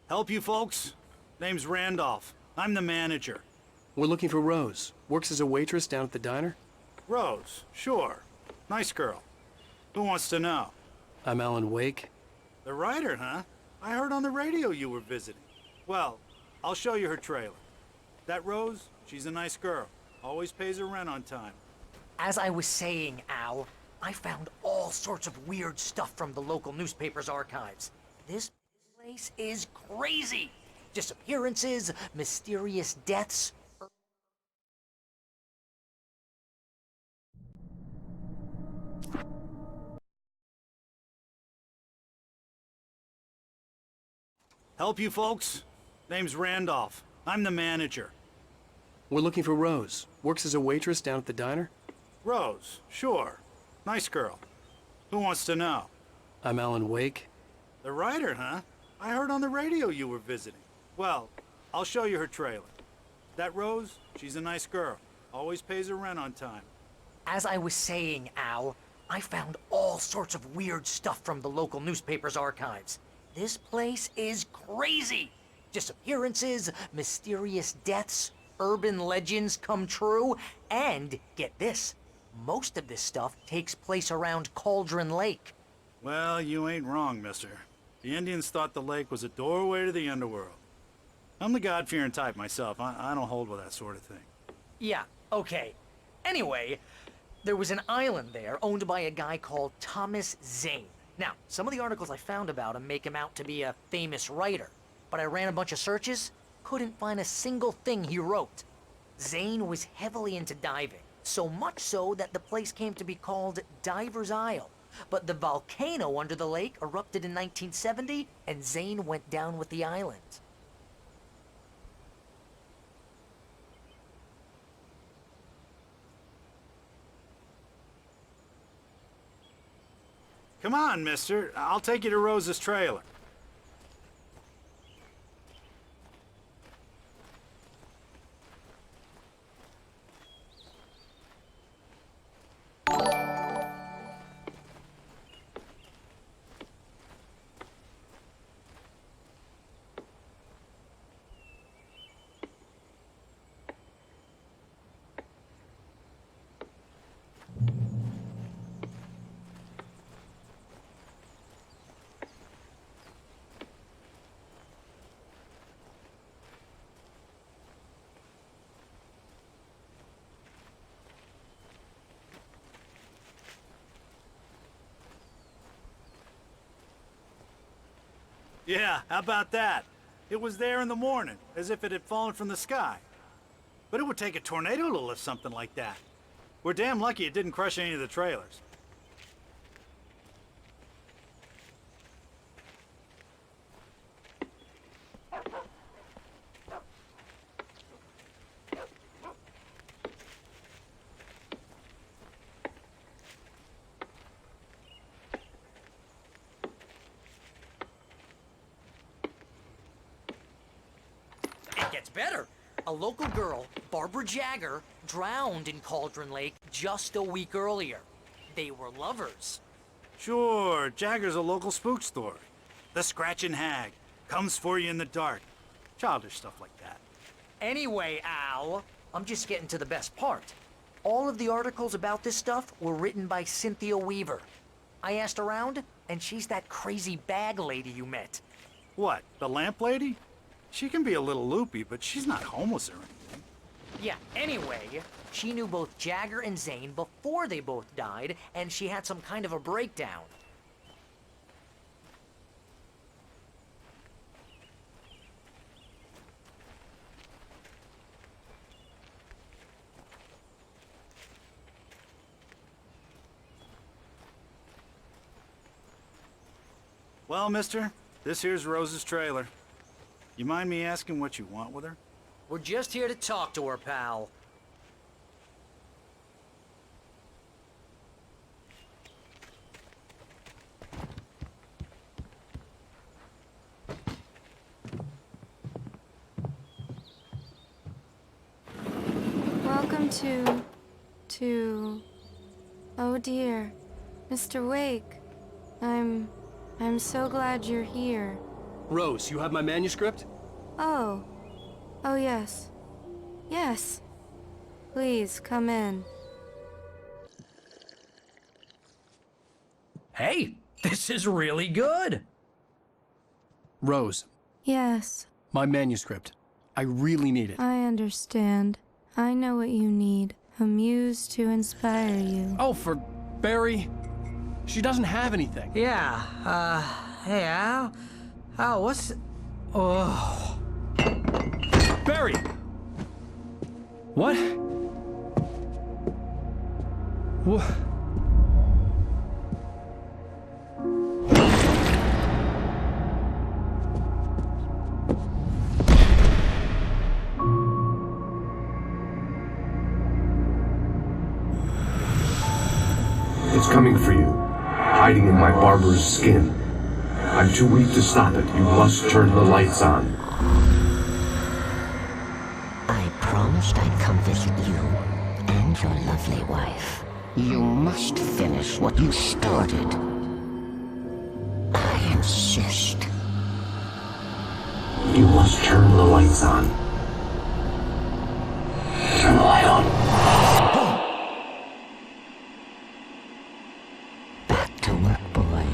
Help you folks? Name's Randolph. I'm the manager. We're looking for Rose. Works as a waitress down at the diner. Rose, sure. Nice girl. Who wants to know? I'm Alan Wake. The writer, huh? I heard on the radio you were visiting. Well, I'll show you her trailer. That Rose, she's a nice girl. Always pays her rent on time. As I was saying, Al, I found all sorts of weird stuff from the local newspaper's archives. This place is crazy. Disappearances, mysterious deaths. Help you folks? Name's Randolph. I'm the manager. We're looking for Rose. Works as a waitress down at the diner. Rose, sure. Nice girl. Who wants to know? I'm Alan Wake. The writer, huh? I heard on the radio you were visiting. Well, I'll show you her trailer. That Rose, she's a nice girl. Always pays her rent on time. As I was saying, Al, I found all sorts of weird stuff from the local newspaper's archives. This place is crazy. Disappearances, mysterious deaths, urban legends come true, and, get this, most of this stuff takes place around Cauldron Lake. Well, you ain't wrong, mister. The Indians thought the lake was a doorway to the underworld. I'm the God-fearing type myself. I don't hold with that sort of thing. Yeah, okay. Anyway, there was an island there owned by a guy called Thomas Zane. Now, some of the articles I found about him make him out to be a famous writer, but I ran a bunch of searches, couldn't find a single thing he wrote. Zane was heavily into diving, so much so that the place came to be called Diver's Isle. But the volcano under the lake erupted in 1970, and Zane went down with the island. Come on, mister. I'll take you to Rose's trailer. Yeah, how about that? It was there in the morning, as if it had fallen from the sky. But it would take a tornado to lift something like that. We're damn lucky it didn't crush any of the trailers. It gets better. A local girl, Barbara Jagger, drowned in Cauldron Lake just a week earlier. They were lovers. Sure, Jagger's a local spook story. The Scratching Hag. Comes for you in the dark. Childish stuff like that. Anyway, Al, I'm just getting to the best part. All of the articles about this stuff were written by Cynthia Weaver. I asked around, and she's that crazy bag lady you met. What, the lamp lady? She can be a little loopy, but she's not homeless or anything. Yeah, anyway, she knew both Jagger and Zane before they both died, and she had some kind of a breakdown. Well, mister, this here's Rose's trailer. You mind me asking what you want with her? We're just here to talk to her, pal. Welcome to... Oh dear, Mr. Wake. I'm so glad you're here. Rose, you have my manuscript? Oh. Oh, yes. Yes. Please, come in. Hey, this is really good. Rose, Yes, my manuscript. I really need it. I understand. I know what you need. A muse to inspire you. Oh, for Barry? She doesn't have anything. Yeah, hey, Al, what's... Oh. Barry! What? What? It's coming for you, hiding in my barber's skin. I'm too weak to stop it. You must turn the lights on. I promised I'd come visit you and your lovely wife. You must finish what you started. I insist. You must turn the lights on. Turn the light on. Back to work, boy.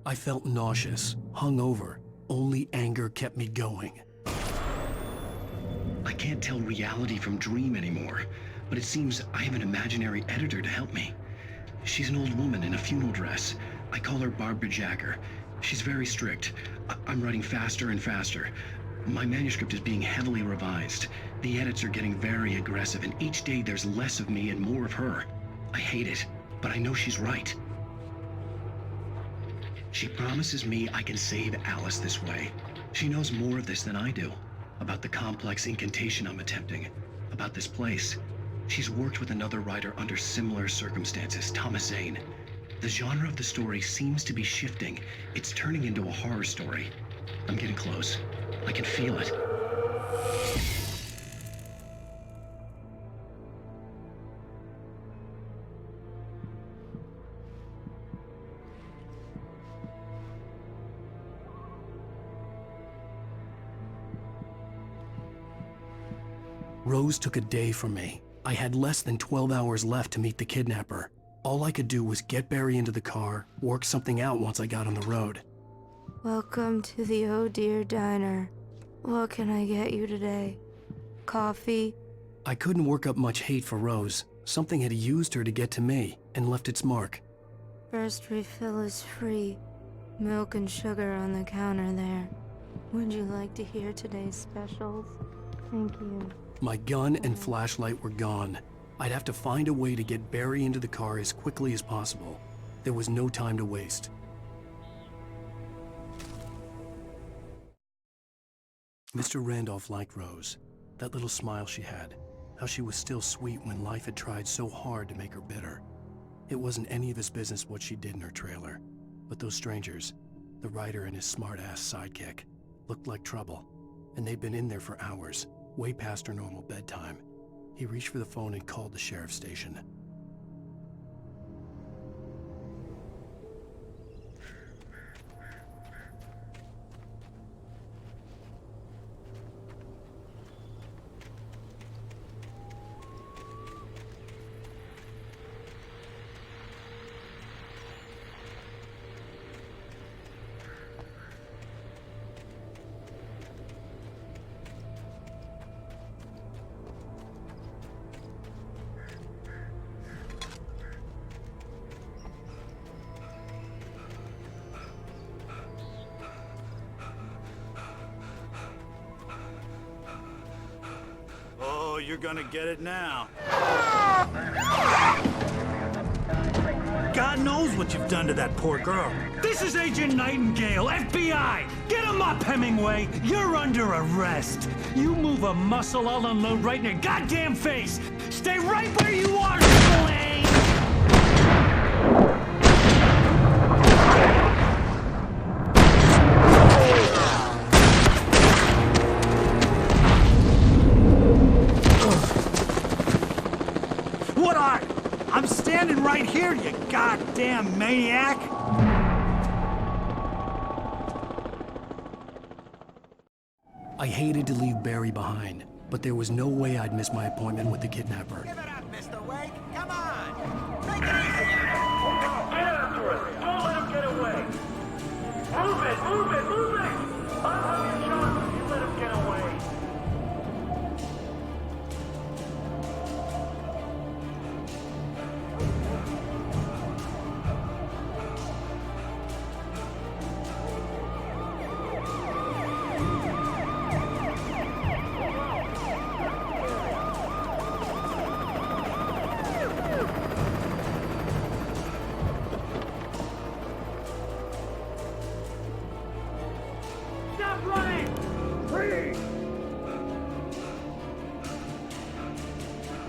I felt nauseous, hungover. Only anger kept me going. I can't tell reality from dream anymore, but it seems I have an imaginary editor to help me. She's an old woman in a funeral dress. I call her Barbara Jacker. She's very strict. I'm writing faster and faster. My manuscript is being heavily revised. The edits are getting very aggressive, and each day there's less of me and more of her. I hate it, but I know she's right. She promises me I can save Alice this way. She knows more of this than I do. About the complex incantation I'm attempting. About this place. She's worked with another writer under similar circumstances, Thomas Zane. The genre of the story seems to be shifting. It's turning into a horror story. I'm getting close. I can feel it. Rose took a day from me. I had less than 12 hours left to meet the kidnapper. All I could do was get Barry into the car, work something out once I got on the road. Welcome to the Oh Dear Diner. What can I get you today? Coffee? I couldn't work up much hate for Rose. Something had used her to get to me and left its mark. First refill is free. Milk and sugar on the counter there. Would you like to hear today's specials? Thank you. My gun and flashlight were gone. I'd have to find a way to get Barry into the car as quickly as possible. There was no time to waste. Mr. Randolph liked Rose. That little smile she had. How she was still sweet when life had tried so hard to make her bitter. It wasn't any of his business what she did in her trailer. But those strangers, the writer and his smart-ass sidekick, looked like trouble. And they'd been in there for hours, way past her normal bedtime. He reached for the phone and called the sheriff's station. Oh, you're gonna get it now. God knows what you've done to that poor girl. This is Agent Nightingale, FBI! Get him up, Hemingway! You're under arrest! You move a muscle, I'll unload right in your goddamn face! Stay right where you are, Slane! Would I? I'm standing right here, you goddamn maniac! I hated to leave Barry behind, but there was no way I'd miss my appointment with the kidnapper. Give it up, Mr. Wake. Come on. Take it easy now. Get after it! Don't let him get away! Move it! Move it! Move it! I'll have your shot if you let him get away! Stop running! Freeze!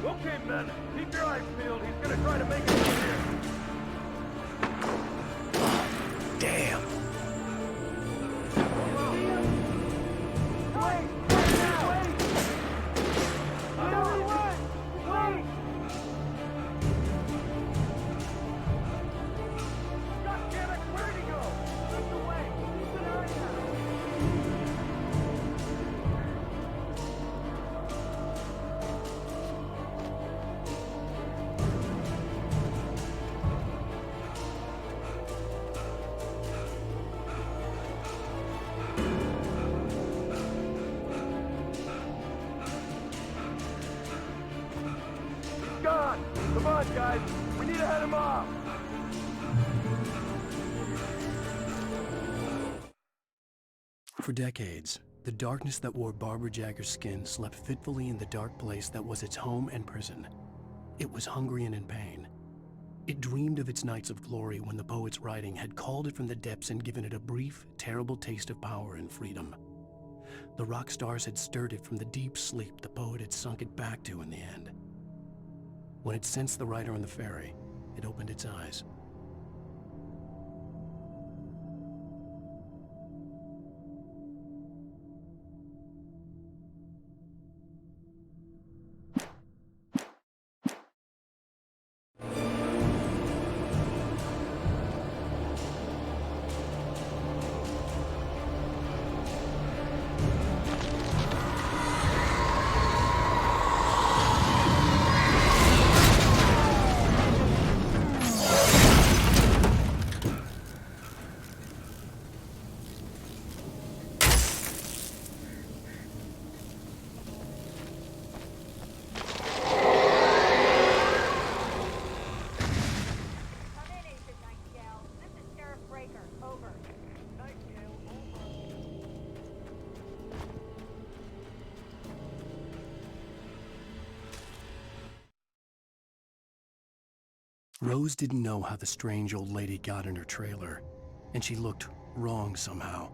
Okay, men. Keep your eyes peeled. He's gonna try to make it in here. Damn. Wait! Wait! Wait! God damn it! Where did he go? Mr. Wake! Keep an eye out! Gone! Come on, guys! We need to head him off! For decades, the darkness that wore Barbara Jagger's skin slept fitfully in the dark place that was its home and prison. It was hungry and in pain. It dreamed of its nights of glory when the poet's writing had called it from the depths and given it a brief, terrible taste of power and freedom. The rock stars had stirred it from the deep sleep the poet had sunk it back to in the end. When it sensed the writer on the ferry, it opened its eyes. Rose didn't know how the strange old lady got in her trailer, and she looked wrong somehow.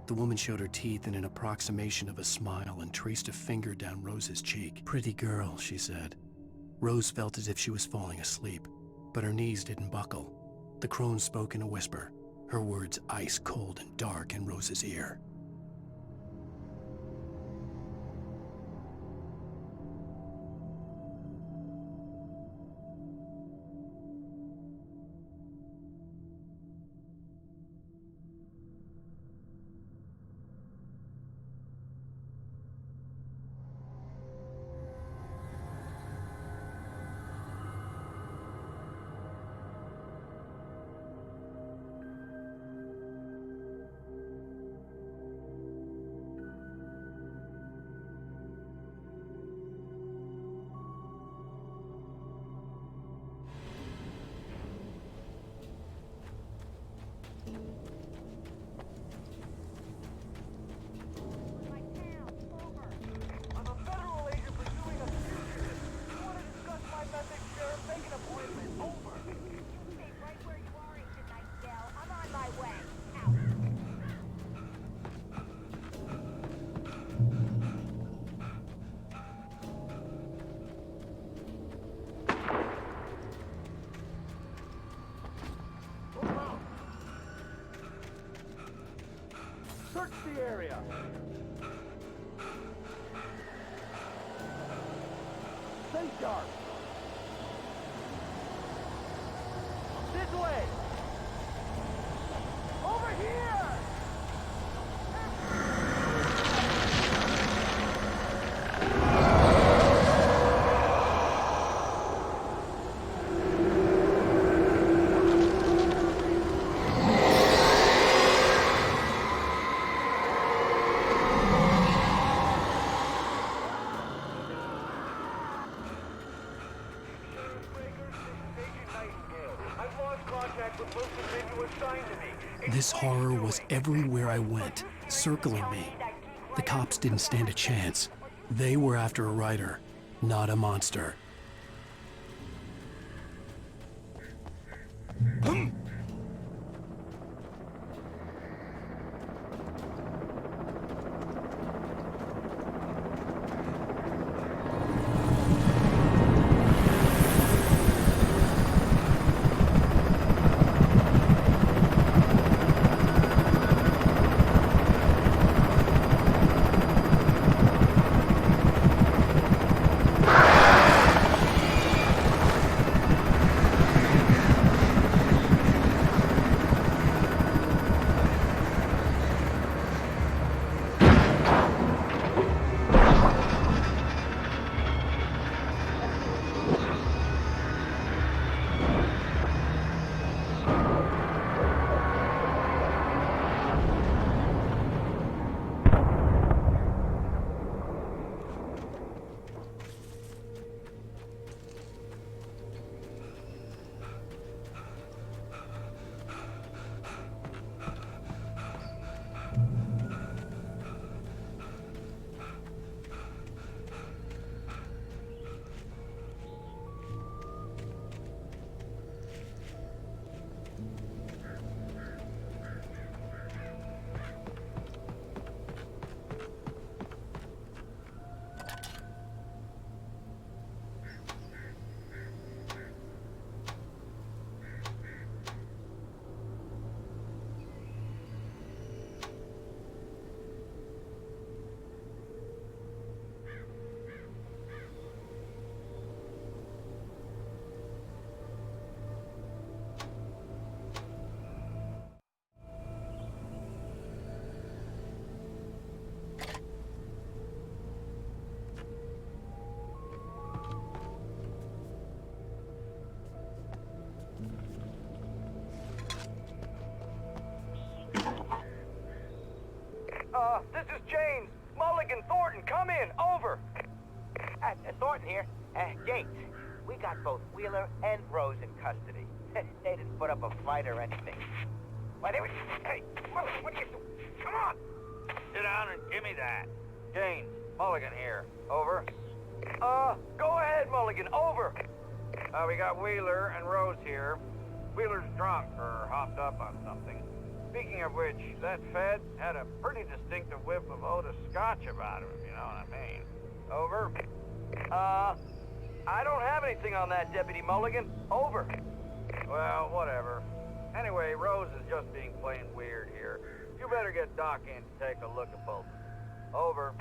The woman showed her teeth in an approximation of a smile and traced a finger down Rose's cheek. "Pretty girl," she said. Rose felt as if she was falling asleep, but her knees didn't buckle. The crone spoke in a whisper, her words ice cold and dark in Rose's ear. Search the area! Stay sharp! way! Over here! This horror was everywhere I went, circling me. The cops didn't stand a chance. They were after a writer, not a monster. This is James. Mulligan, Thornton, come in. Over. Thornton here. Gates. We got both Wheeler and Rose in custody. They didn't put up a fight or anything. Why, they were... Hey, Mulligan, what are you doing? Come on! Sit down and give me that. James, Mulligan here. Over. Go ahead, Mulligan. Over. We got Wheeler and Rose here. Wheeler's drunk or hopped up on something. Speaking of which, that Fed had a pretty distinctive whiff of Otis Scotch about him, if you know what I mean. Over. I don't have anything on that, Deputy Mulligan. Over. Well, whatever. Anyway, Rose is just being plain weird here. You better get Doc in to take a look at both. Over.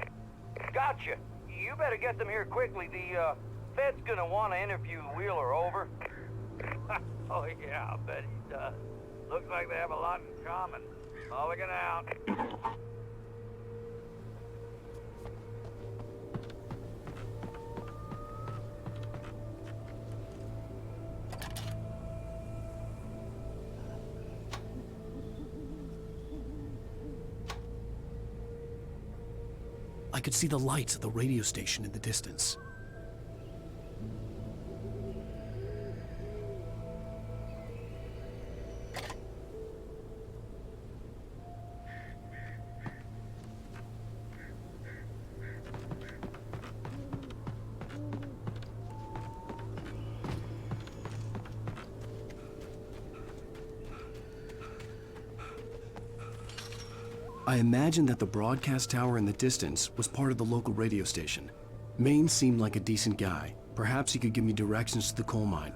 Gotcha. You better get them here quickly. The, Fed's gonna want to interview Wheeler. Over. Oh, yeah, I'll bet he does. Looks like they have a lot in common. Mulligan out. I could see the lights of the radio station in the distance. I imagined that the broadcast tower in the distance was part of the local radio station. Maine seemed like a decent guy. Perhaps he could give me directions to the coal mine.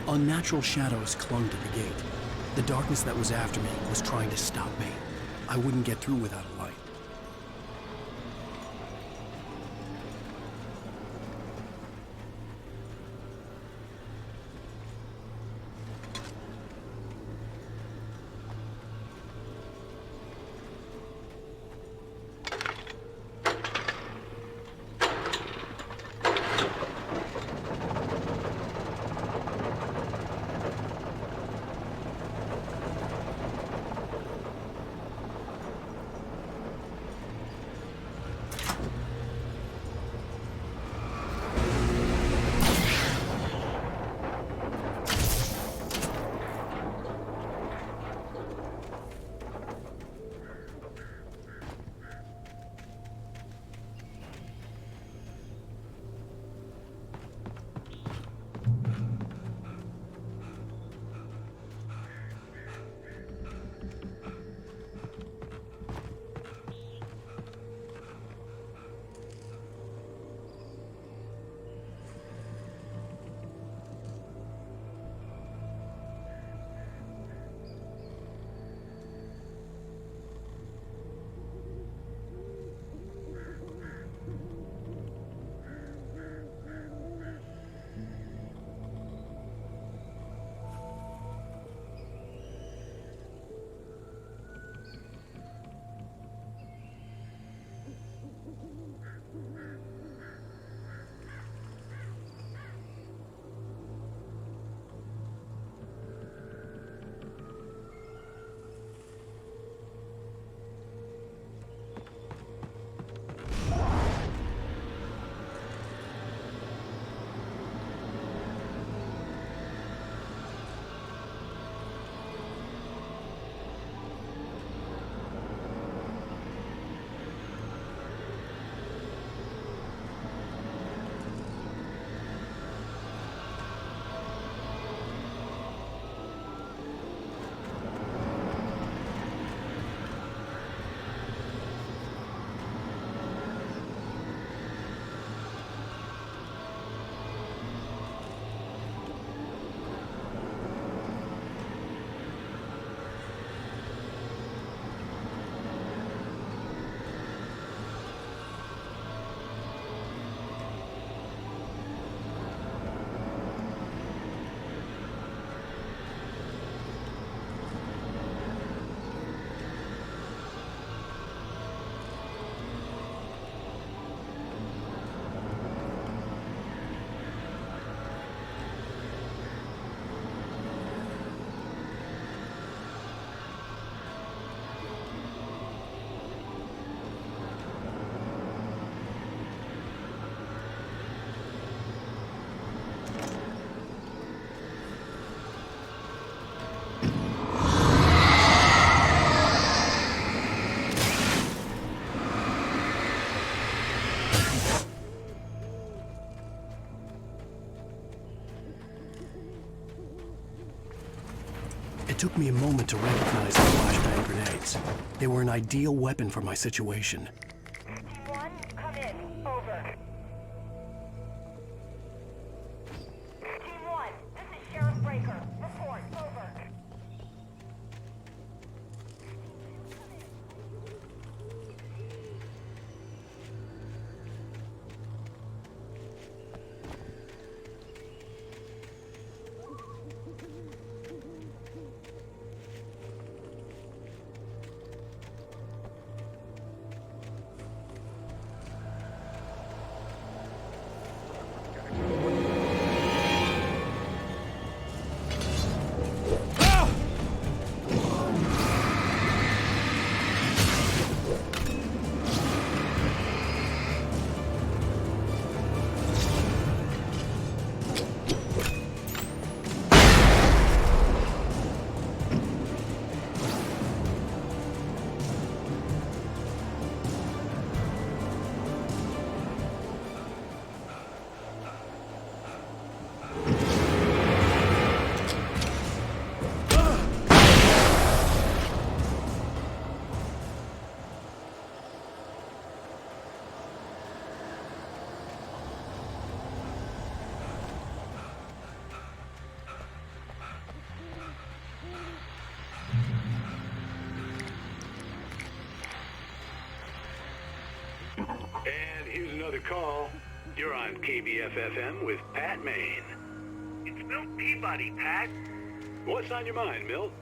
Unnatural shadows clung to the gate. The darkness that was after me was trying to stop me. I wouldn't get through without a light. It took me a moment to recognize the flashbang grenades. They were an ideal weapon for my situation. Team 1, come in. Over. Team 1, this is Sheriff Breaker. Report. Over. And here's another call. You're on KBF-FM with Pat Maine. It's Milt Peabody, Pat. What's on your mind, Milt?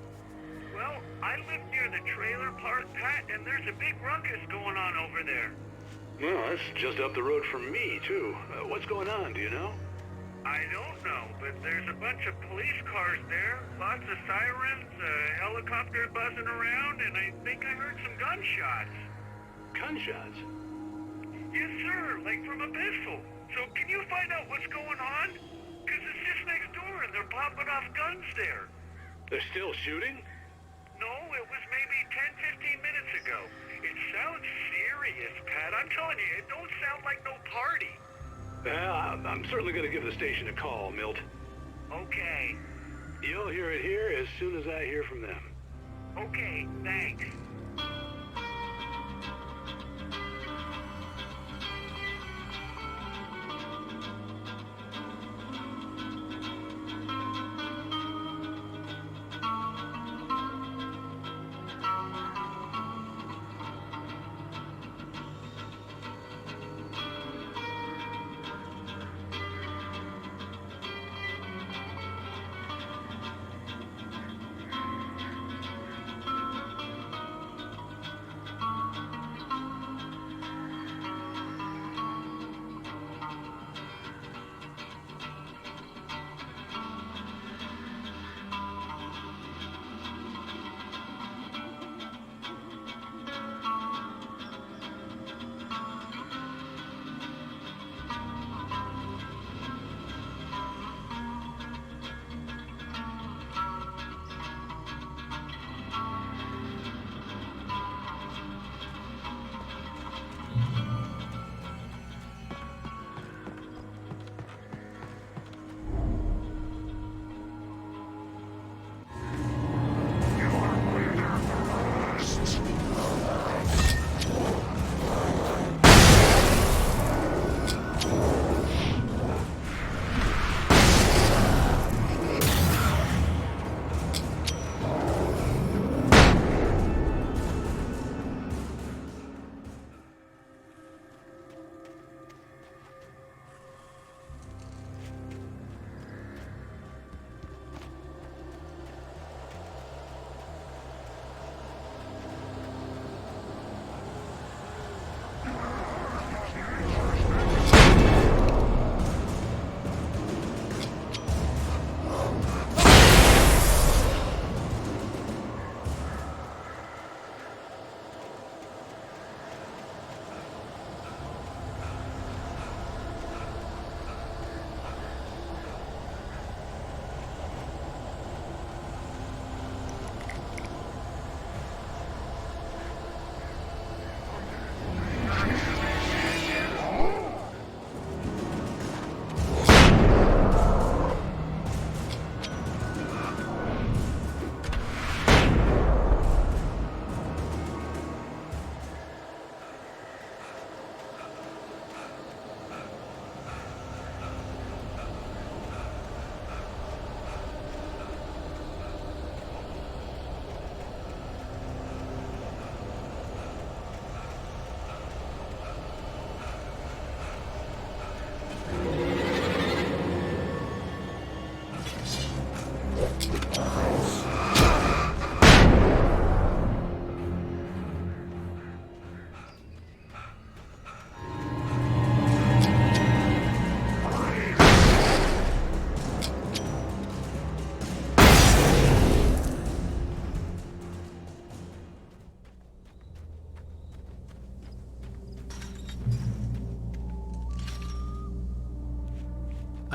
Well, I live near the trailer park, Pat, and there's a big ruckus going on over there. Well, that's just up the road from me, too. What's going on, do you know? I don't know, but there's a bunch of police cars there, lots of sirens, a helicopter buzzing around, and I think I heard some gunshots. Gunshots? Yes, sir, like from a pistol. So can you find out what's going on? Because it's just next door and they're popping off guns there. They're still shooting? No, it was maybe 10, 15 minutes ago. It sounds serious, Pat. I'm telling you, it don't sound like no party. I'm certainly going to give the station a call, Milt. Okay. You'll hear it here as soon as I hear from them. Okay, thanks.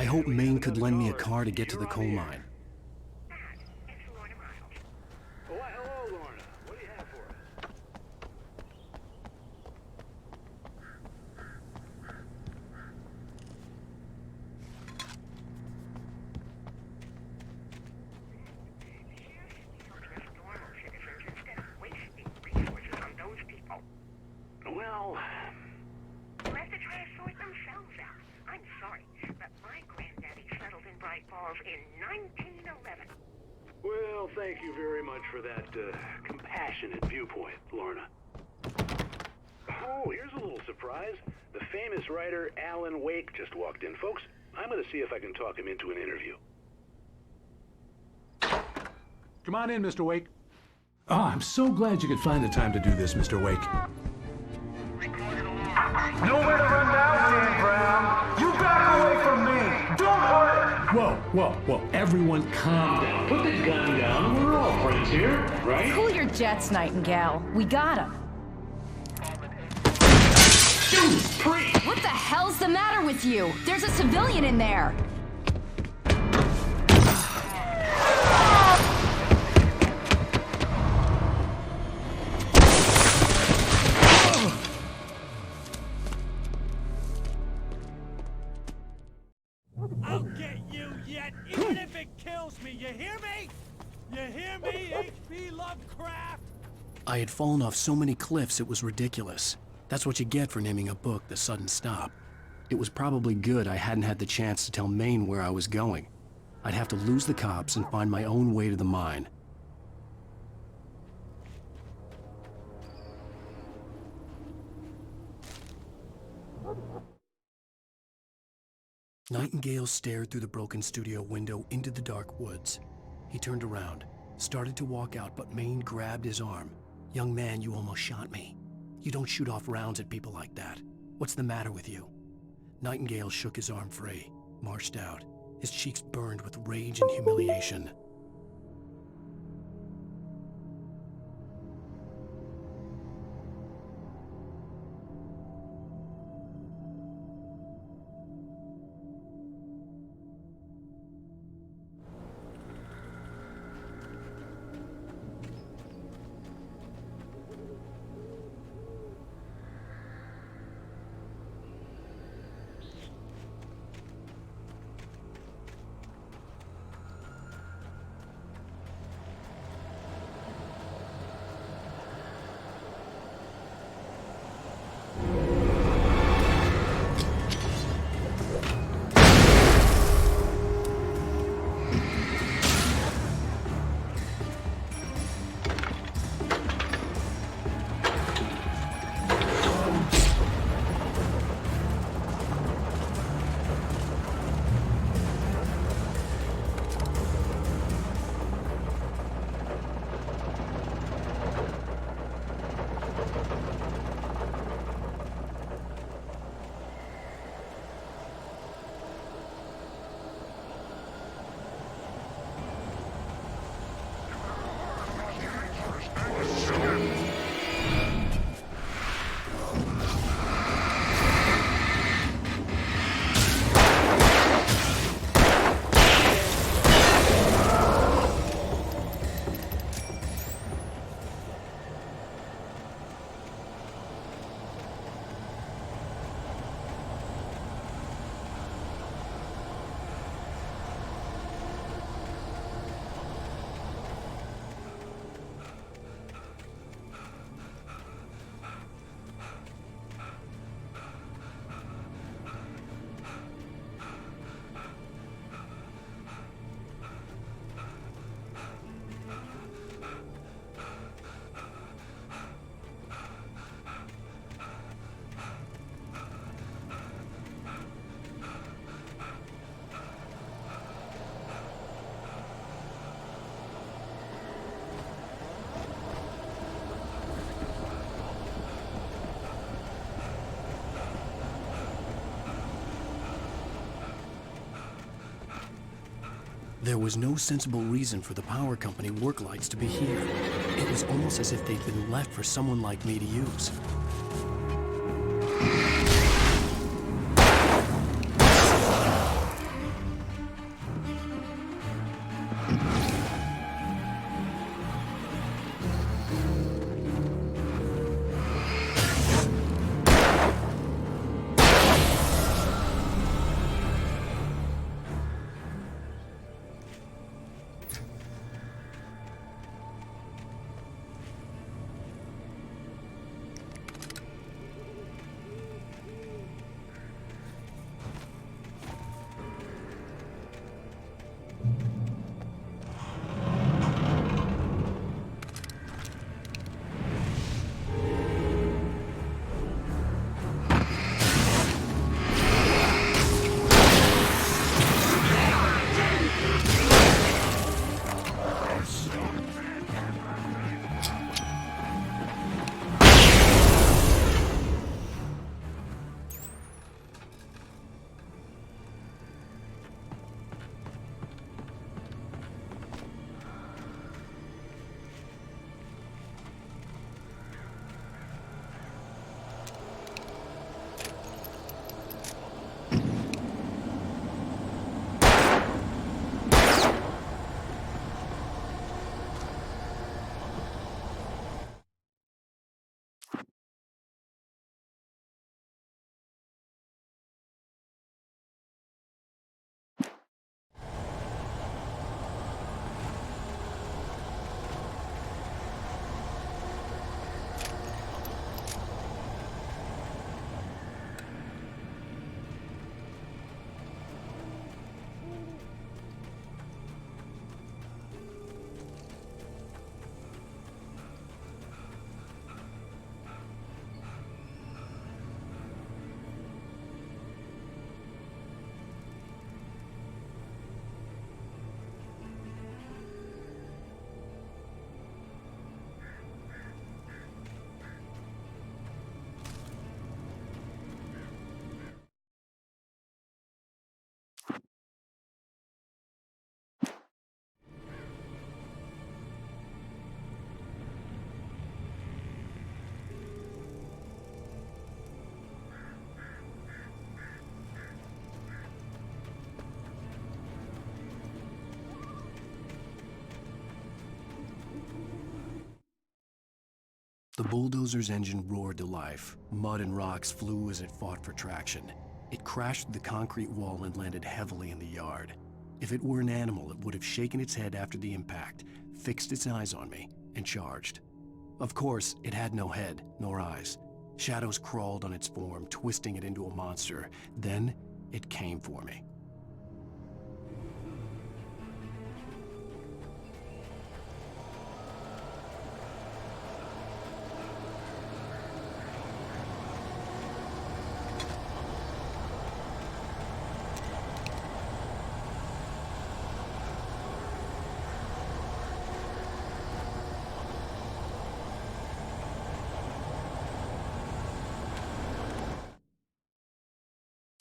hoped Maine could lend me a car to get to the coal mine. Well, hello, Lorna. What do you have for us? Well, They'll have to try to sort themselves out. I'm sorry, but my granddaddy settled in Bright Falls in 1911. well, thank you very much for that compassionate viewpoint, Lorna. Oh, here's a little surprise. The famous writer Alan Wake just walked in. Folks, I'm going to see if I can talk him into an interview. Come on in, Mr. Wake. Oh, I'm so glad you could find the time to do this, Mr. Wake. Nowhere to run now, Dan Brown. You back away from me. Don't hurt. Whoa. Everyone calm down. Put the gun down. We're all friends here, right? Cool your jets, Nightingale. We got him. What the hell's the matter with you? There's a civilian in there. I'll get you yet, even if it kills me. You hear me? You hear me, H.P. Lovecraft? I had fallen off so many cliffs it was ridiculous. That's what you get for naming a book The Sudden Stop. It was probably good I hadn't had the chance to tell Maine where I was going. I'd have to lose the cops and find my own way to the mine. Nightingale stared through the broken studio window into the dark woods. He turned around, started to walk out, but Maine grabbed his arm. "Young man, you almost shot me. You don't shoot off rounds at people like that. What's the matter with you?" Nightingale shook his arm free, marched out. His cheeks burned with rage and humiliation. There was no sensible reason for the power company work lights to be here. It was almost as if they'd been left for someone like me to use. The bulldozer's engine roared to life. Mud and rocks flew as it fought for traction. It crashed through the concrete wall and landed heavily in the yard. If it were an animal, it would have shaken its head after the impact, fixed its eyes on me, and charged. Of course, it had no head, nor eyes. Shadows crawled on its form, twisting it into a monster. Then, it came for me.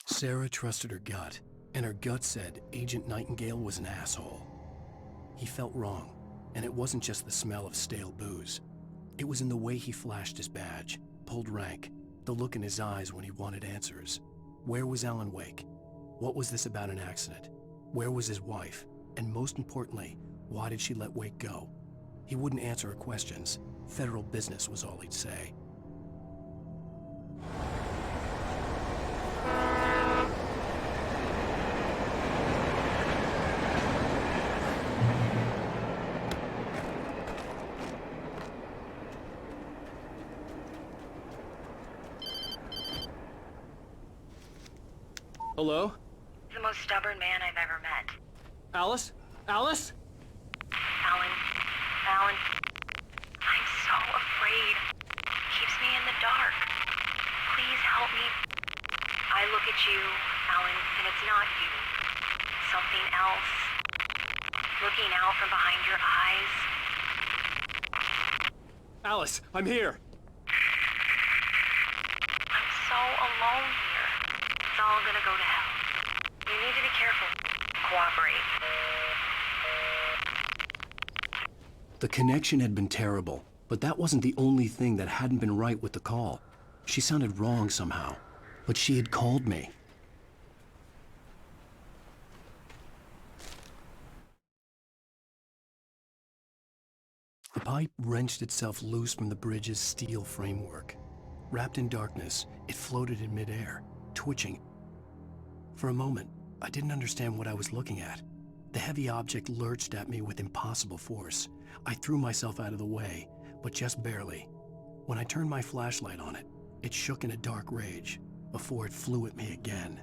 Sarah trusted her gut, and her gut said Agent Nightingale was an asshole. He felt wrong, and it wasn't just the smell of stale booze. It was in the way he flashed his badge, pulled rank, the look in his eyes when he wanted answers. Where was Alan Wake? What was this about an accident? Where was his wife? And most importantly, why did she let Wake go? He wouldn't answer her questions. Federal business was all he'd say. Hello? The most stubborn man I've ever met. Alice? Alice? Alan. Alan. I'm so afraid. Keeps me in the dark. Please help me. I look at you, Alan, and it's not you. Something else. Looking out from behind your eyes. Alice, I'm here. I'm so alone here. It's all gonna go to hell. You need to be careful. Cooperate. The connection had been terrible, but that wasn't the only thing that hadn't been right with the call. She sounded wrong somehow, but she had called me. The pipe wrenched itself loose from the bridge's steel framework. Wrapped in darkness, it floated in midair, twitching. For a moment, I didn't understand what I was looking at. The heavy object lurched at me with impossible force. I threw myself out of the way, but just barely. When I turned my flashlight on it, it shook in a dark rage before it flew at me again.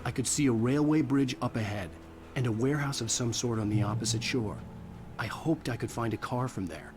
I could see a railway bridge up ahead, and a warehouse of some sort on the opposite shore. I hoped I could find a car from there.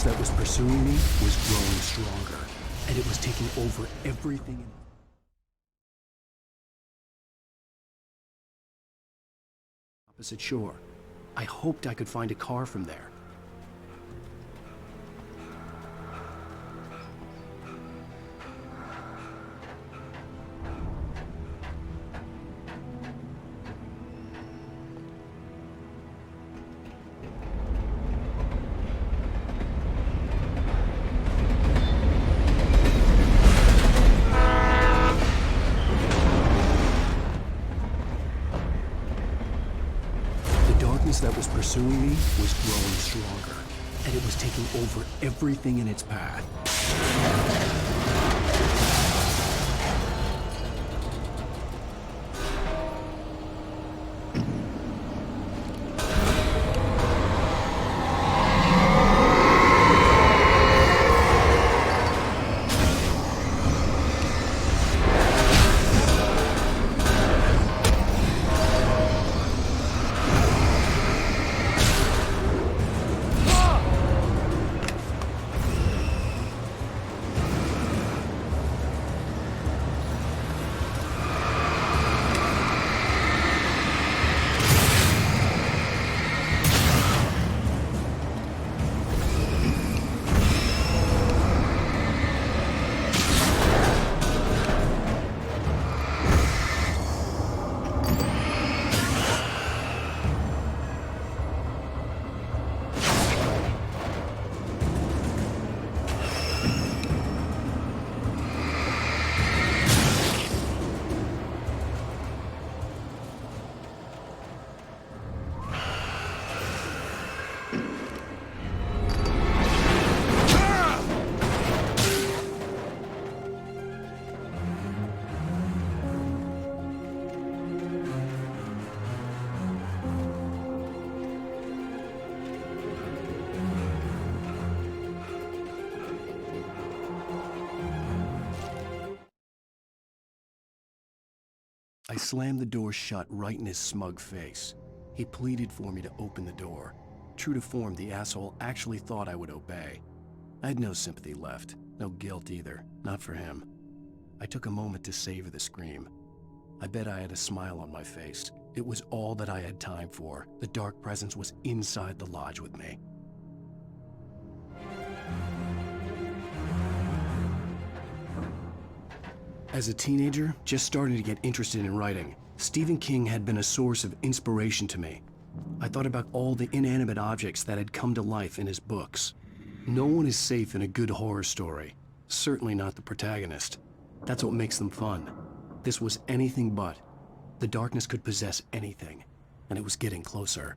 That was pursuing me was growing stronger, and it was taking over everything in the opposite shore. I hoped I could find a car from there. that was pursuing me was growing stronger, and it was taking over everything in its path. I slammed the door shut right in his smug face. He pleaded for me to open the door. True to form, the asshole actually thought I would obey. I had no sympathy left, no guilt either, not for him. I took a moment to savor the scream. I bet I had a smile on my face. It was all that I had time for. The dark presence was inside the lodge with me. As a teenager, just starting to get interested in writing, Stephen King had been a source of inspiration to me. I thought about all the inanimate objects that had come to life in his books. No one is safe in a good horror story. Certainly not the protagonist. That's what makes them fun. This was anything but. The darkness could possess anything, and it was getting closer.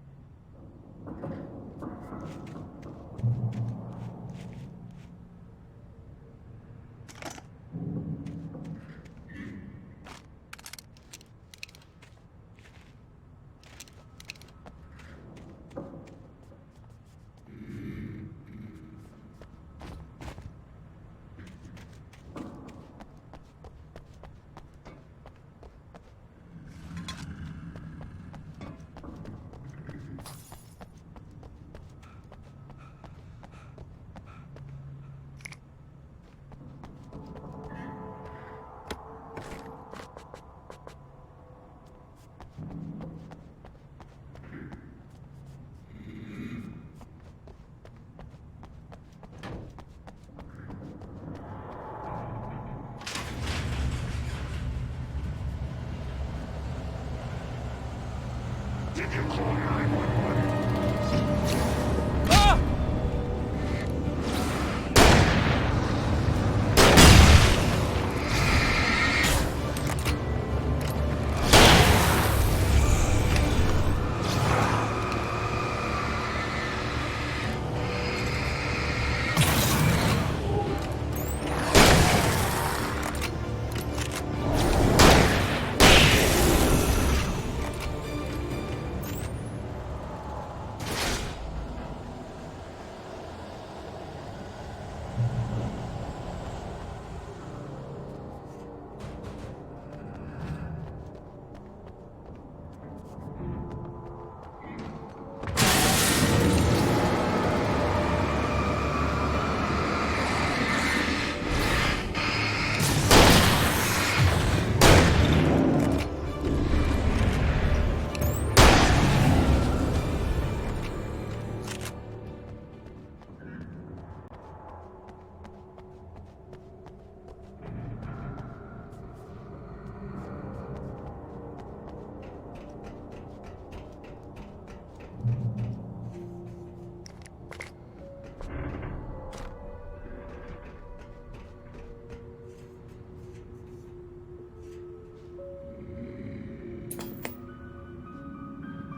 Did you call 911?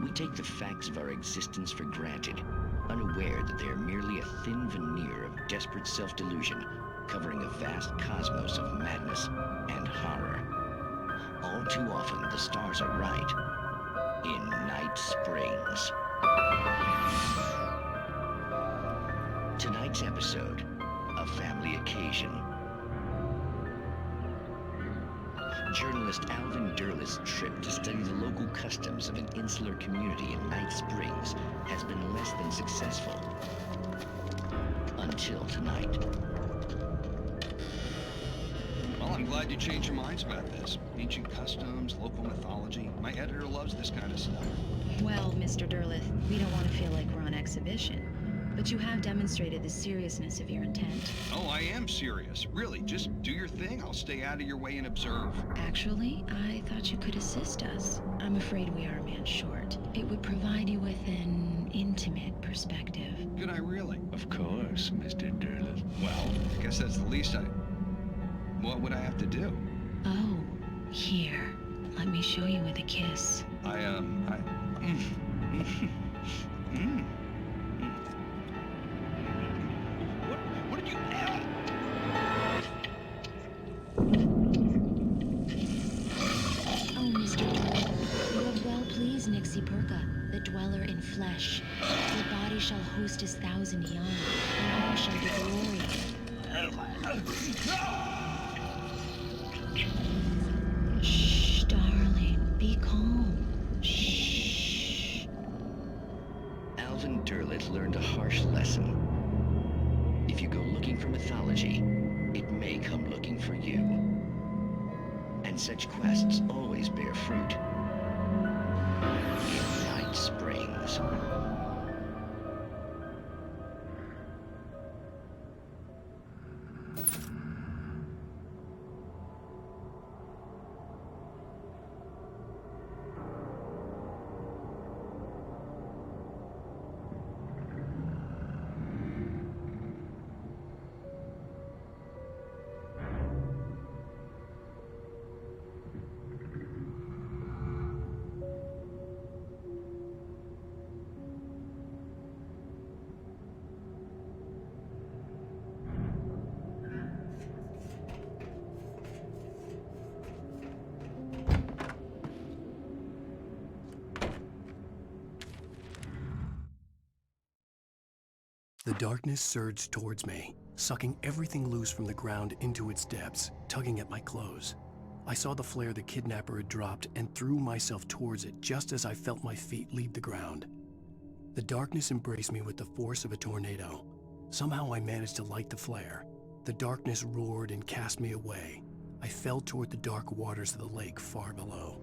We take the facts of our existence for granted, unaware that they are merely a thin veneer of desperate self-delusion covering a vast cosmos of madness and horror. All too often, the stars are right in Night Springs. Tonight's episode, a family occasion. Journalist Alvin Derleth's trip to study the local customs of an insular community in Night Springs has been less than successful. Until tonight. Well, I'm glad you changed your minds about this. Ancient customs, local mythology. My editor loves this kind of stuff. Well, Mr. Derleth, we don't want to feel like we're on exhibition. But you have demonstrated the seriousness of your intent. Oh, I am serious. Really, just do your thing. I'll stay out of your way and observe. Actually, I thought you could assist us. I'm afraid we are a man short. It would provide you with an intimate perspective. Could I really? Of course, Mr. Derleth. Well, I guess that's the least I... What would I have to do? Oh, here. Let me show you with a kiss. What did you... Oh, Mr. Derleth, you have well pleased Nixie Perka, the dweller in flesh. Your body shall host his 1,000 young, and all shall be glory. Shh, darling, be calm. Shh. Alvin Derleth learned a harsh lesson. If you go looking for mythology, it may come looking for you. And such quests always bear fruit. In Night Springs. The darkness surged towards me, sucking everything loose from the ground into its depths, tugging at my clothes. I saw the flare the kidnapper had dropped and threw myself towards it just as I felt my feet leave the ground. The darkness embraced me with the force of a tornado. Somehow I managed to light the flare. The darkness roared and cast me away. I fell toward the dark waters of the lake far below.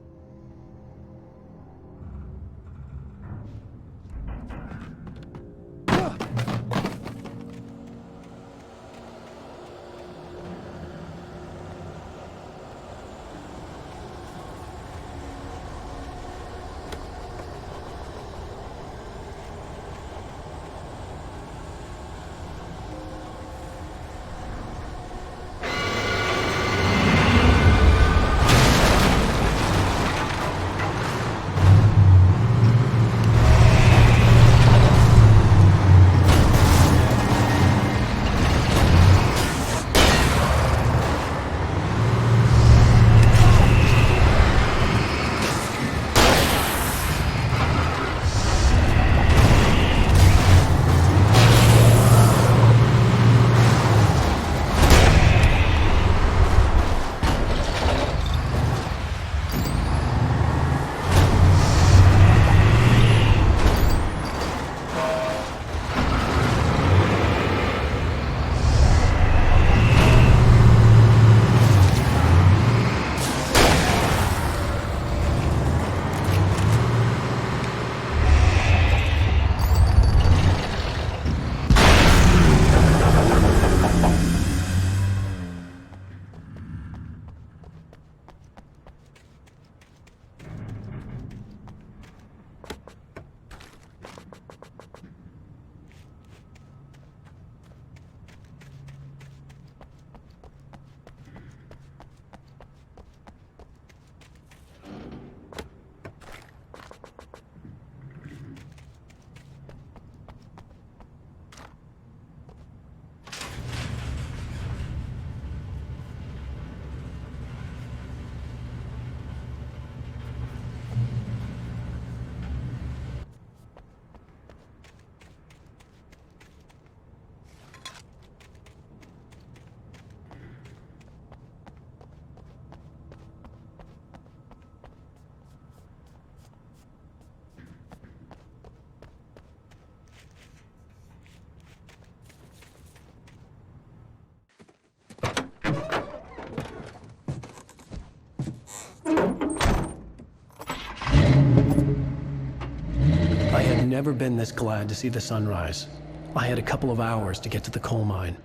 never been this glad to see the sunrise. I had a couple of hours to get to the coal mine.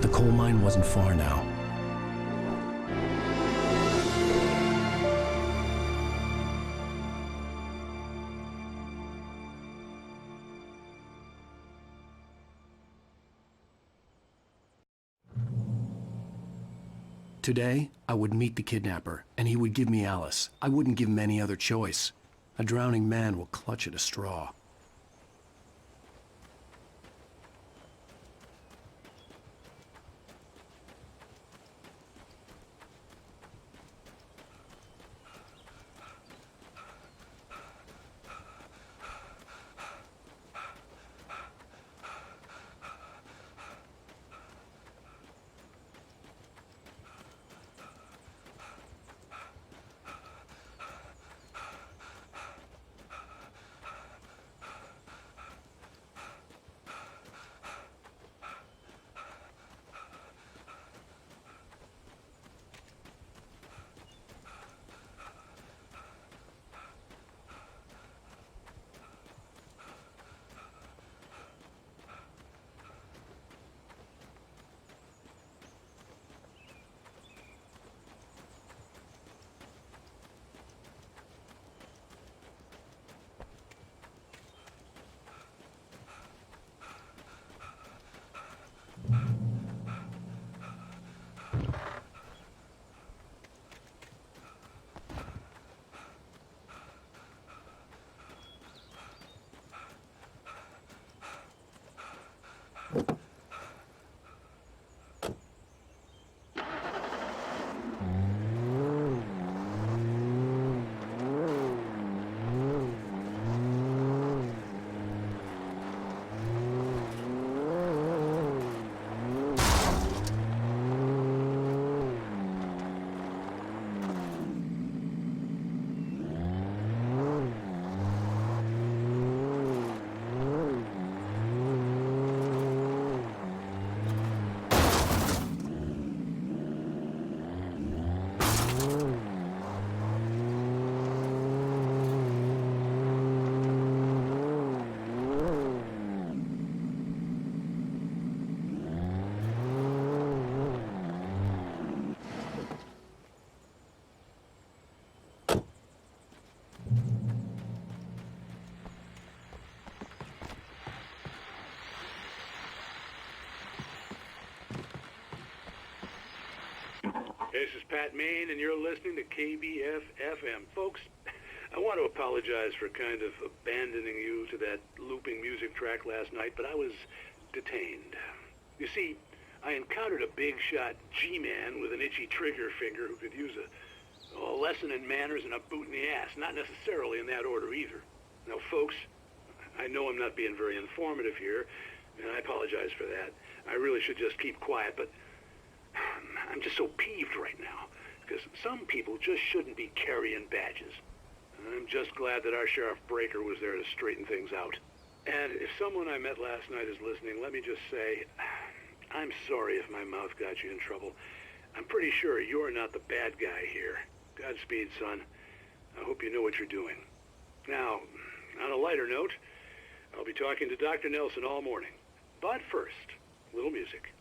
The coal mine wasn't far now. Today, I would meet the kidnapper, and he would give me Alice. I wouldn't give him any other choice. A drowning man will clutch at a straw. This is Pat Maine, and you're listening to KBF-FM. Folks, I want to apologize for kind of abandoning you to that looping music track last night, but I was detained. You see, I encountered a big-shot G-man with an itchy trigger finger who could use a lesson in manners and a boot in the ass. Not necessarily in that order either. Now, folks, I know I'm not being very informative here, and I apologize for that. I really should just keep quiet, but I'm just so peeved right now, because some people just shouldn't be carrying badges. I'm just glad that our Sheriff Breaker was there to straighten things out. And if someone I met last night is listening, let me just say, I'm sorry if my mouth got you in trouble. I'm pretty sure you're not the bad guy here. Godspeed, son. I hope you know what you're doing. Now, on a lighter note, I'll be talking to Dr. Nelson all morning. But first, a little music.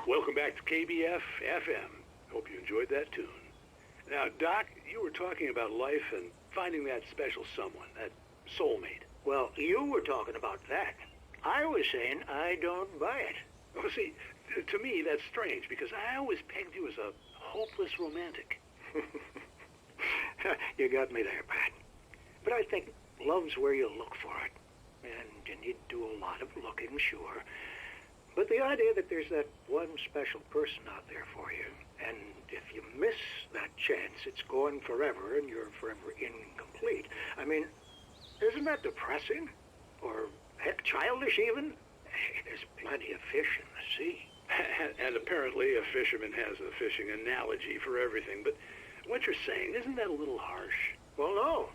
Welcome back to KBF FM. Hope you enjoyed that tune. Now, Doc, you were talking about life and finding that special someone, that soulmate. Well, you were talking about that. I was saying I don't buy it. Well, see, to me, that's strange, because I always pegged you as a hopeless romantic. You got me there, Pat. But I think love's where you look for it. And you need to do a lot of looking, sure. But the idea that there's that one special person out there for you, and if you miss that chance, it's gone forever, and you're forever incomplete. I mean, isn't that depressing? Or, heck, childish even? Hey, there's plenty of fish in the sea. And apparently a fisherman has a fishing analogy for everything, but what you're saying, isn't that a little harsh? Well, no.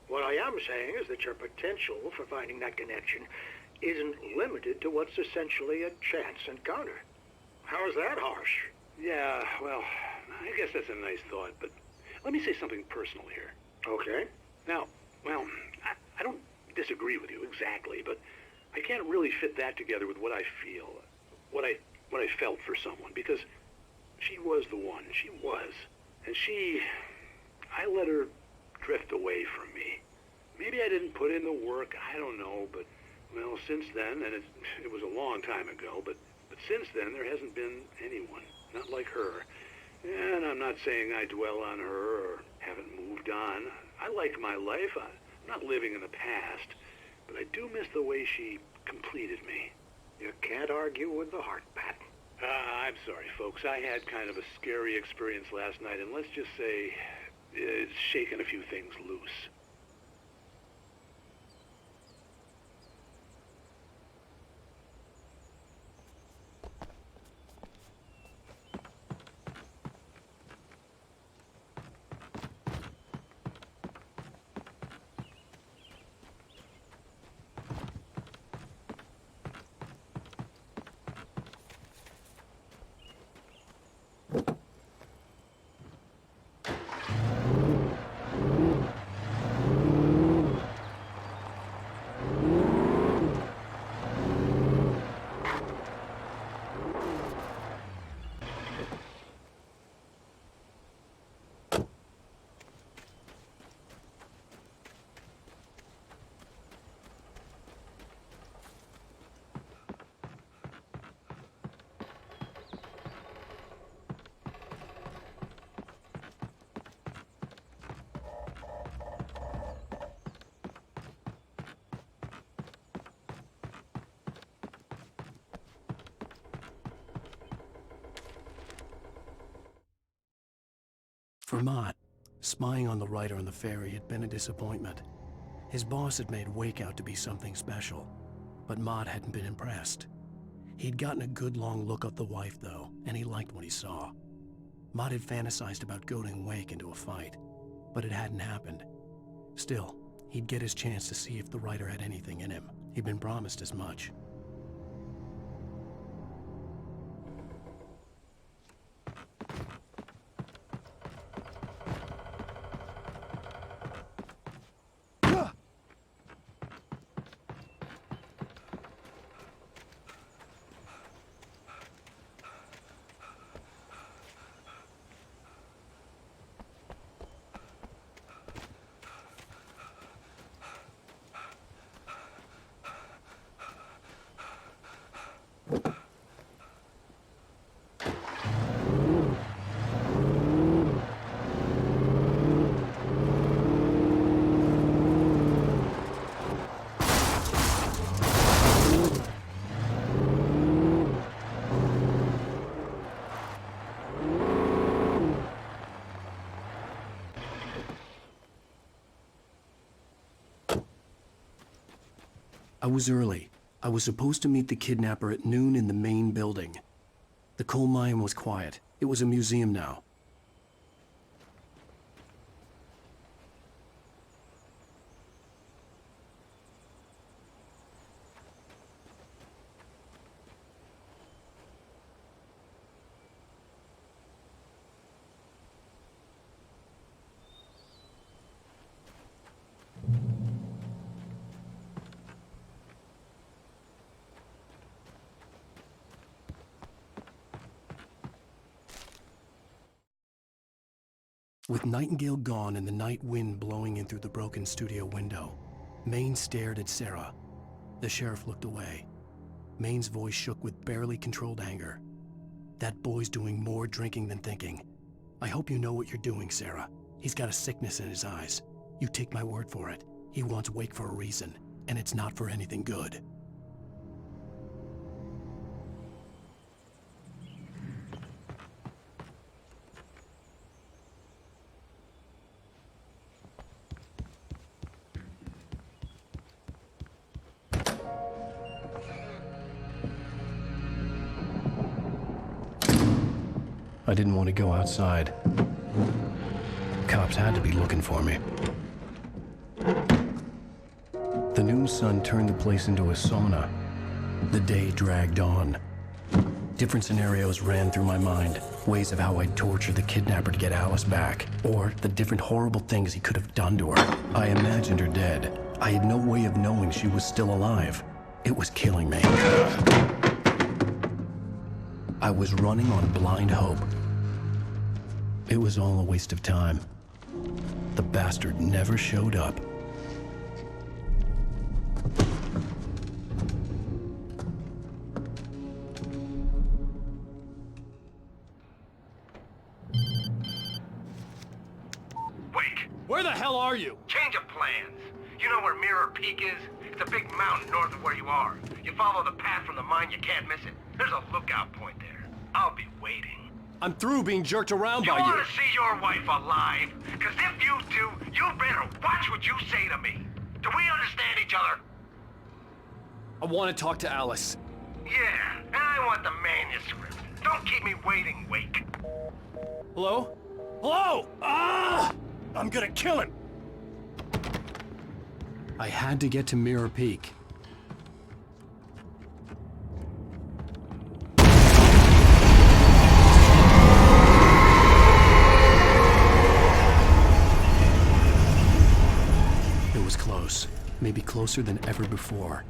What I am saying is that your potential for finding that connection isn't limited to what's essentially a chance encounter. How is that harsh? Yeah, well, I guess that's a nice thought, but let me say something personal here. Okay. Now, well, I don't disagree with you exactly, but I can't really fit that together with what I feel, what I felt for someone, because she was the one. She was. And I let her drift away from me. Maybe I didn't put in the work, I don't know, but, well, since then, and it was a long time ago, but since then there hasn't been anyone, not like her. And I'm not saying I dwell on her or haven't moved on. I like my life. I'm not living in the past, but I do miss the way she completed me. You can't argue with the heart, Pat. I'm sorry, folks. I had kind of a scary experience last night, and let's just say it's shaken a few things loose. For Mott, spying on the writer on the ferry had been a disappointment. His boss had made Wake out to be something special, but Mott hadn't been impressed. He'd gotten a good long look at the wife, though, and he liked what he saw. Mott had fantasized about goading Wake into a fight, but it hadn't happened. Still, he'd get his chance to see if the writer had anything in him. He'd been promised as much. I was early. I was supposed to meet the kidnapper at noon in the main building. The coal mine was quiet. It was a museum now. With Nightingale gone and the night wind blowing in through the broken studio window, Maine stared at Sarah. The sheriff looked away. Maine's voice shook with barely controlled anger. That boy's doing more drinking than thinking. I hope you know what you're doing, Sarah. He's got a sickness in his eyes. You take my word for it. He wants Wake for a reason, and it's not for anything good. I didn't want to go outside. Cops had to be looking for me. The noon sun turned the place into a sauna. The day dragged on. Different scenarios ran through my mind. Ways of how I'd torture the kidnapper to get Alice back. Or the different horrible things he could have done to her. I imagined her dead. I had no way of knowing she was still alive. It was killing me. I was running on blind hope. It was all a waste of time. The bastard never showed up. Wake! Where the hell are you? Change of plans. You know where Mirror Peak is? It's a big mountain north of where you are. You follow the path from the mine, you can't miss it. There's a lookout point there. I'll be waiting. I'm through being jerked around by you. You want to see your wife alive? Because if you do, you better watch what you say to me. Do we understand each other? I want to talk to Alice. Yeah, and I want the manuscript. Don't keep me waiting, Wake. Hello? Hello! Ah! I'm gonna kill him! I had to get to Mirror Peak. It was close, maybe closer than ever before.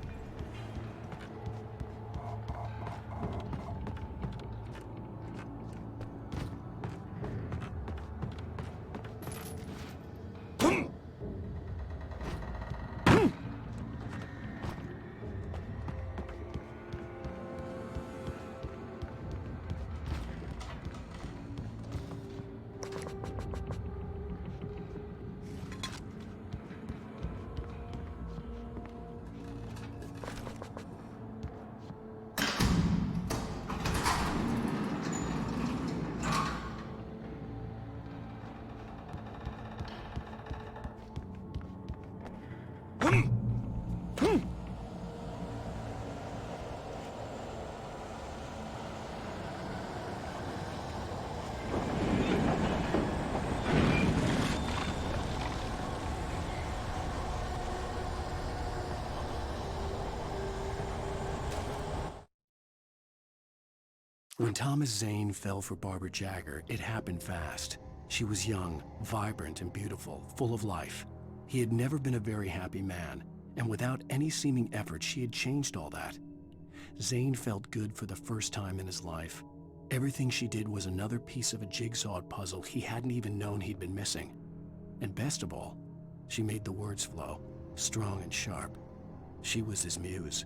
When Thomas Zane fell for Barbara Jagger, it happened fast. She was young, vibrant, and beautiful, full of life. He had never been a very happy man, and without any seeming effort, she had changed all that. Zane felt good for the first time in his life. Everything she did was another piece of a jigsaw puzzle he hadn't even known he'd been missing. And best of all, she made the words flow, strong and sharp. She was his muse.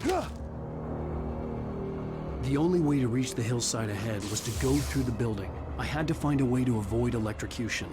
The only way to reach the hillside ahead was to go through the building. I had to find a way to avoid electrocution.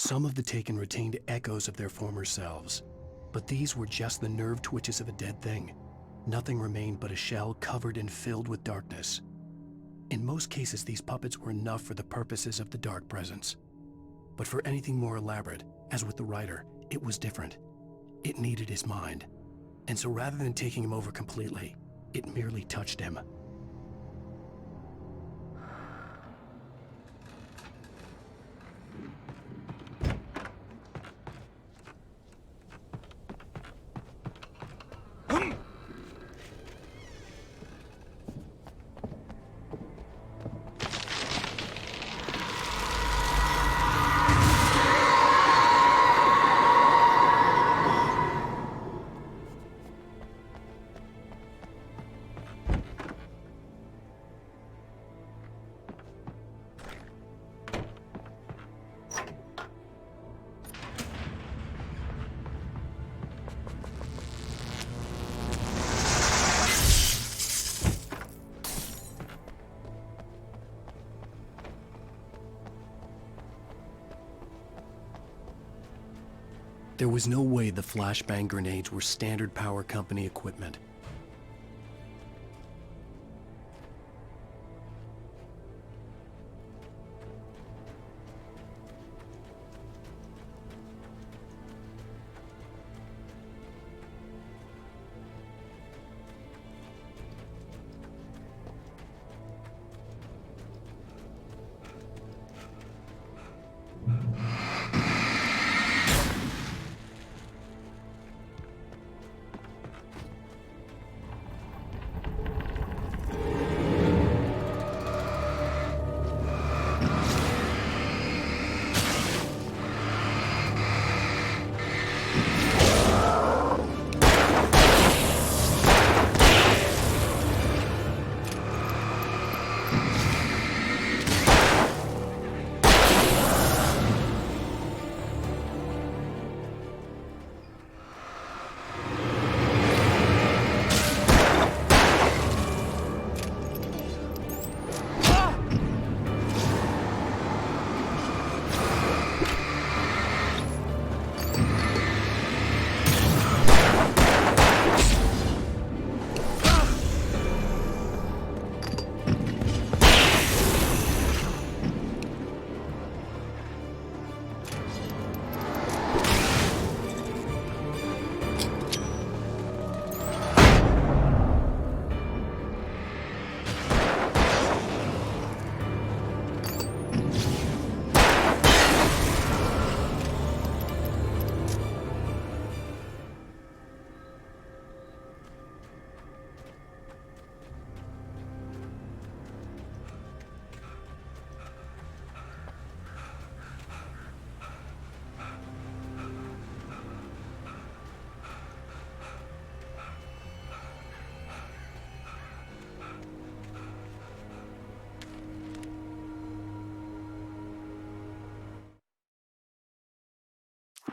Some of the taken retained echoes of their former selves, but these were just the nerve twitches of a dead thing. Nothing remained but a shell covered and filled with darkness. In most cases, these puppets were enough for the purposes of the dark presence. But for anything more elaborate, as with the writer, it was different. It needed his mind. And so rather than taking him over completely, it merely touched him. There was no way the flashbang grenades were standard power company equipment.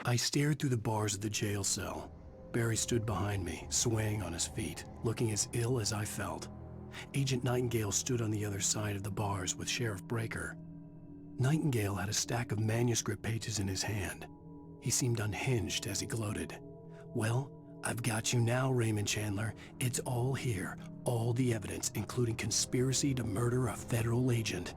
I stared through the bars of the jail cell. Barry stood behind me, swaying on his feet, looking as ill as I felt. Agent Nightingale stood on the other side of the bars with Sheriff Breaker. Nightingale had a stack of manuscript pages in his hand. He seemed unhinged as he gloated. "Well, I've got you now, Raymond Chandler. It's all here. All the evidence, including conspiracy to murder a federal agent."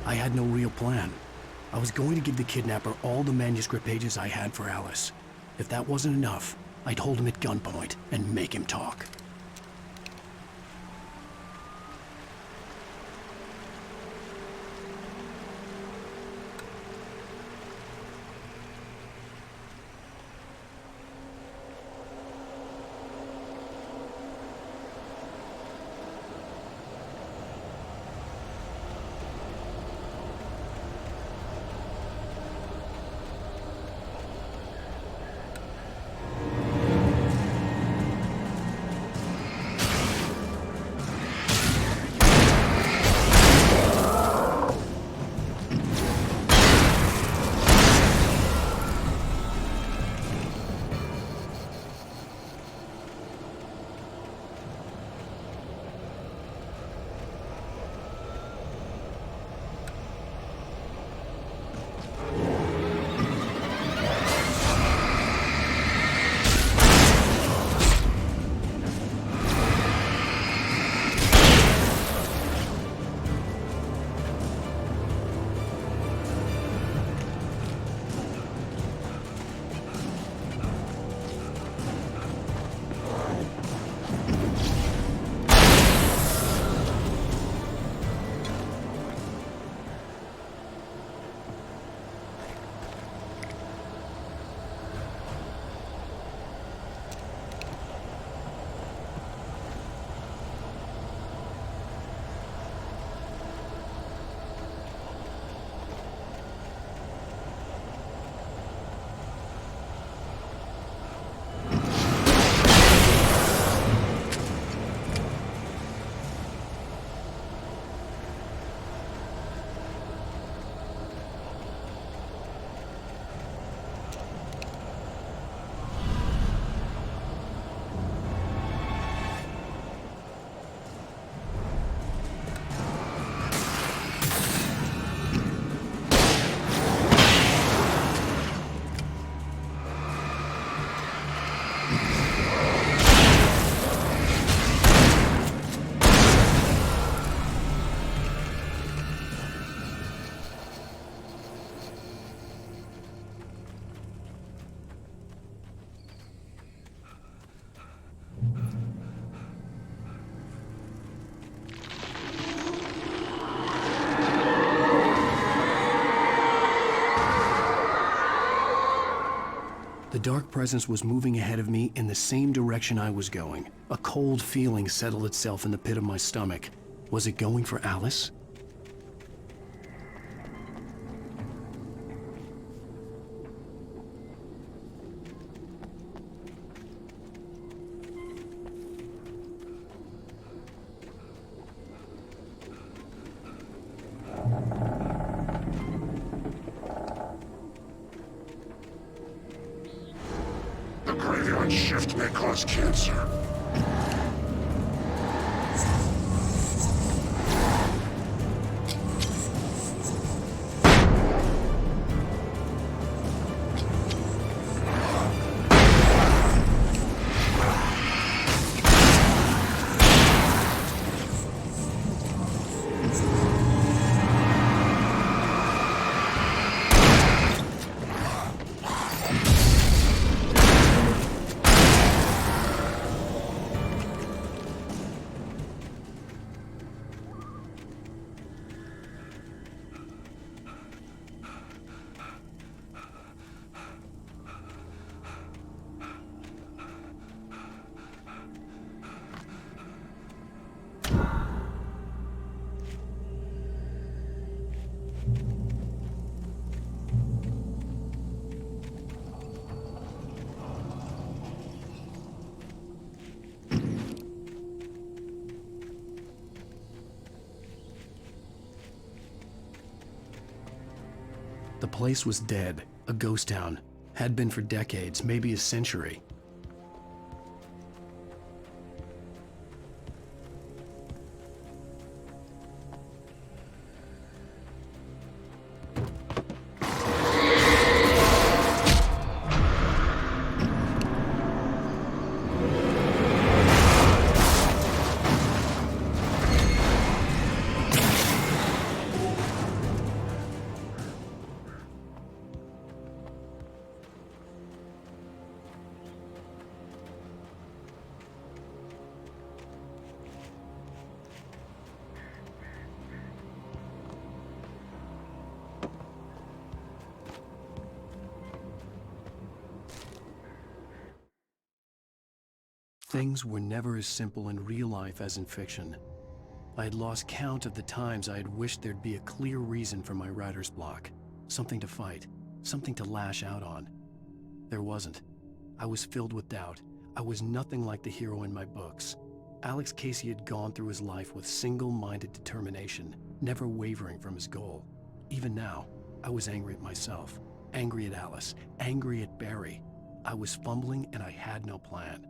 I had no real plan. I was going to give the kidnapper all the manuscript pages I had for Alice. If that wasn't enough, I'd hold him at gunpoint and make him talk. The dark presence was moving ahead of me in the same direction I was going. A cold feeling settled itself in the pit of my stomach. Was it going for Alice? The graveyard shift may cause cancer. The place was dead, a ghost town. Had been for decades, maybe a century. Things were never as simple in real life as in fiction. I had lost count of the times I had wished there'd be a clear reason for my writer's block. Something to fight, something to lash out on. There wasn't. I was filled with doubt. I was nothing like the hero in my books. Alex Casey had gone through his life with single-minded determination, never wavering from his goal. Even now, I was angry at myself, angry at Alice, angry at Barry. I was fumbling and I had no plan.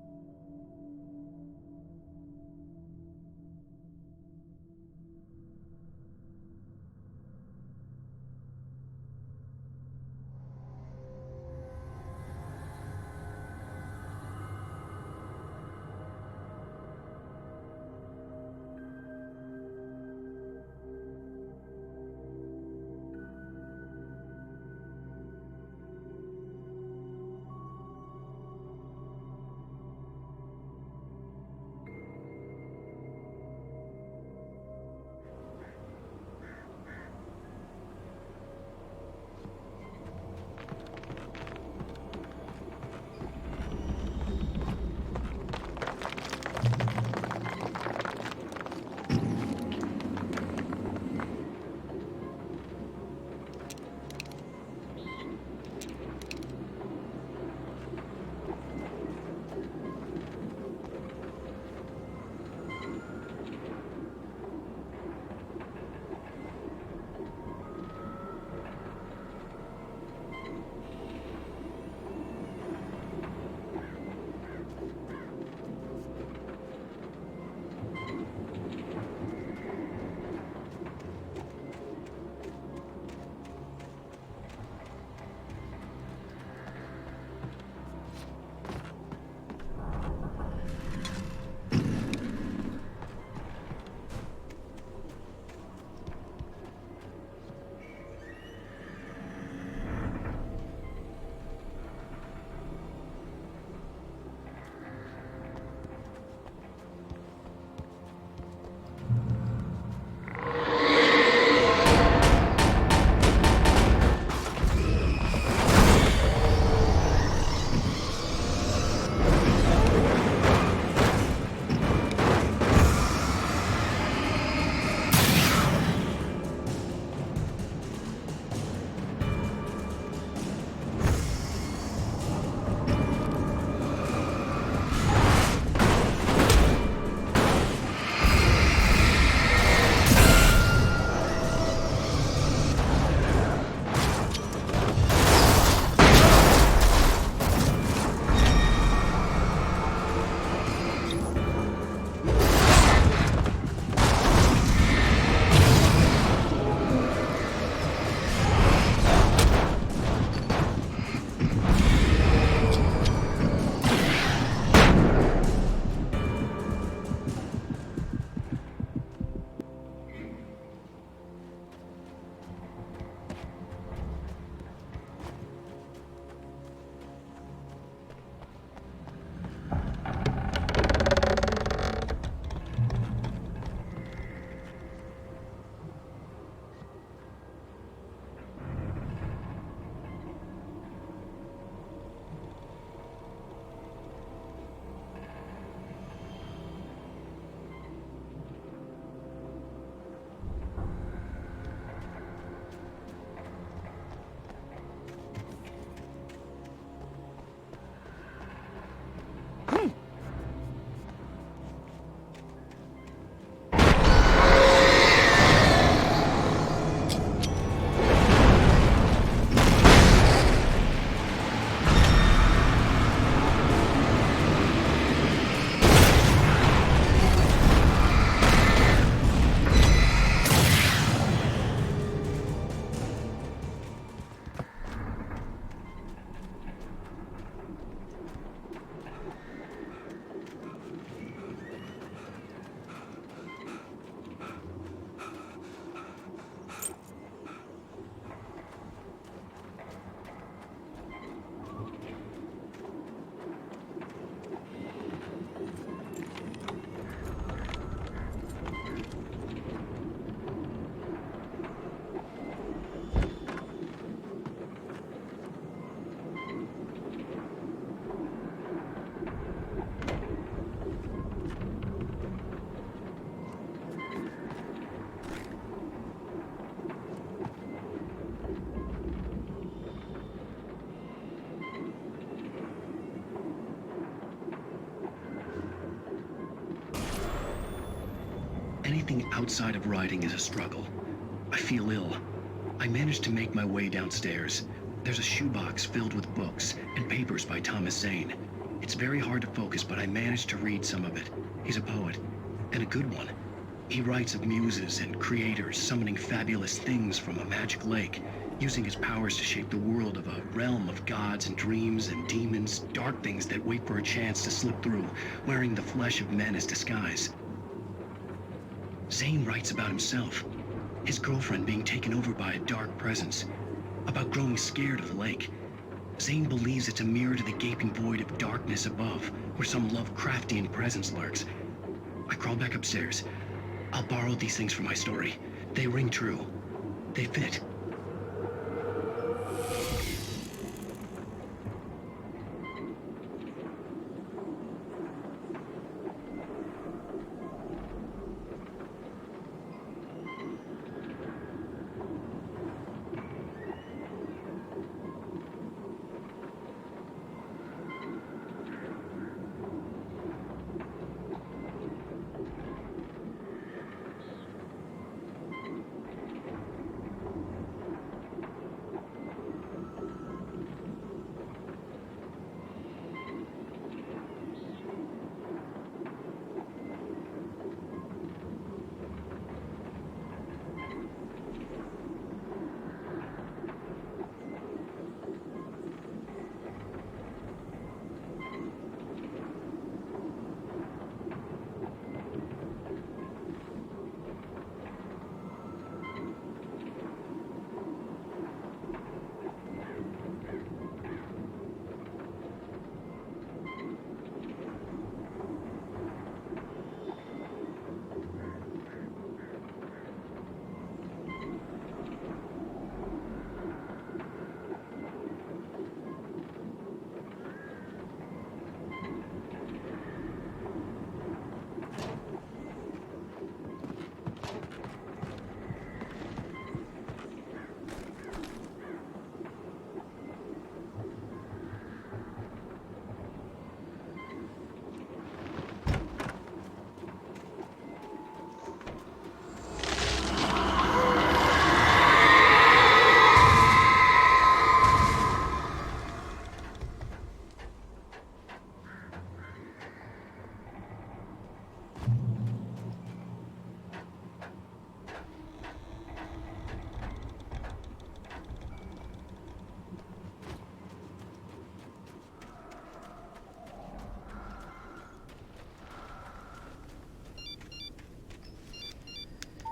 Anything outside of writing is a struggle. I feel ill. I managed to make my way downstairs. There's a shoebox filled with books and papers by Thomas Zane. It's very hard to focus, but I managed to read some of it. He's a poet, and a good one. He writes of muses and creators summoning fabulous things from a magic lake, using his powers to shape the world of a realm of gods and dreams and demons, dark things that wait for a chance to slip through, wearing the flesh of men as disguise. Zane writes about himself, his girlfriend being taken over by a dark presence, about growing scared of the lake. Zane believes it's a mirror to the gaping void of darkness above, where some Lovecraftian presence lurks. I crawl back upstairs. I'll borrow these things for my story. They ring true. They fit.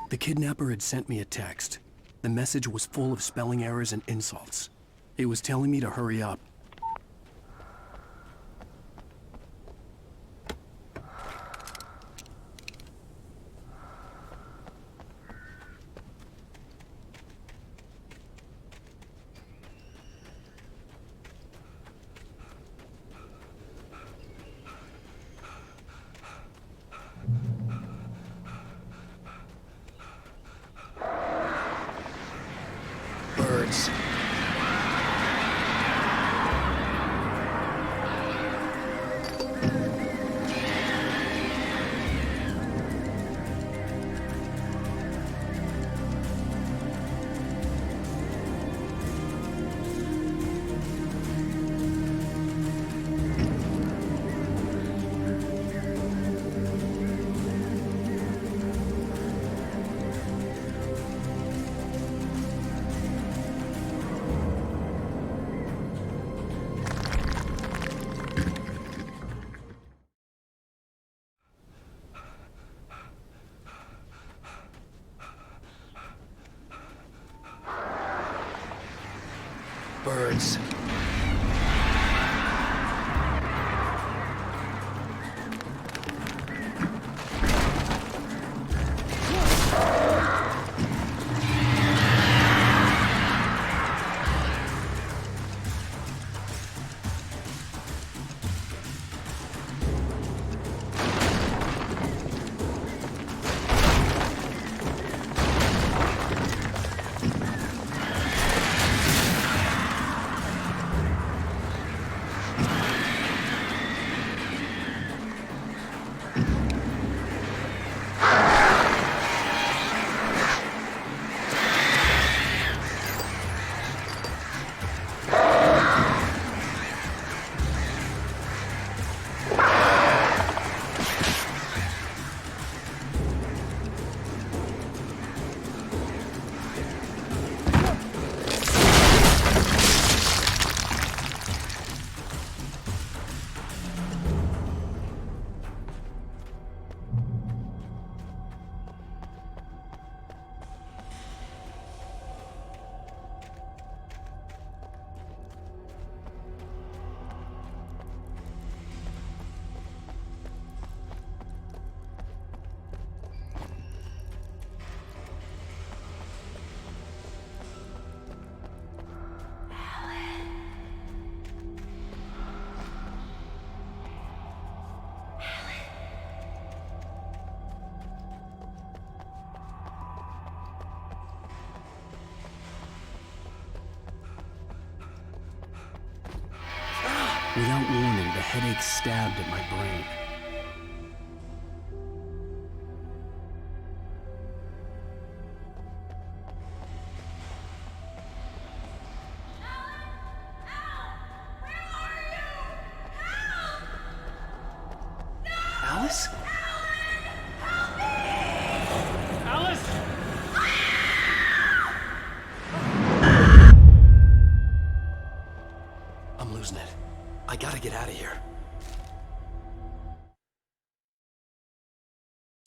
The kidnapper had sent me a text. The message was full of spelling errors and insults. It was telling me to hurry up. Birds. Birds. Without warning, the headache stabbed at my brain. Alice? Alice! I'm losing it. I gotta get out of here.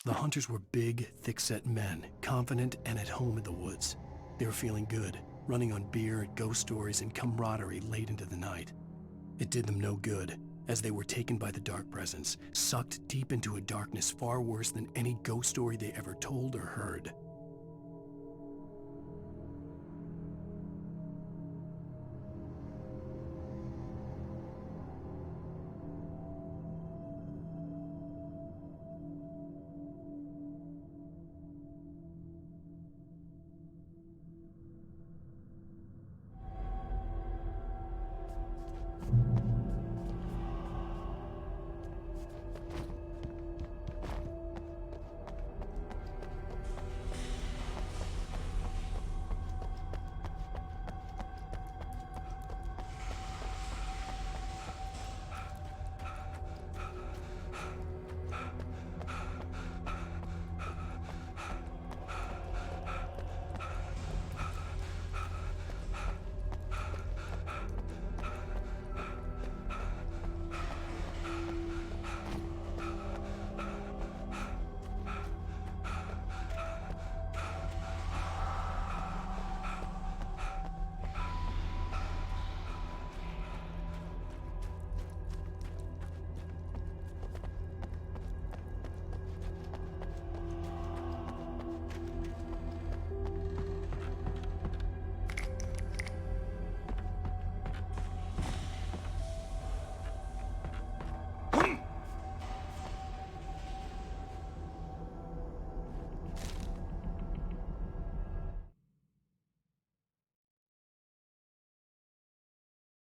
The hunters were big, thick-set men, confident and at home in the woods. They were feeling good, running on beer, ghost stories, and camaraderie late into the night. It did them no good, as they were taken by the dark presence, sucked deep into a darkness far worse than any ghost story they ever told or heard.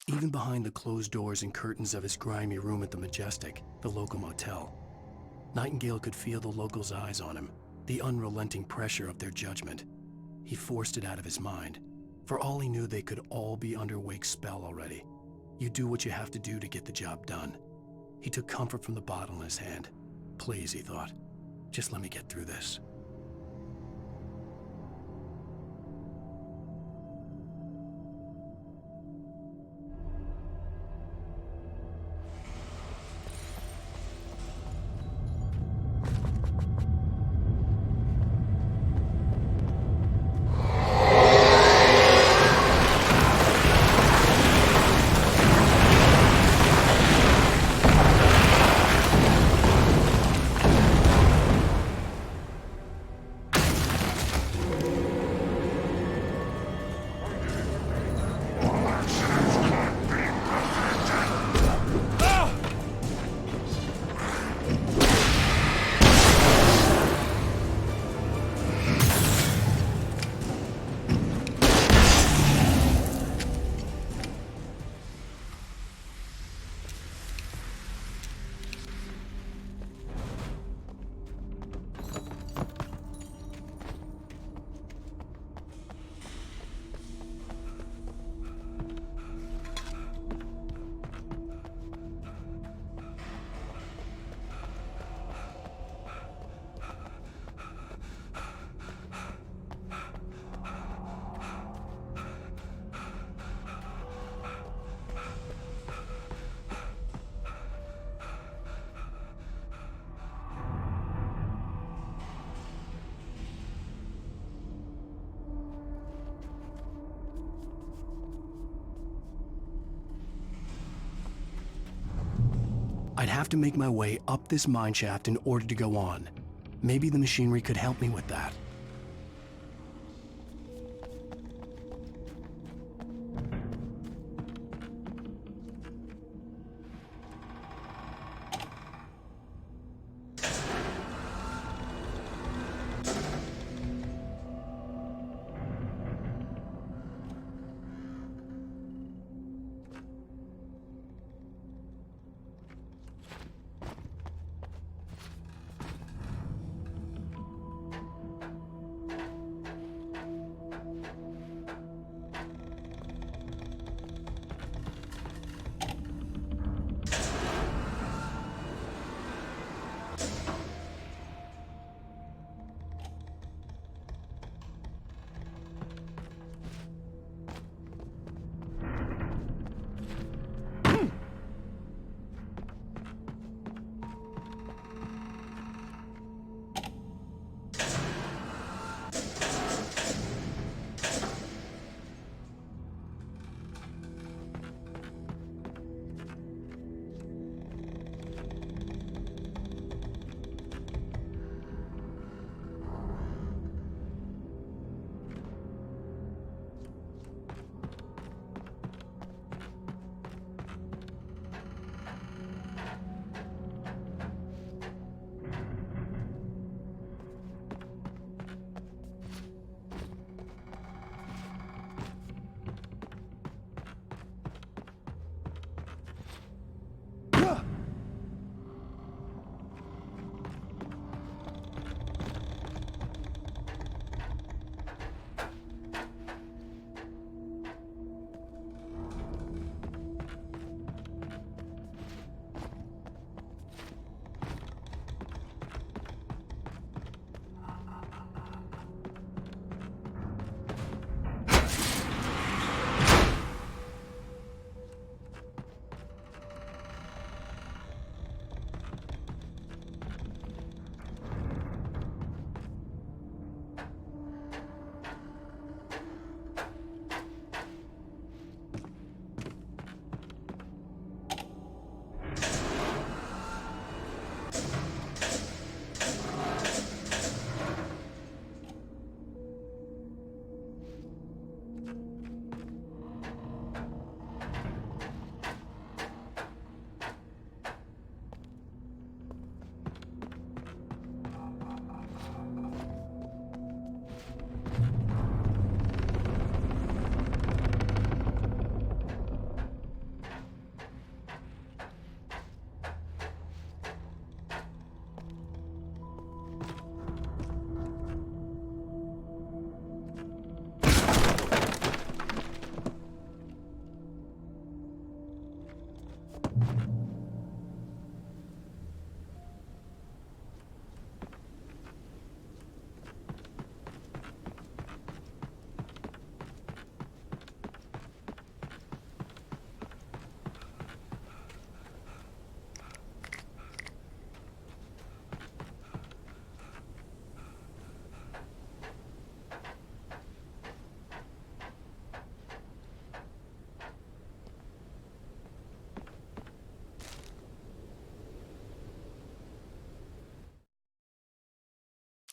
Even behind the closed doors and curtains of his grimy room at the Majestic, the local motel, Nightingale could feel the locals' eyes on him, the unrelenting pressure of their judgment. He forced it out of his mind. For all he knew, they could all be under Wake's spell already. You do what you have to do to get the job done. He took comfort from the bottle in his hand. Please, he thought, just let me get through this. I'd have to make my way up this mine shaft in order to go on. Maybe the machinery could help me with that.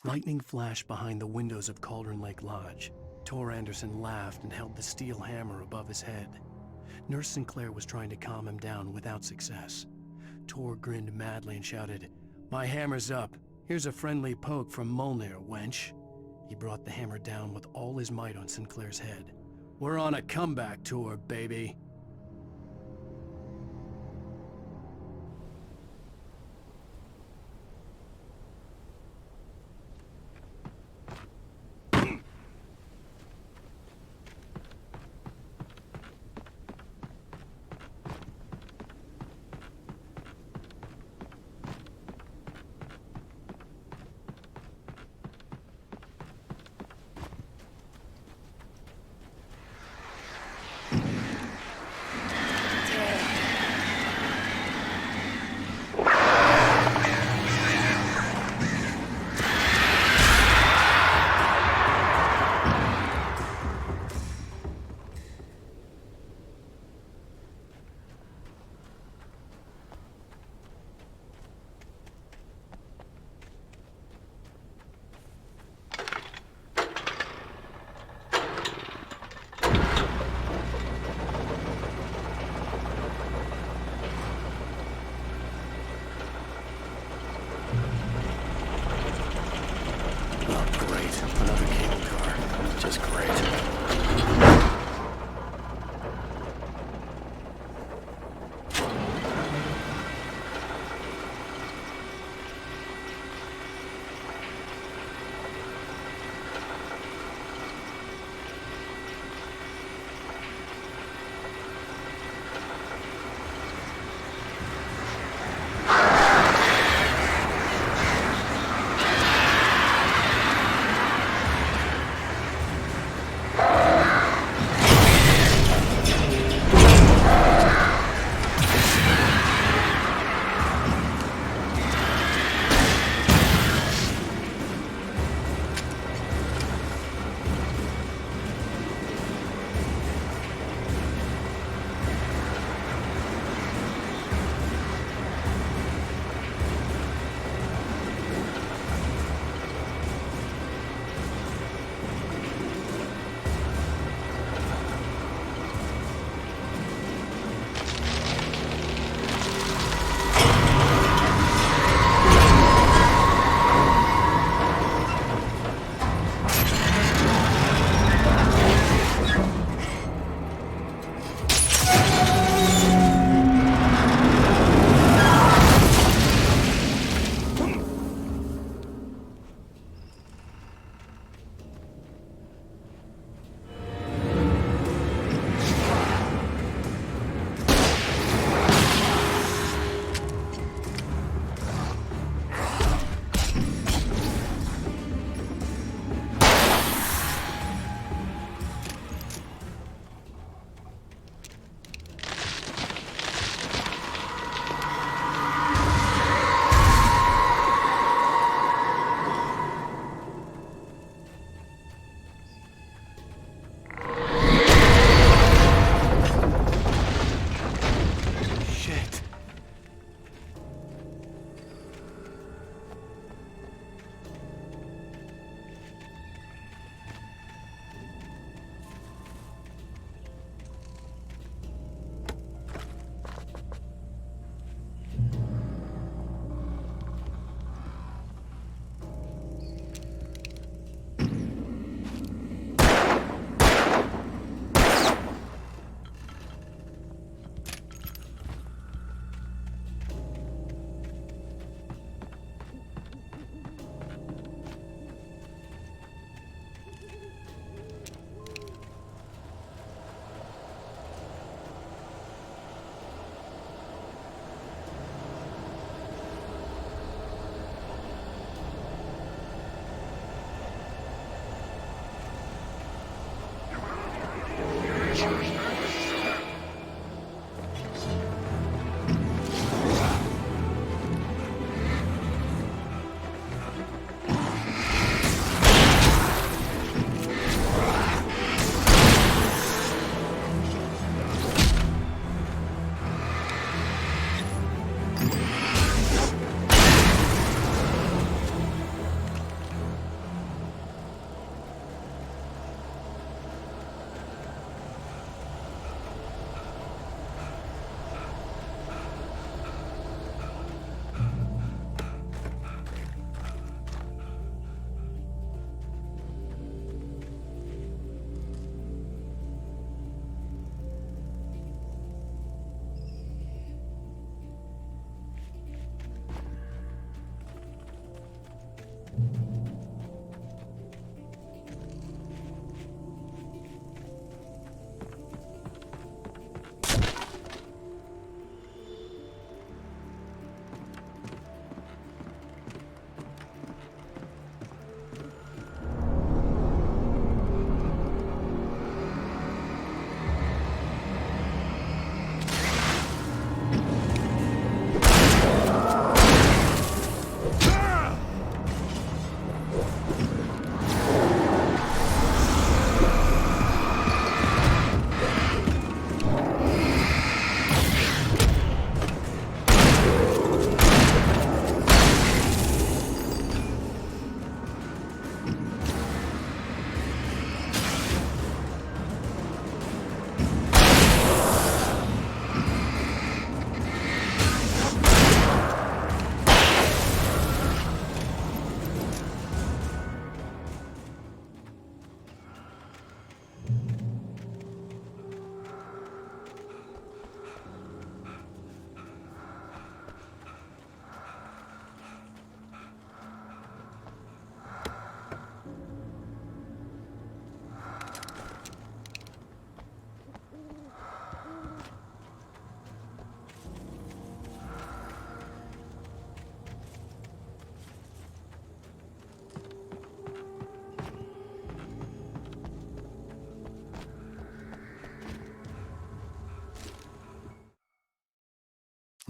Lightning flashed behind the windows of Cauldron Lake Lodge. Tor Anderson laughed and held the steel hammer above his head. Nurse Sinclair was trying to calm him down without success. Tor grinned madly and shouted, "My hammer's up. Here's a friendly poke from Molnir, wench." He brought the hammer down with all his might on Sinclair's head. "We're on a comeback tour, baby." Another cable car. Just great.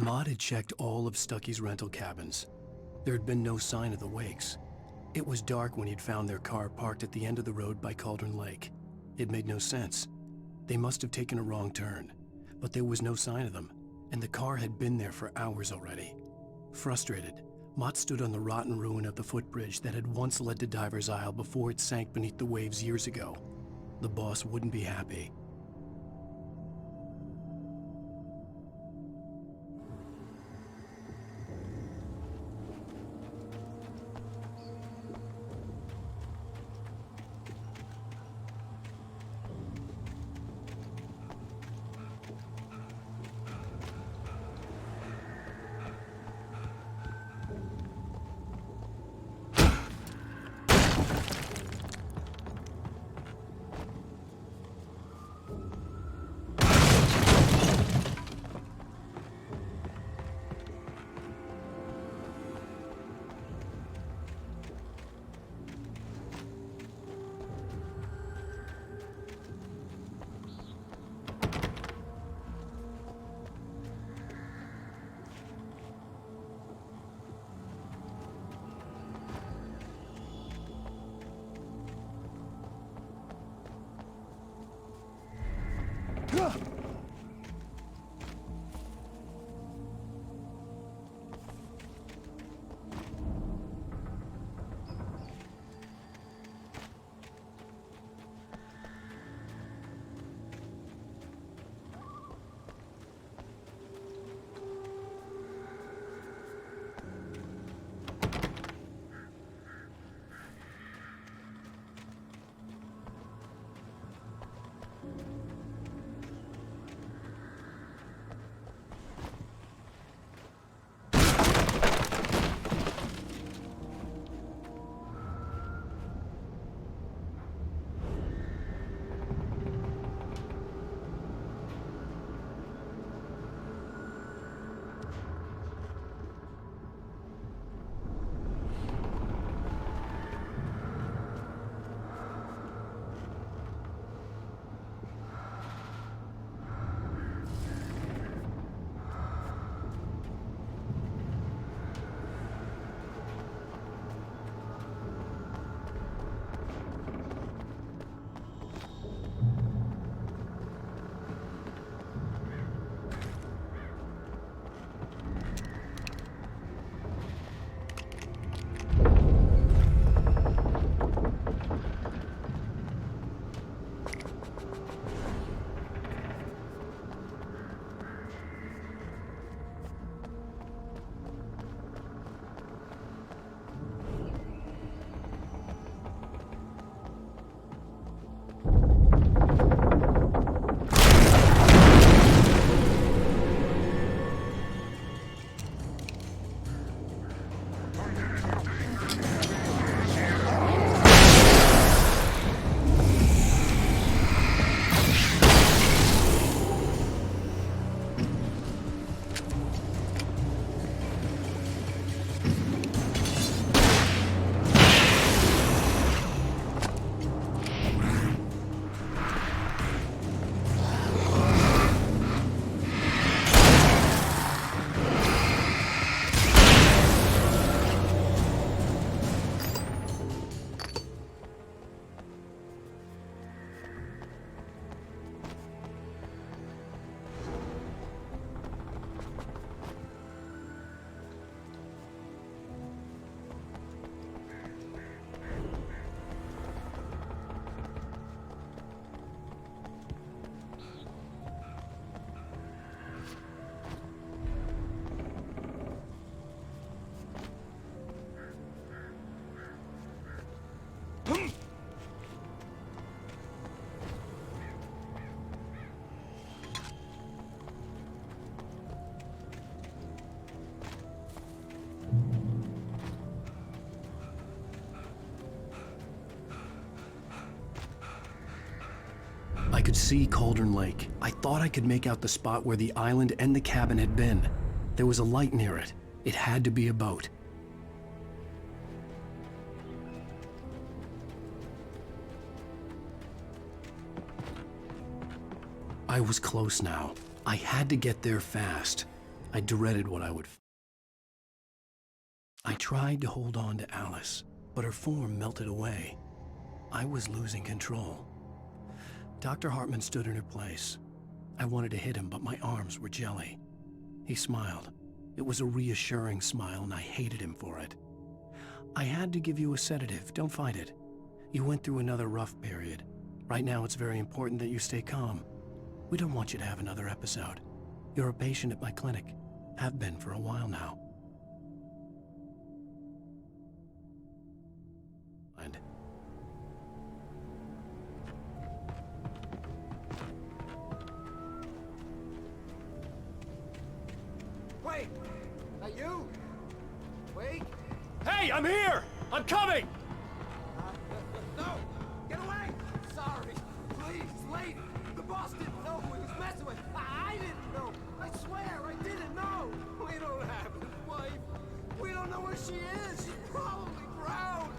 Maud had checked all of Stucky's rental cabins. There had been no sign of the Wakes. It was dark when he'd found their car parked at the end of the road by Cauldron Lake. It made no sense. They must have taken a wrong turn, but there was no sign of them, and the car had been there for hours already. Frustrated, Mott stood on the rotten ruin of the footbridge that had once led to Diver's Isle before it sank beneath the waves years ago. The boss wouldn't be happy. I could see Cauldron Lake. I thought I could make out the spot where the island and the cabin had been. There was a light near it. It had to be a boat. I was close now. I had to get there fast. I dreaded what I would find. I tried to hold on to Alice, but her form melted away. I was losing control. Dr. Hartman stood in her place. I wanted to hit him, but my arms were jelly. He smiled. It was a reassuring smile, and I hated him for it. I had to give you a sedative. Don't fight it. You went through another rough period. Right now, it's very important that you stay calm. We don't want you to have another episode. You're a patient at my clinic. Have been for a while now. And Wait! That you? Wait! Hey, I'm here! I'm coming! No! Get away! Sorry! Please, wait! The boss didn't know who he was messing with! I didn't know! I swear, I didn't know! We don't have his wife! We don't know where she is! She's probably drowned!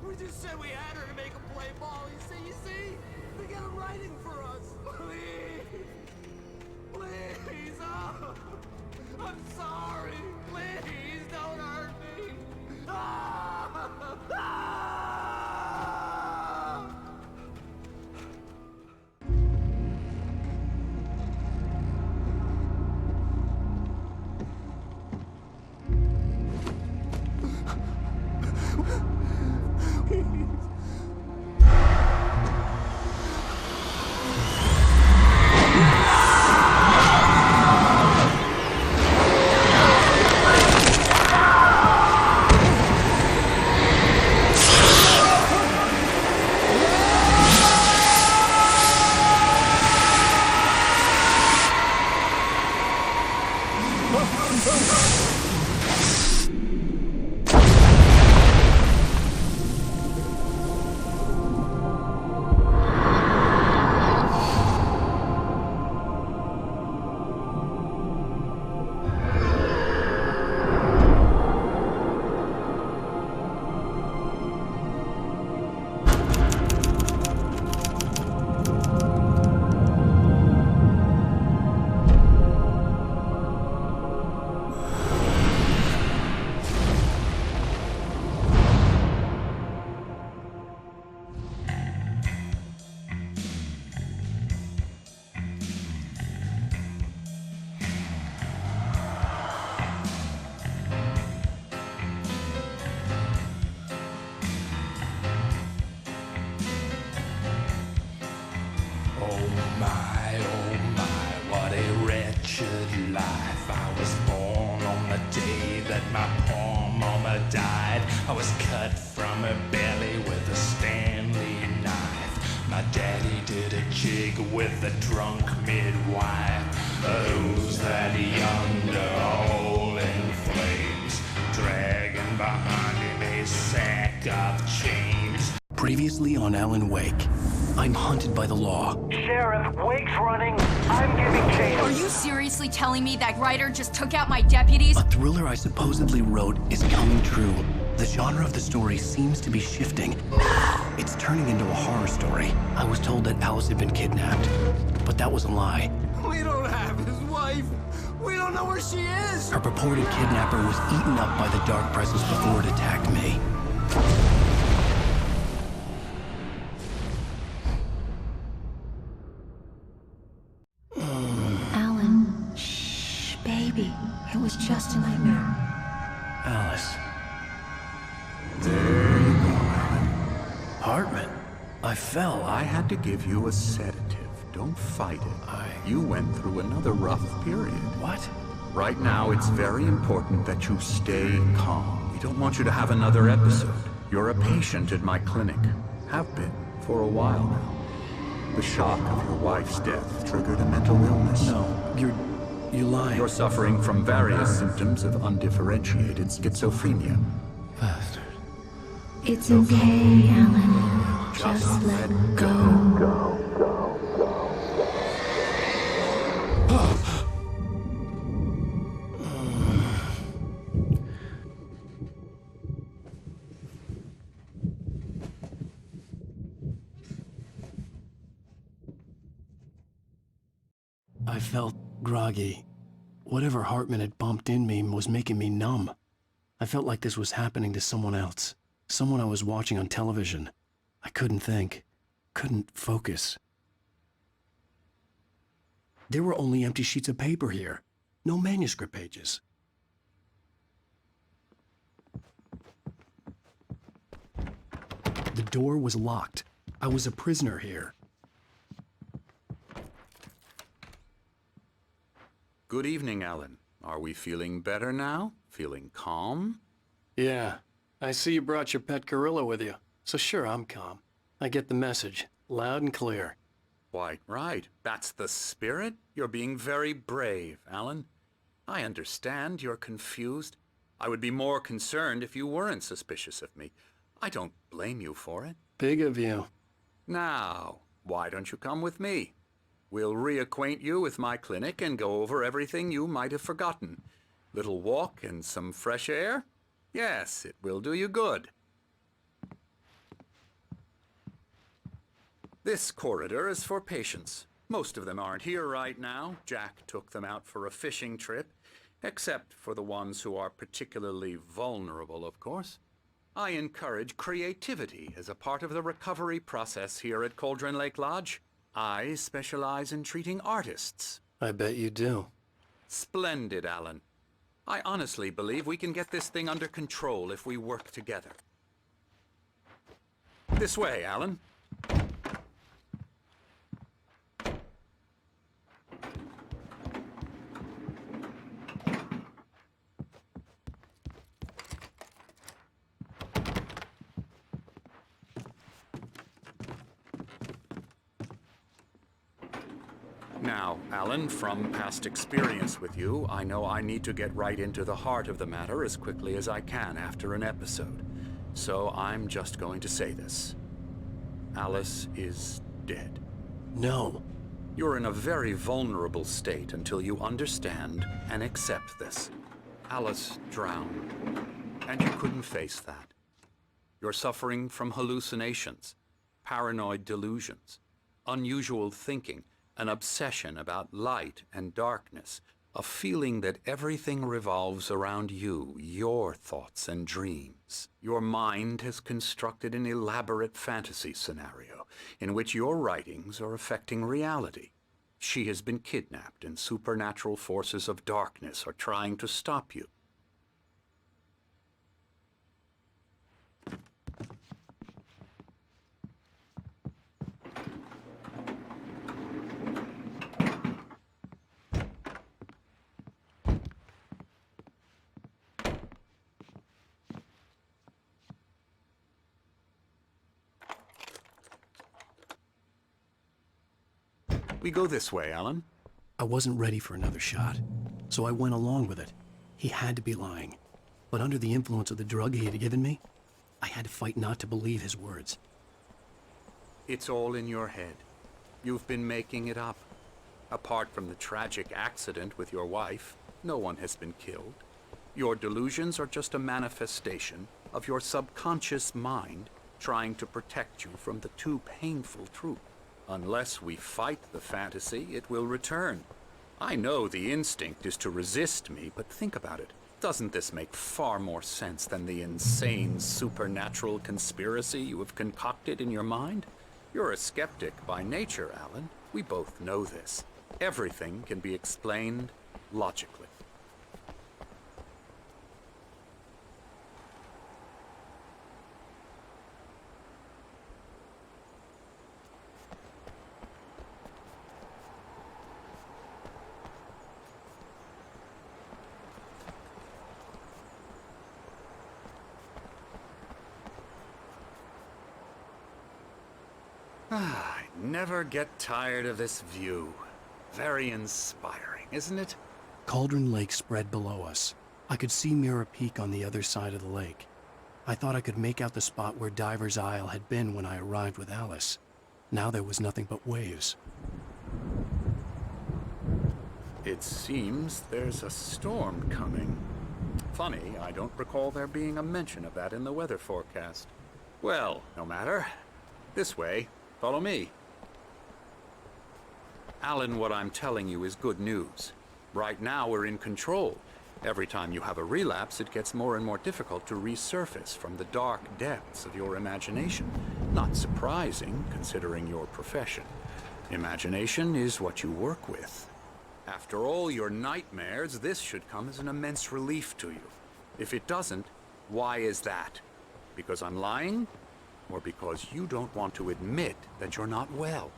We just said we had her to make him play ball. You see? They got him writing for us! Please! Please! Oh! I'm sorry! Please don't hurt me! Ah! Ah! Oh my, what a wretched life. I was born on the day that my poor mama died. I was cut from her belly with a Stanley knife. My daddy did a jig with a drunk midwife. Who's that yonder all in flames, dragging behind him a sack of chains? Previously on Alan Wake, I'm hunted by the law. Sheriff, Wake's running. I'm giving chase. Are you seriously telling me that writer just took out my deputies? A thriller I supposedly wrote is coming true. The genre of the story seems to be shifting. It's turning into a horror story. I was told that Alice had been kidnapped, but that was a lie. We don't have his wife. We don't know where she is. Her purported kidnapper was eaten up by the dark presence before it attacked me. Alan, shh, baby. It was just a nightmare. Alice. There you go, Alan. Hartman, I fell. I had to give you a sedative. Don't fight it. You went through another rough period. What? Right now, it's very important that you stay calm. We don't want you to have another episode. You're a patient at my clinic. Have been for a while now. The shock of your wife's death triggered a mental illness. No, you're lying. You're suffering from various symptoms of undifferentiated schizophrenia. Bastard. It's okay, Alan. Just let go. I felt groggy. Whatever Hartman had bumped in me was making me numb. I felt like this was happening to someone else, someone I was watching on television. I couldn't think, couldn't focus. There were only empty sheets of paper here, no manuscript pages. The door was locked. I was a prisoner here. Good evening, Alan. Are we feeling better now? Feeling calm? Yeah, I see you brought your pet gorilla with you, so sure, I'm calm. I get the message, loud and clear. Quite right. That's the spirit. You're being very brave, Alan. I understand you're confused. I would be more concerned if you weren't suspicious of me. I don't blame you for it. Big of you. Now, why don't you come with me? We'll reacquaint you with my clinic and go over everything you might have forgotten. Little walk and some fresh air? Yes, it will do you good. This corridor is for patients. Most of them aren't here right now. Jack took them out for a fishing trip, except for the ones who are particularly vulnerable, of course. I encourage creativity as a part of the recovery process here at Cauldron Lake Lodge. I specialize in treating artists. I bet you do. Splendid, Alan. I honestly believe we can get this thing under control if we work together. This way, Alan. Now, Alan, from past experience with you, I know I need to get right into the heart of the matter as quickly as I can after an episode. So I'm just going to say this. Alice is dead. No. You're in a very vulnerable state until you understand and accept this. Alice drowned, and you couldn't face that. You're suffering from hallucinations, paranoid delusions, unusual thinking, an obsession about light and darkness, a feeling that everything revolves around you, your thoughts and dreams. Your mind has constructed an elaborate fantasy scenario in which your writings are affecting reality. She has been kidnapped and supernatural forces of darkness are trying to stop you. We go this way, Alan. I wasn't ready for another shot, so I went along with it. He had to be lying. But under the influence of the drug he had given me, I had to fight not to believe his words. It's all in your head. You've been making it up. Apart from the tragic accident with your wife, no one has been killed. Your delusions are just a manifestation of your subconscious mind trying to protect you from the too painful truth. Unless we fight the fantasy, it will return. I know the instinct is to resist me, but think about it. Doesn't this make far more sense than the insane supernatural conspiracy you have concocted in your mind? You're a skeptic by nature, Alan. We both know this. Everything can be explained logically. I never get tired of this view. Very inspiring, isn't it? Cauldron Lake spread below us. I could see Mirror Peak on the other side of the lake. I thought I could make out the spot where Diver's Isle had been when I arrived with Alice. Now there was nothing but waves. It seems there's a storm coming. Funny, I don't recall there being a mention of that in the weather forecast. Well, no matter. This way. Follow me. Alan, what I'm telling you is good news. Right now, we're in control. Every time you have a relapse, it gets more and more difficult to resurface from the dark depths of your imagination. Not surprising, considering your profession. Imagination is what you work with. After all your nightmares, this should come as an immense relief to you. If it doesn't, why is that? Because I'm lying? Or because you don't want to admit that you're not well?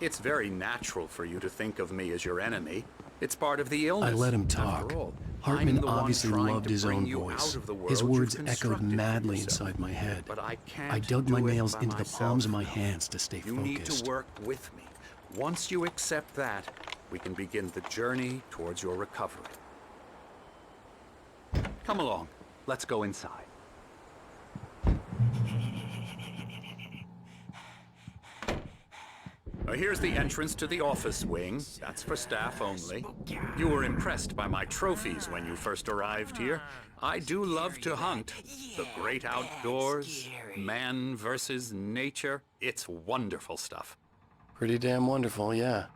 It's very natural for you to think of me as your enemy. It's part of the illness. I let him talk. After all, Hartman obviously loved his own voice. His words echoed madly inside my head. But I can't I dug my do it nails by into the myself. palms of my hands to stay You focused. need to work with me. Once you accept that, we can begin the journey towards your recovery. Come along. Let's go inside. Here's the entrance to the office wing. That's for staff only. You were impressed by my trophies when you first arrived here. I do love to hunt. The great outdoors, man versus nature. It's wonderful stuff. Pretty damn wonderful, yeah.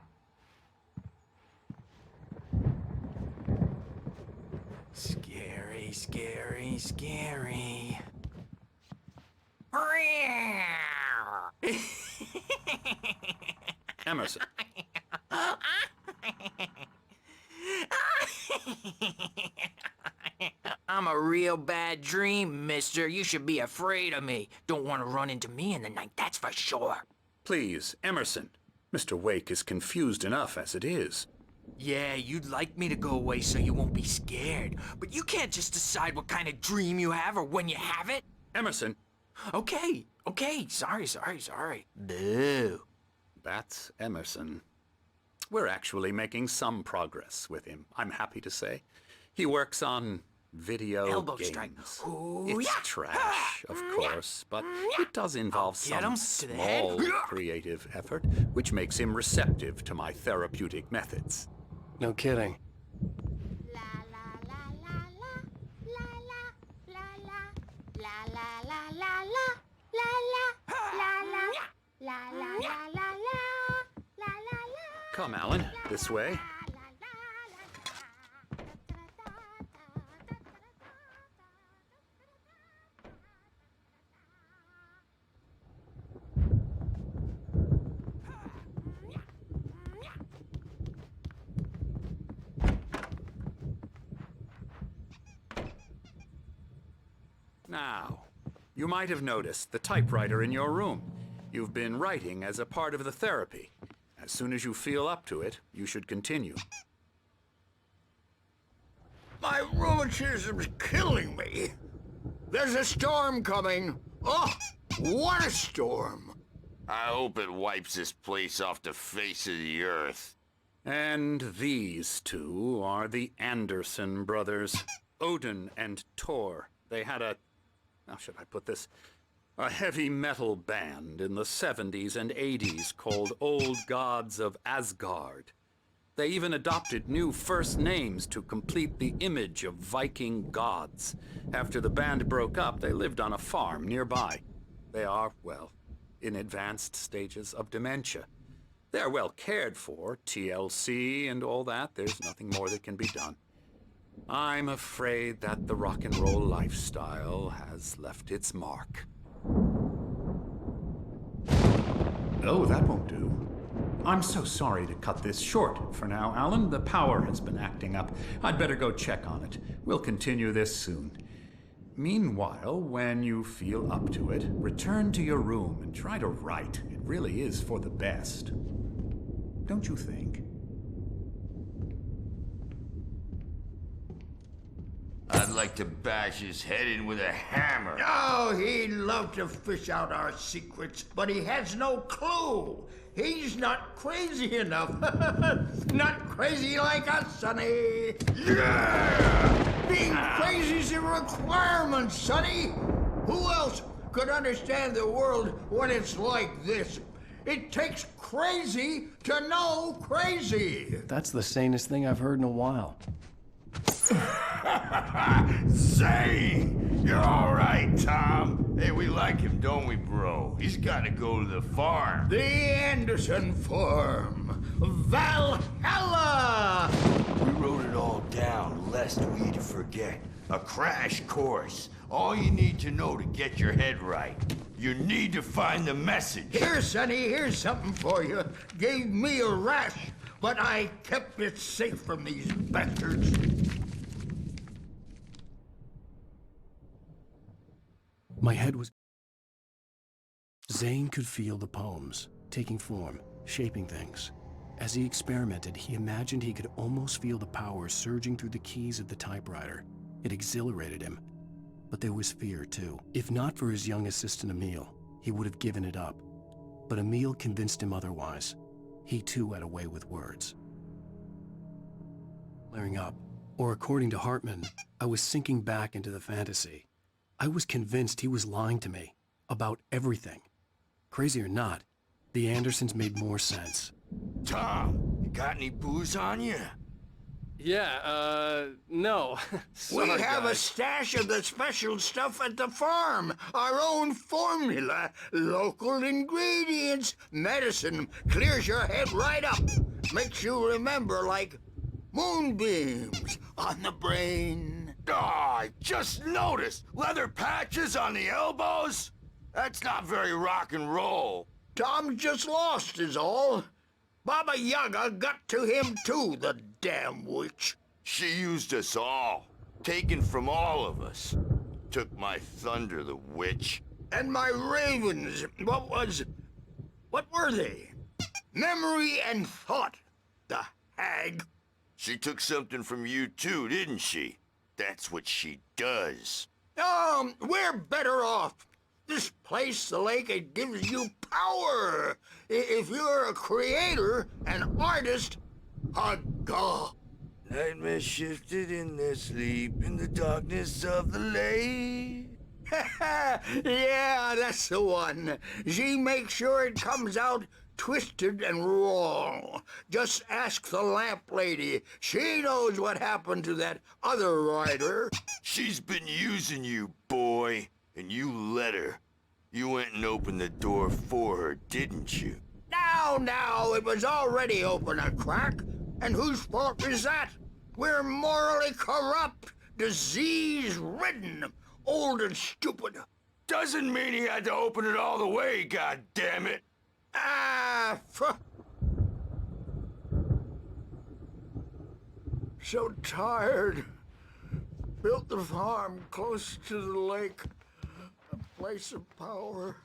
Scary, scary, scary. Emerson. I'm a real bad dream, mister. You should be afraid of me. Don't want to run into me in the night, that's for sure. Please, Emerson. Mr. Wake is confused enough as it is. Yeah, you'd like me to go away so you won't be scared. But you can't just decide what kind of dream you have or when you have it. Emerson. Okay. Sorry. Boo. That's Emerson. We're actually making some progress with him, I'm happy to say. He works on video Elbow games. strike. Ooh, It's trash, of course, but it does involve Get him some to the head. small creative effort, which makes him receptive to my therapeutic methods. No kidding. Come, Alan, this way. Now, you might have noticed the typewriter in your room. You've been writing as a part of the therapy. As soon as you feel up to it, you should continue. My rheumatism's killing me. There's a storm coming. Oh, what a storm. I hope it wipes this place off the face of the earth. And these two are the Anderson brothers, Odin and Tor. They had how should I put this? A heavy metal band in the 70s and 80s called Old Gods of Asgard. They even adopted new first names to complete the image of Viking gods. After the band broke up, they lived on a farm nearby. They are, well, in advanced stages of dementia. They're well cared for, TLC and all that. There's nothing more that can be done. I'm afraid that the rock and roll lifestyle has left its mark. Oh, that won't do. I'm so sorry to cut this short for now, Alan. The power has been acting up. I'd better go check on it. We'll continue this soon. Meanwhile, when you feel up to it, return to your room and try to write. It really is for the best. Don't you think? I'd like to bash his head in with a hammer. Oh, he'd love to fish out our secrets, but he has no clue. He's not crazy enough. Not crazy like us, Sonny. Yeah! Being crazy's a requirement, Sonny. Who else could understand the world when it's like this? It takes crazy to know crazy. That's the sanest thing I've heard in a while. Say, you're all right, Tom. Hey, we like him, don't we, bro? He's got to go to the farm. The Anderson Farm. Valhalla! We wrote it down lest we'd forget. A crash course. All you need to know to get your head right. You need to find the message. Here, Sonny, here's something for you. Gave me a rash, but I kept it safe from these bastards. My head was... Zane could feel the poems, taking form, shaping things. As he experimented, he imagined he could almost feel the power surging through the keys of the typewriter. It exhilarated him. But there was fear, too. If not for his young assistant Emil, he would have given it up. But Emil convinced him otherwise. He, too, had a way with words. Flaring up, or according to Hartman, I was sinking back into the fantasy. I was convinced he was lying to me about everything. Crazy or not, the Andersons made more sense. Tom, you got any booze on you? Yeah, no. We have a stash of the special stuff at the farm. Our own formula. Local ingredients. Medicine. Clears your head right up. Makes you remember like moonbeams on the brain. Oh, I just noticed. Leather patches on the elbows? That's not very rock and roll. Tom just lost is all. Baba Yaga got to him too, the damn witch. She used us all. Taken from all of us. Took my thunder, the witch. And my ravens. What were they? Memory and thought, the hag. She took something from you too, didn't she? That's what she does. We're better off. This place, the lake, it gives you power. If you're a creator, an artist, a god. Nightmares shifted in their sleep in the darkness of the lake. Yeah, that's the one. She makes sure it comes out twisted and raw. Just ask the lamp lady. She knows what happened to that other writer. She's been using you, boy. And you let her. You went and opened the door for her, didn't you? Now, it was already open a crack. And whose fault is that? We're morally corrupt, disease-ridden, old and stupid. Doesn't mean he had to open it all the way, goddammit. So tired. Built the farm close to the lake. A place of power.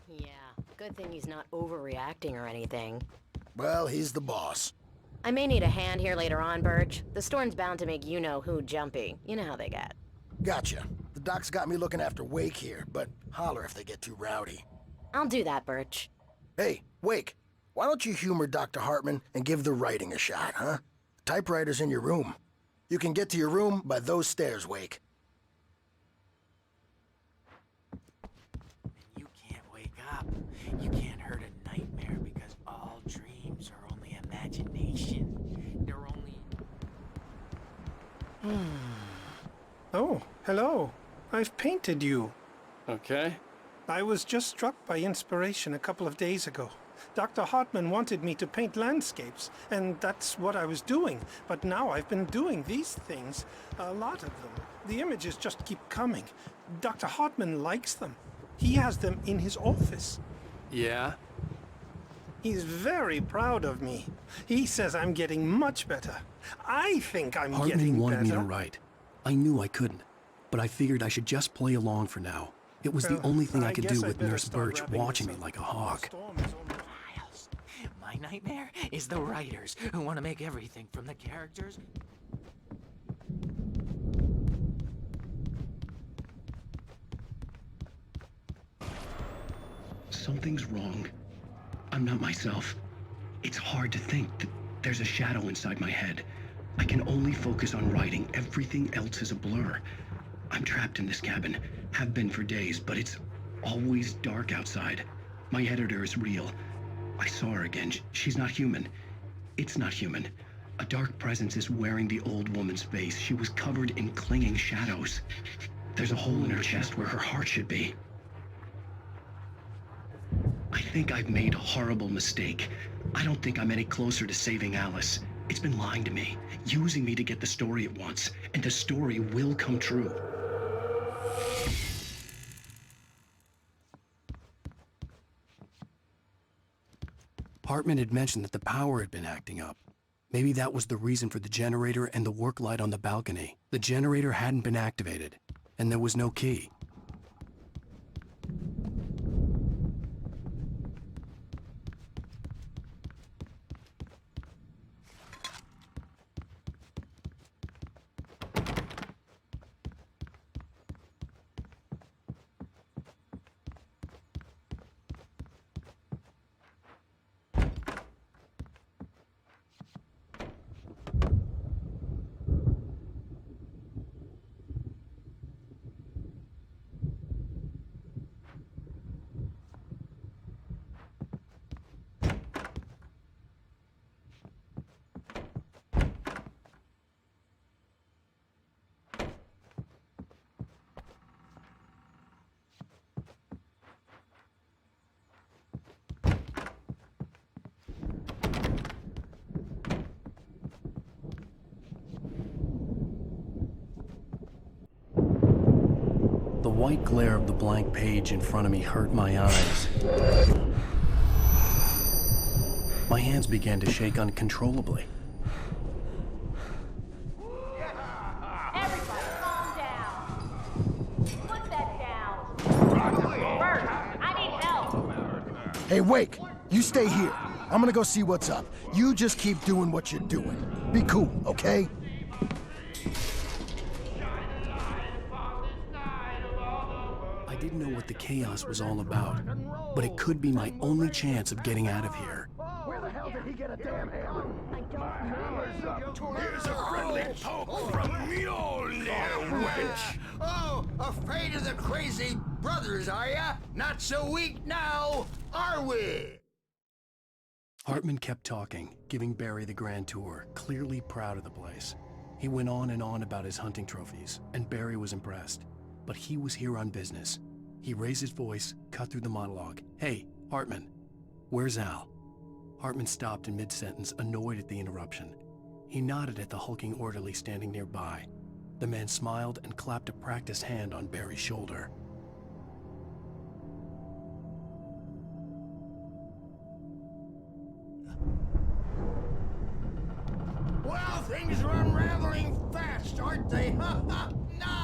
Yeah, good thing he's not overreacting or anything. Well, he's the boss. I may need a hand here later on, Birch. The storm's bound to make you-know-who jumpy. You know how they get. Gotcha. The doc's got me looking after Wake here, but holler if they get too rowdy. I'll do that, Birch. Hey, Wake, why don't you humor Dr. Hartman and give the writing a shot, huh? The typewriter's in your room. You can get to your room by those stairs, Wake. You can't wake up. You can't hurt a nightmare because all dreams are only imagination. They're only... Oh, hello. I've painted you. Okay. I was just struck by inspiration a couple of days ago. Dr. Hartman wanted me to paint landscapes, and that's what I was doing. But now I've been doing these things, a lot of them. The images just keep coming. Dr. Hartman likes them. He has them in his office. Yeah? He's very proud of me. He says I'm getting much better. I think I'm Hartman getting wanted better. me to write. I knew I couldn't, but I figured I should just play along for now. It was the only thing I could do with Nurse Birch watching me like a hawk. Miles, my nightmare is the writers who want to make everything from the characters. Something's wrong. I'm not myself. It's hard to think that there's a shadow inside my head. I can only focus on writing. Everything else is a blur. I'm trapped in this cabin. Have been for days, but it's always dark outside. My editor is real. I saw her again. She's not human. It's not human. A dark presence is wearing the old woman's face. She was covered in clinging shadows. There's a hole in her chest where her heart should be. I think I've made a horrible mistake. I don't think I'm any closer to saving Alice. It's been lying to me, using me to get the story it wants, and the story will come true. Hartman had mentioned that the power had been acting up. Maybe that was the reason for the generator and the work light on the balcony. The generator hadn't been activated, and there was no key. The white glare of the blank page in front of me hurt my eyes. My hands began to shake uncontrollably. Everybody, calm down. Put that down. Bert, I need help. Hey, Wake, you stay here. I'm gonna go see what's up. You just keep doing what you're doing. Be cool, okay? I didn't know what the chaos was all about, but it could be my only chance of getting out of here. Where the hell did he get a damn hammer? I don't know. Here's a friendly poke from Mjolnir, wench! Oh, afraid of the crazy brothers, are ya? Not so weak now, are we? Hartman kept talking, giving Barry the grand tour, clearly proud of the place. He went on and on about his hunting trophies, and Barry was impressed. But he was here on business. He raised his voice, cut through the monologue. Hey, Hartman, where's Al? Hartman stopped in mid-sentence, annoyed at the interruption. He nodded at the hulking orderly standing nearby. The man smiled and clapped a practiced hand on Barry's shoulder. Well, things are unraveling fast, aren't they? Ha ha! Nah!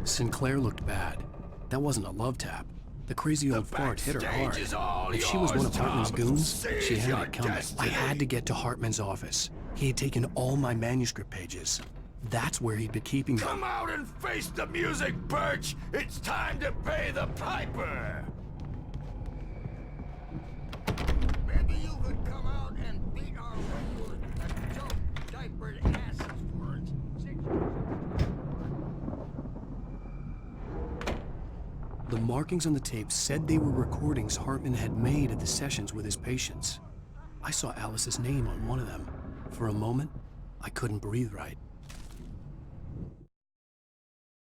Sinclair looked bad. That wasn't a love tap. The crazy old fart hit her hard. If she was one of Hartman's goons, she had it coming. I had to get to Hartman's office. He had taken all my manuscript pages. That's where he'd been keeping them. Come out and face the music, Birch! It's time to pay the piper! Maybe you could come out and beat our regular diapered asses for it. The markings on the tape said they were recordings Hartman had made at the sessions with his patients. I saw Alice's name on one of them. For a moment, I couldn't breathe right.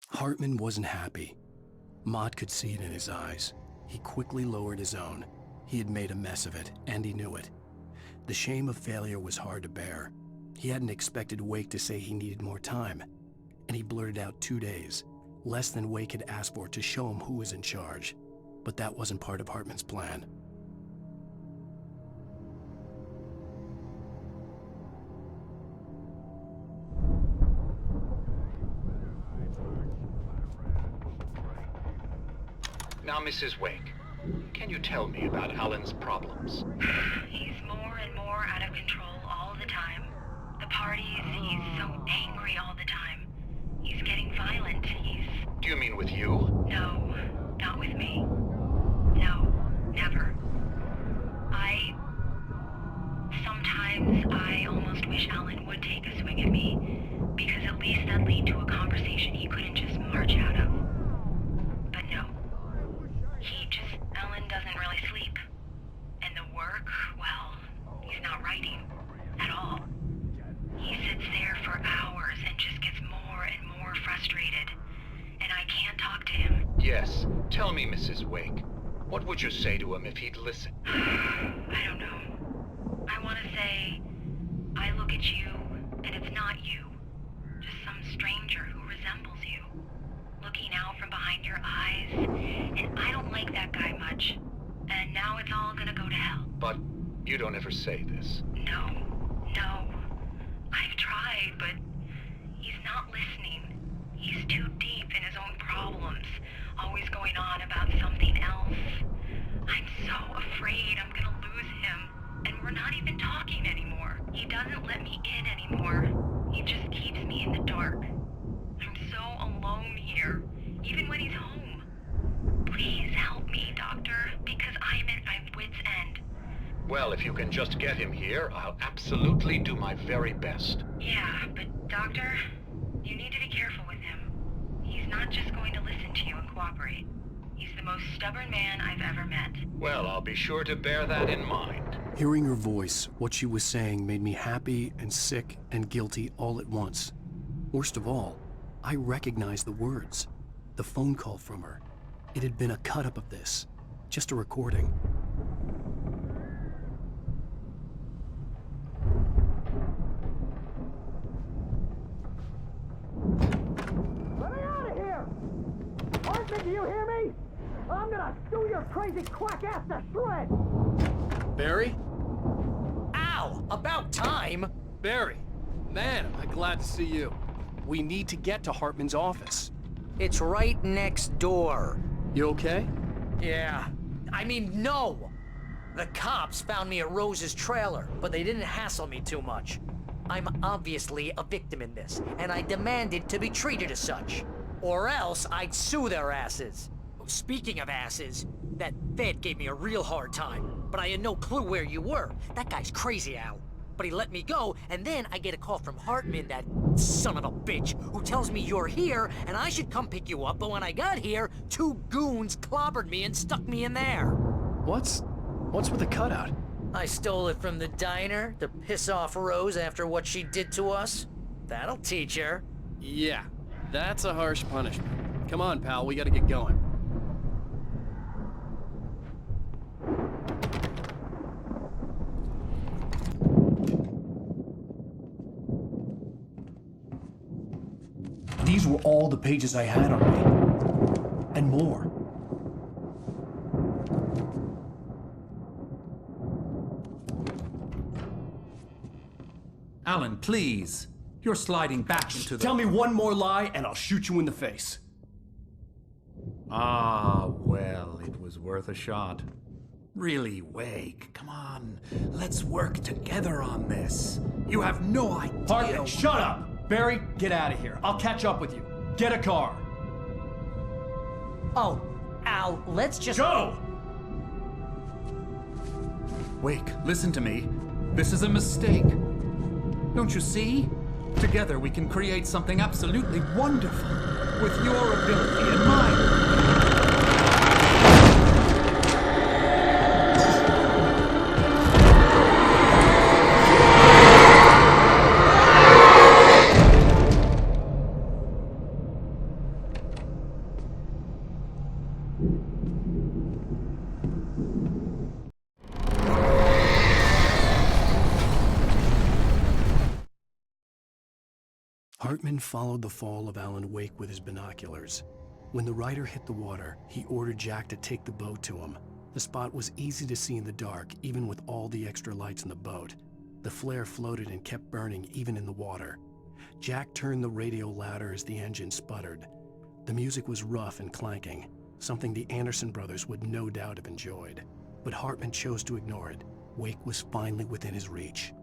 Hartman wasn't happy. Mott could see it in his eyes. He quickly lowered his own. He had made a mess of it, and he knew it. The shame of failure was hard to bear. He hadn't expected Wake to say he needed more time, and he blurted out 2 days. Less than Wake had asked for to show him who was in charge. But that wasn't part of Hartman's plan. Now, Mrs. Wake, can you tell me about Alan's problems? He's more and more out of control all the time. The parties, he's so angry all the time. He's getting violent. Do you mean with you? No, not with me. No, never. Sometimes I almost wish Alan would take a swing at me, because at least that'd lead to a conversation he couldn't just march out of. But no. Wake. What would you say to him if he'd listen? I don't know. I want to say, I look at you, and it's not you. Just some stranger who resembles you. Looking out from behind your eyes, and I don't like that guy much. And now it's all gonna go to hell. But you don't ever say this. No. I've tried, but he's not listening. He's too deep in his own problems, always going on about something else. I'm so afraid I'm gonna lose him, and we're not even talking anymore. He doesn't let me in anymore. He just keeps me in the dark. I'm so alone here, even when he's home. Please help me, Doctor, because I'm at my wit's end. Well, if you can just get him here, I'll absolutely do my very best. Yeah, but Doctor, you need to be careful with him. He's not just going to listen to you and cooperate. He's the most stubborn man I've ever met. Well, I'll be sure to bear that in mind. Hearing her voice, what she was saying made me happy and sick and guilty all at once. Worst of all, I recognized the words. The phone call from her. It had been a cut-up of this. Just a recording. Let me out of here! Hartman, do you hear me? I'm gonna stew your crazy quack ass to shreds! Barry? Ow! About time! Barry, man, am I glad to see you. We need to get to Hartman's office. It's right next door. You okay? Yeah. I mean, no! The cops found me at Rose's trailer, but they didn't hassle me too much. I'm obviously a victim in this, and I demanded to be treated as such. Or else I'd sue their asses. Speaking of asses, that Fed gave me a real hard time, but I had no clue where you were. That guy's crazy, Al. But he let me go, and then I get a call from Hartman, that son of a bitch, who tells me you're here, and I should come pick you up, but when I got here, 2 goons clobbered me and stuck me in there. What's with the cutout? I stole it from the diner to piss off Rose after what she did to us. That'll teach her. Yeah, that's a harsh punishment. Come on, pal, we gotta get going. These were all the pages I had on me. And more. Alan, please. You're sliding back into the... Tell me one more lie and I'll shoot you in the face. Ah, well, it was worth a shot. Really, Wake, come on. Let's work together on this. You have no idea... Hartman, shut up! Barry, get out of here. I'll catch up with you. Get a car. Oh, Al, let's just... Go! Wake, listen to me. This is a mistake. Don't you see? Together we can create something absolutely wonderful. With your ability and mine. Hartman followed the fall of Alan Wake with his binoculars. When the rider hit the water, he ordered Jack to take the boat to him. The spot was easy to see in the dark, even with all the extra lights in the boat. The flare floated and kept burning even in the water. Jack turned the radio louder as the engine sputtered. The music was rough and clanking, something the Anderson brothers would no doubt have enjoyed. But Hartman chose to ignore it. Wake was finally within his reach.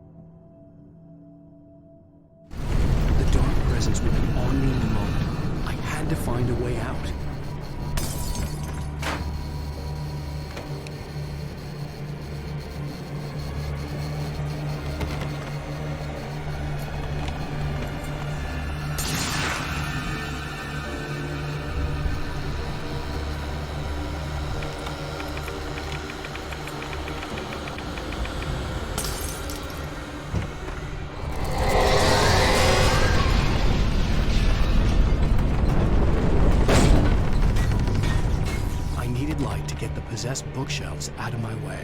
The dark presence would be on me in a moment. I had to find a way out. possessed bookshelves out of my way.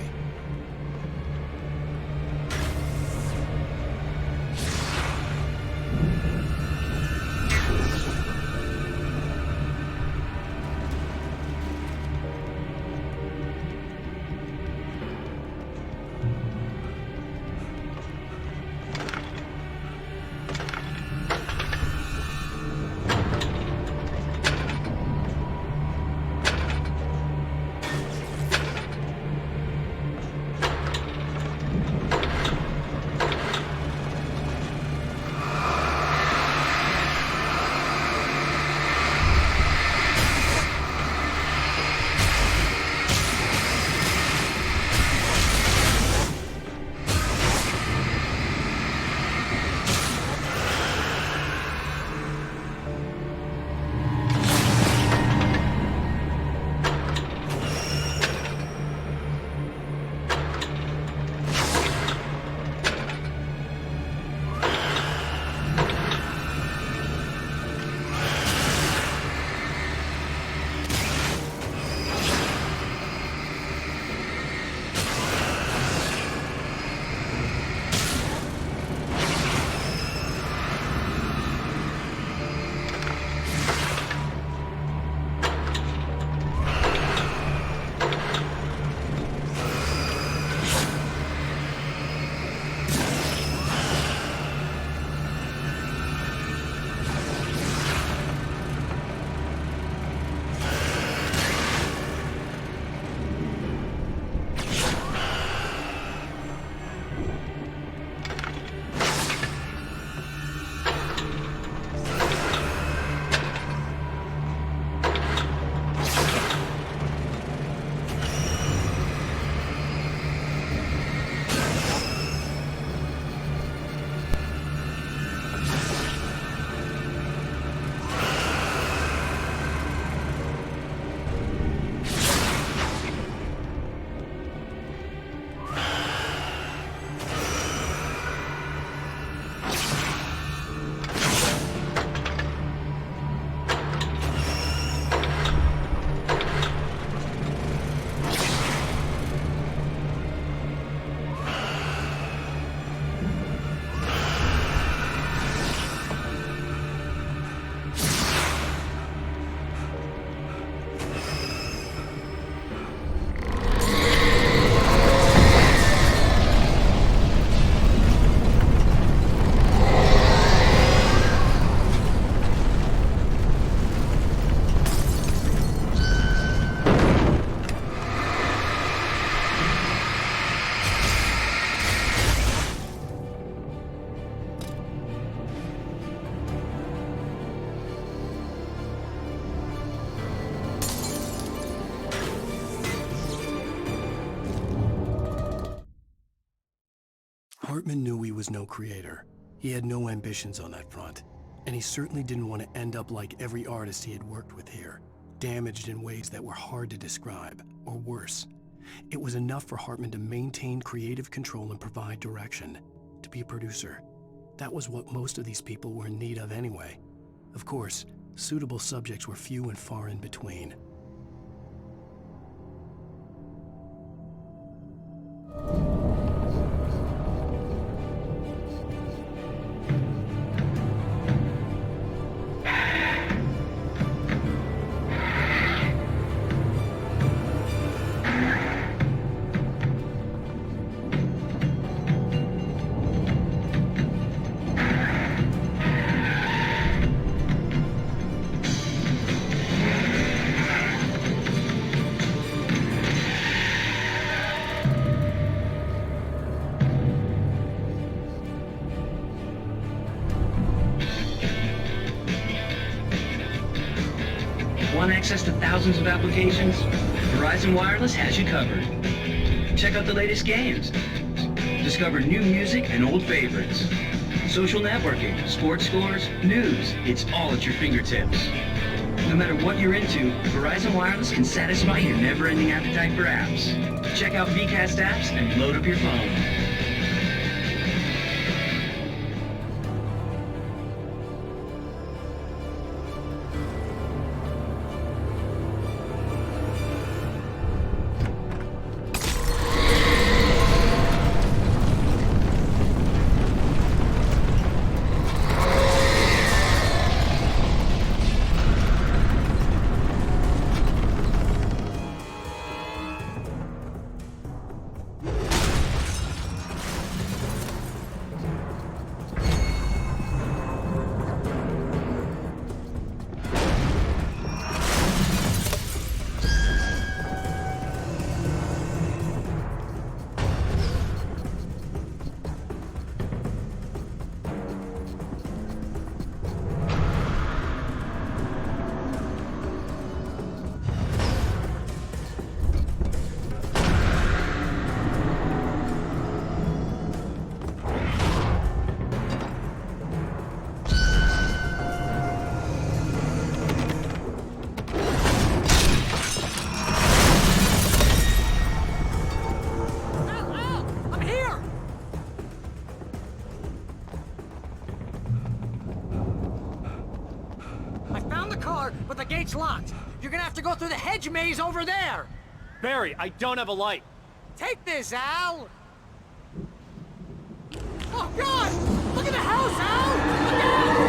Hartman knew he was no creator. He had no ambitions on that front, and he certainly didn't want to end up like every artist he had worked with here, damaged in ways that were hard to describe, or worse. It was enough for Hartman to maintain creative control and provide direction, to be a producer. That was what most of these people were in need of anyway. Of course, suitable subjects were few and far in between. Want access to thousands of applications? Verizon Wireless has you covered. Check out the latest games. Discover new music and old favorites. Social networking, sports scores, news. It's all at your fingertips. No matter what you're into, Verizon Wireless can satisfy your never-ending appetite for apps. Check out VCast apps and load up your phone. car, but the gate's locked. You're gonna have to go through the hedge maze over there. Barry, I don't have a light. Take this, Al! Oh, God! Look at the house, Al! Look out!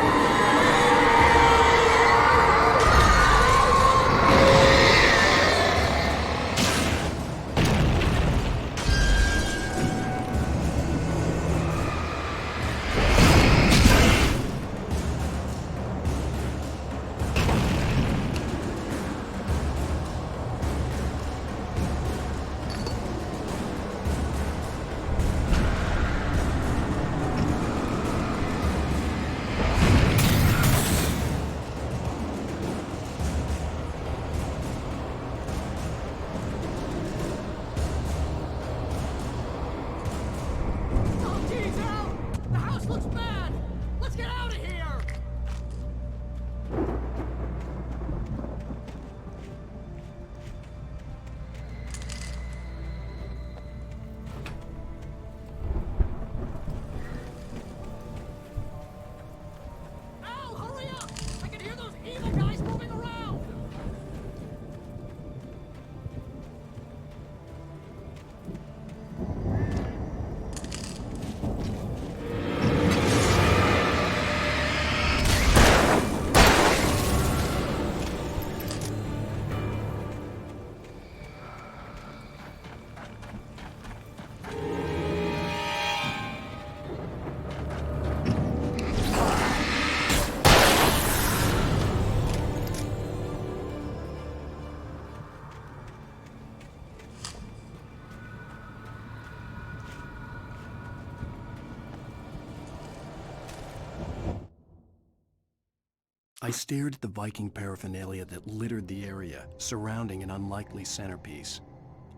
I stared at the Viking paraphernalia that littered the area, surrounding an unlikely centerpiece.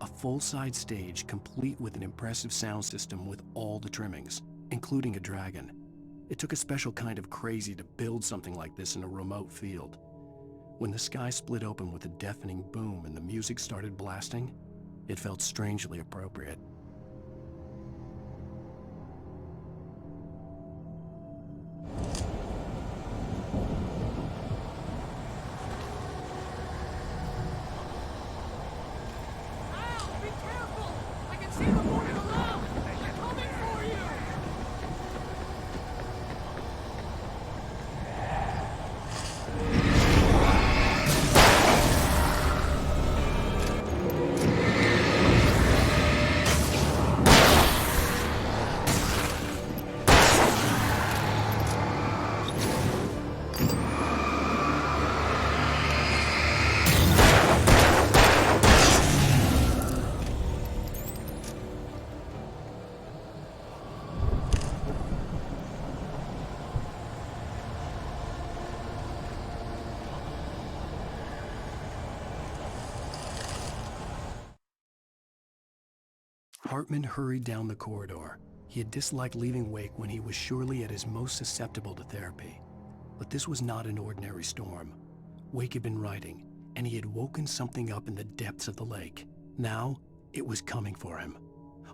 A full-size stage complete with an impressive sound system with all the trimmings, including a dragon. It took a special kind of crazy to build something like this in a remote field. When the sky split open with a deafening boom and the music started blasting, it felt strangely appropriate. Hartman hurried down the corridor. He had disliked leaving Wake when he was surely at his most susceptible to therapy. But this was not an ordinary storm. Wake had been writing, and he had woken something up in the depths of the lake. Now, it was coming for him.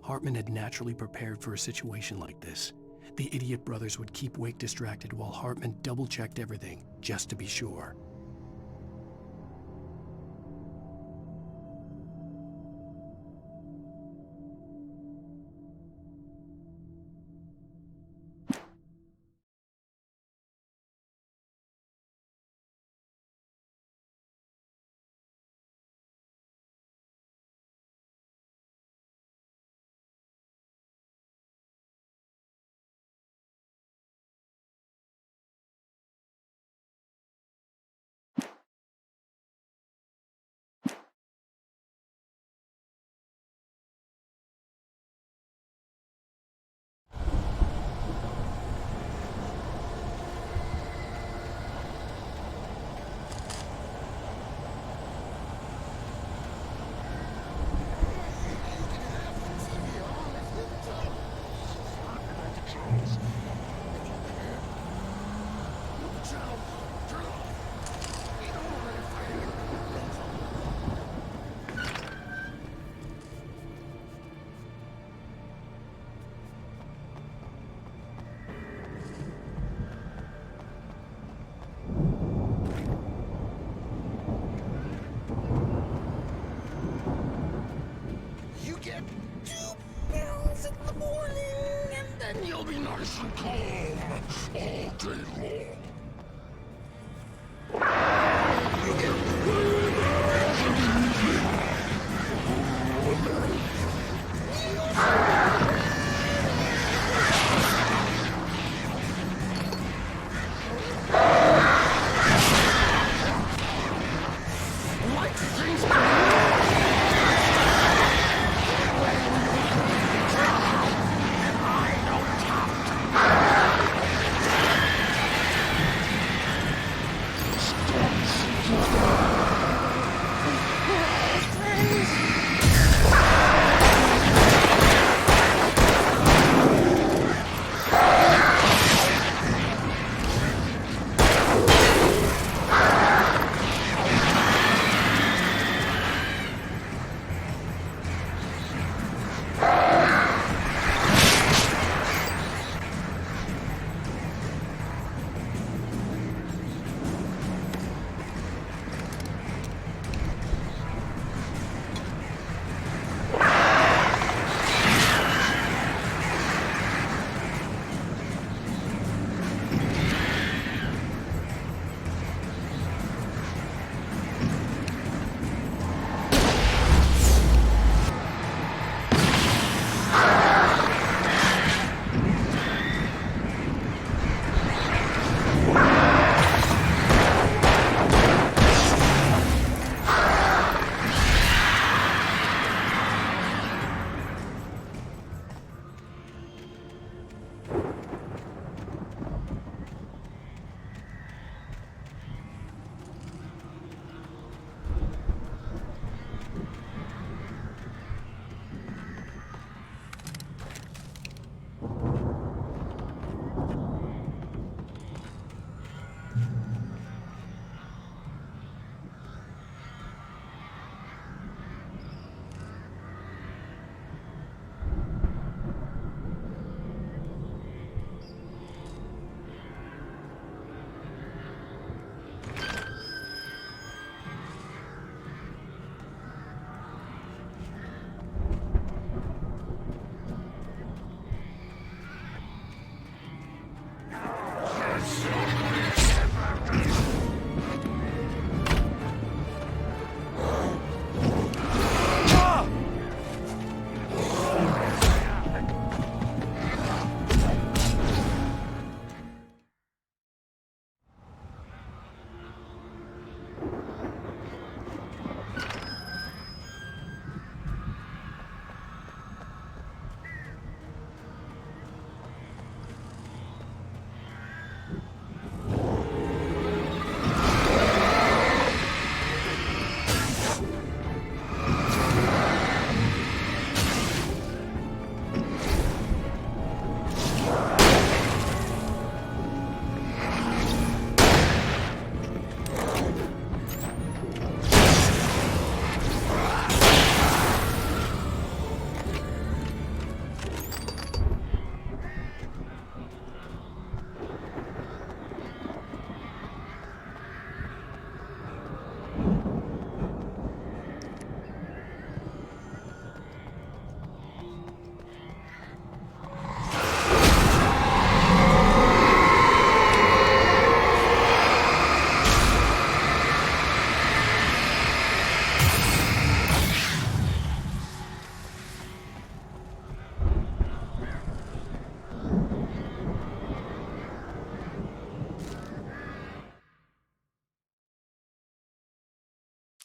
Hartman had naturally prepared for a situation like this. The idiot brothers would keep Wake distracted while Hartman double-checked everything, just to be sure. be nice and calm all day long.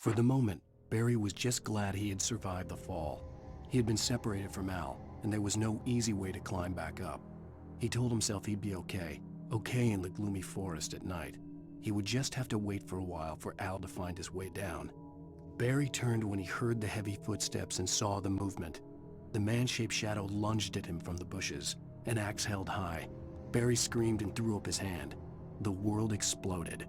For the moment, Barry was just glad he had survived the fall. He had been separated from Al, and there was no easy way to climb back up. He told himself he'd be okay in the gloomy forest at night. He would just have to wait for a while for Al to find his way down. Barry turned when he heard the heavy footsteps and saw the movement. The man-shaped shadow lunged at him from the bushes, an axe held high. Barry screamed and threw up his hand. The world exploded.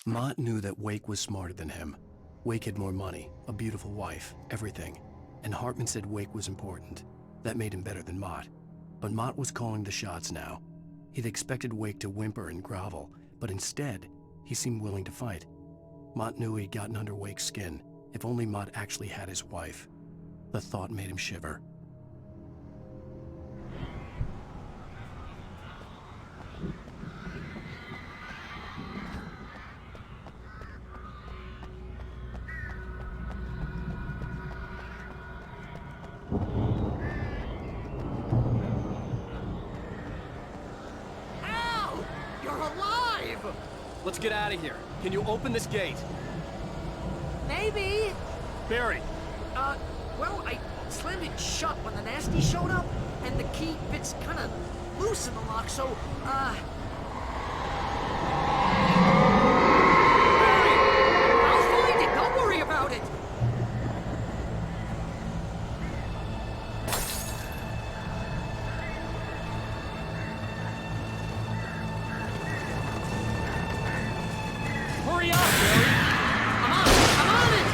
Mott knew that Wake was smarter than him. Wake had more money, a beautiful wife, everything. And Hartman said Wake was important. That made him better than Mott. But Mott was calling the shots now. He'd expected Wake to whimper and grovel, but instead, he seemed willing to fight. Mott knew he'd gotten under Wake's skin. If only Mott actually had his wife. The thought made him shiver. Al! You're alive! Let's get out of here. Can you open this gate? Maybe. Barry! Well, I slammed it shut when the nasty showed up, and the key fits kind of loose in the lock, so, Barry! I'll find it! Don't worry about it! Hurry up, Barry! I'm on it!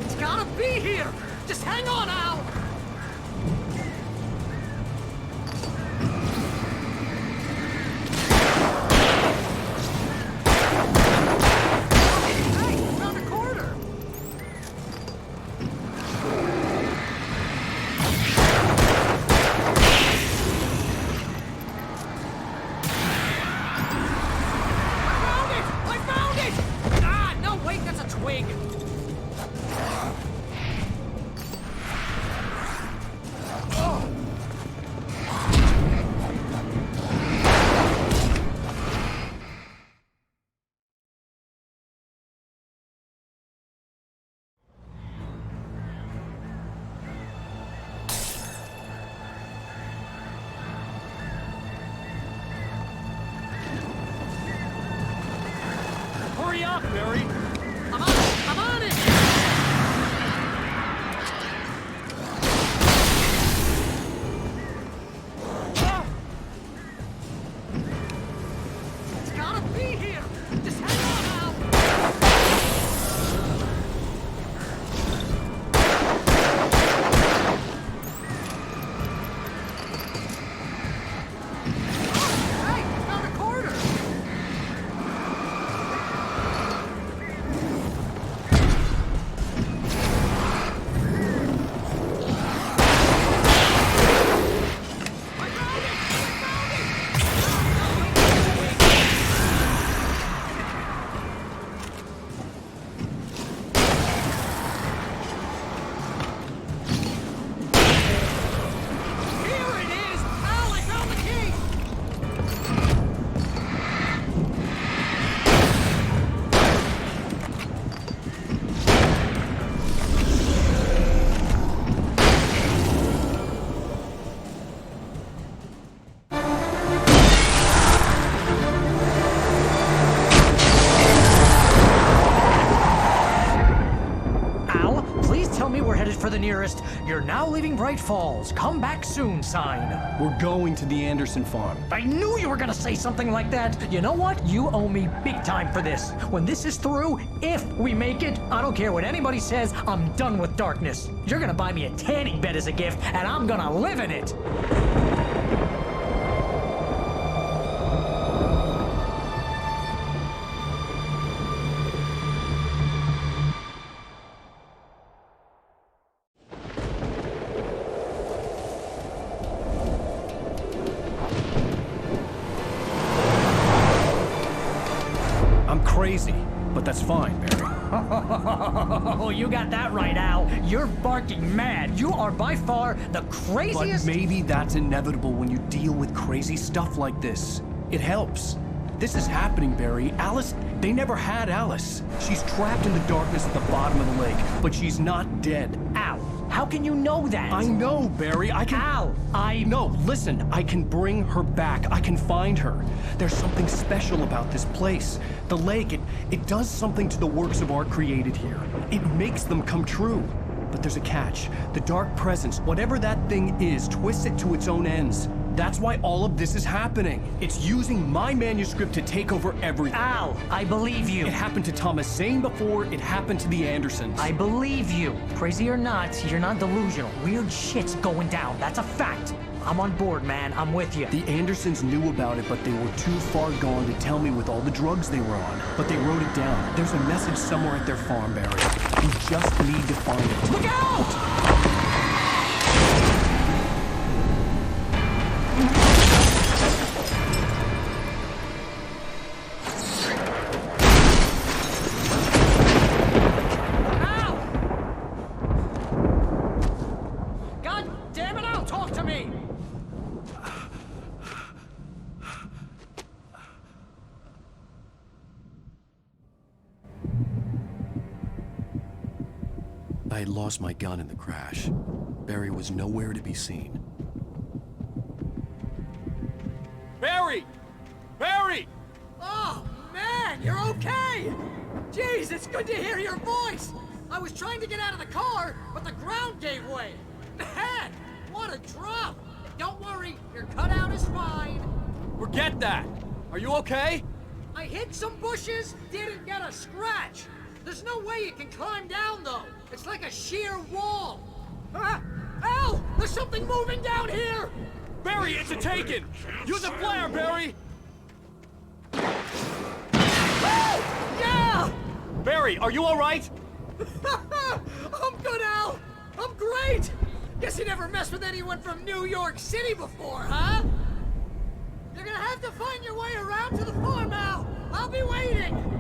It's gotta be here! Just hang on, Al! Hey, found a corner! I found it! Ah, no, wait, that's a twig! Hurry up, Barry! I'm on it! It's gotta be here! Just hang on, Al! Hey, found a corner! Here it is! Al, I found the key! Al, please tell me we're headed for the nearest "You're now leaving Bright Falls. Come back soon" sign. We're going to the Anderson farm. I knew you were gonna say something like that. You know what? You owe me big time for this. When this is through, if we make it, I don't care what anybody says, I'm done with darkness. You're gonna buy me a tanning bed as a gift, and I'm gonna live in it. I'm crazy, but that's fine, Barry. Oh, you got that right, Al. You're barking mad. You are by far the craziest. But maybe that's inevitable when you deal with crazy stuff like this. It helps. This is happening, Barry. Alice, they never had Alice. She's trapped in the darkness at the bottom of the lake, but she's not dead. Al, how can you know that? I know, Barry. I can... Al, No, listen. I can bring her back. I can find her. There's something special about this place. The lake, it does something to the works of art created here. It makes them come true. But there's a catch. The Dark Presence, whatever that thing is, twists it to its own ends. That's why all of this is happening. It's using my manuscript to take over everything. Al, I believe you. It happened to Thomas Zane before, it happened to the Andersons. I believe you. Crazy or not, you're not delusional. Weird shit's going down. That's a fact. I'm on board, man. I'm with you. The Andersons knew about it, but they were too far gone to tell me with all the drugs they were on. But they wrote it down. There's a message somewhere at their farm, Barry. We just need to find it. Look out! I had lost my gun in the crash. Barry was nowhere to be seen. Barry! Barry! Oh, man, you're okay! Jeez, it's good to hear your voice! I was trying to get out of the car, but the ground gave way. Man, what a drop! Don't worry, your cutout is fine. Forget that! Are you okay? I hit some bushes, didn't get a scratch. There's no way you can climb down, though. It's like a sheer wall. Al! There's something moving down here! Barry, it's a taken! Use a flare, Barry! Yeah! Barry, are you alright? I'm good, Al! I'm great! Guess you never messed with anyone from New York City before, huh? You're gonna have to find your way around to the farm, Al! I'll be waiting!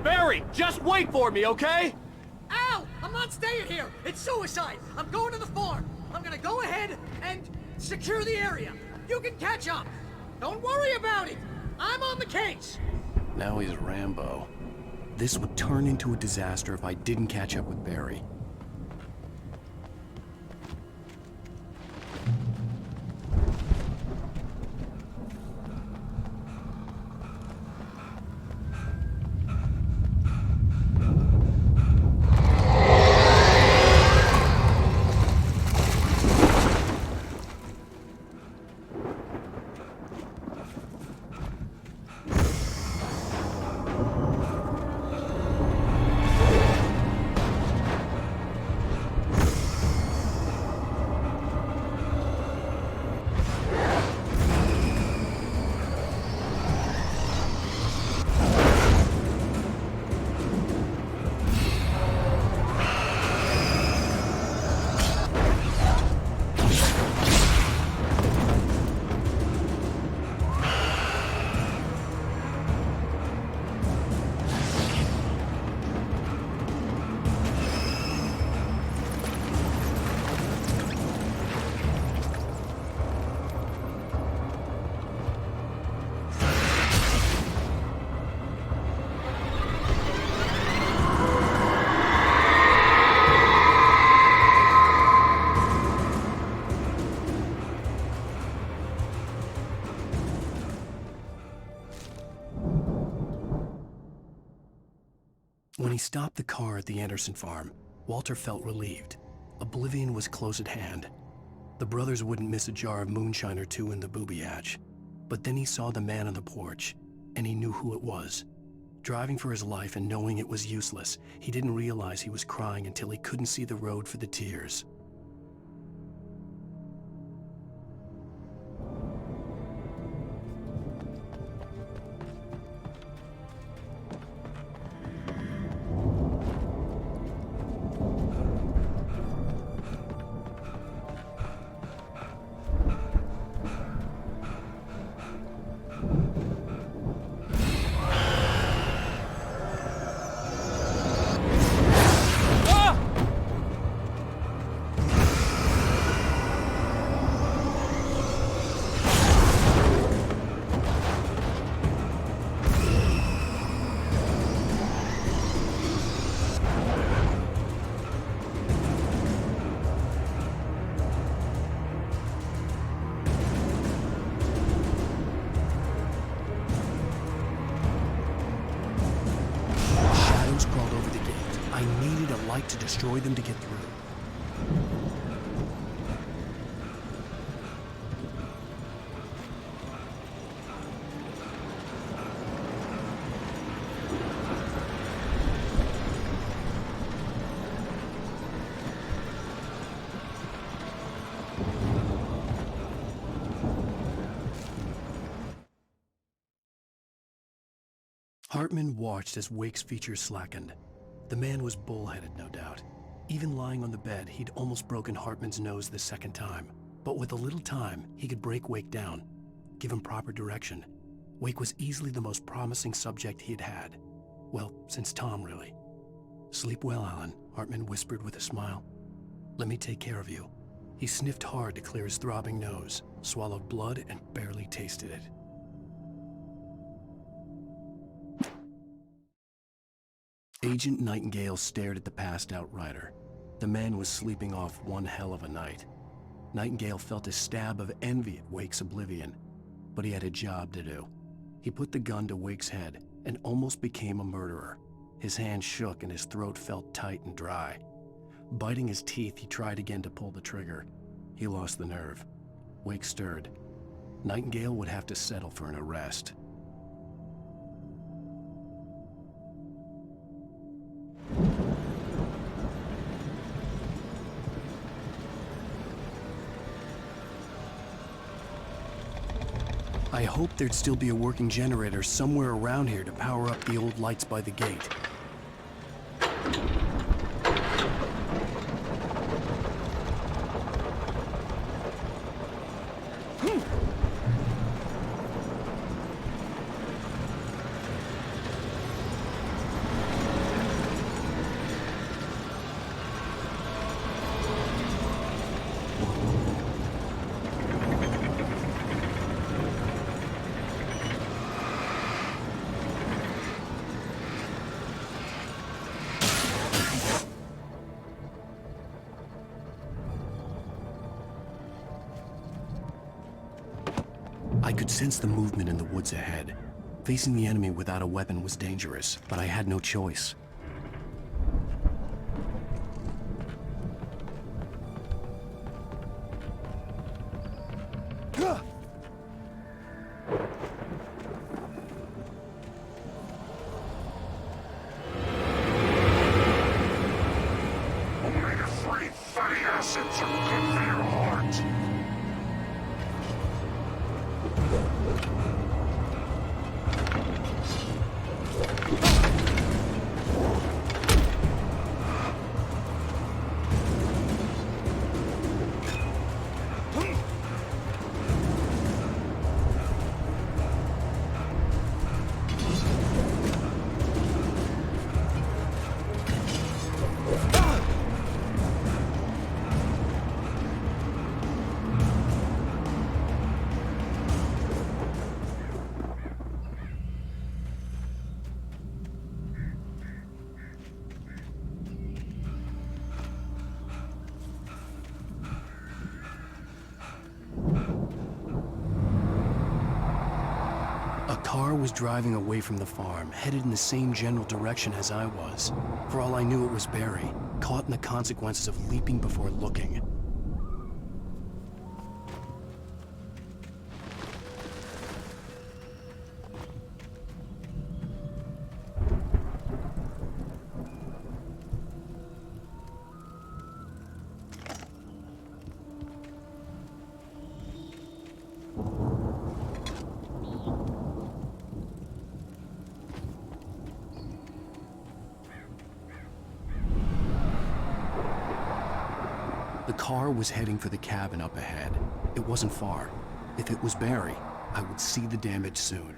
Barry, just wait for me, okay? Al! I'm not staying here! It's suicide! I'm going to the farm! I'm gonna go ahead and secure the area. You can catch up. Don't worry about it. I'm on the case. Now he's Rambo. This would turn into a disaster if I didn't catch up with Barry. When he stopped the car at the Anderson farm, Walter felt relieved. Oblivion was close at hand. The brothers wouldn't miss a jar of moonshine or two in the booby hatch. But then he saw the man on the porch, and he knew who it was. Driving for his life and knowing it was useless, he didn't realize he was crying until he couldn't see the road for the tears. like to destroy them to get through. Hartman watched as Wake's features slackened. The man was bullheaded, no doubt. Even lying on the bed, he'd almost broken Hartman's nose the second time. But with a little time, he could break Wake down, give him proper direction. Wake was easily the most promising subject he'd had. Well, since Tom, really. "Sleep well, Alan," Hartman whispered with a smile. "Let me take care of you." He sniffed hard to clear his throbbing nose, swallowed blood, and barely tasted it. Agent Nightingale stared at the passed-out rider. The man was sleeping off one hell of a night. Nightingale felt a stab of envy at Wake's oblivion, but he had a job to do. He put the gun to Wake's head and almost became a murderer. His hand shook and his throat felt tight and dry. Biting his teeth, he tried again to pull the trigger. He lost the nerve. Wake stirred. Nightingale would have to settle for an arrest. I hoped there'd still be a working generator somewhere around here to power up the old lights by the gate. I could sense the movement in the woods ahead. Facing the enemy without a weapon was dangerous, but I had no choice. Omega-3 fatty acids are good for your heart. A car was driving away from the farm, headed in the same general direction as I was. For all I knew, it was Barry, caught in the consequences of leaping before looking. The car was heading for the cabin up ahead. It wasn't far. If it was Barry, I would see the damage soon.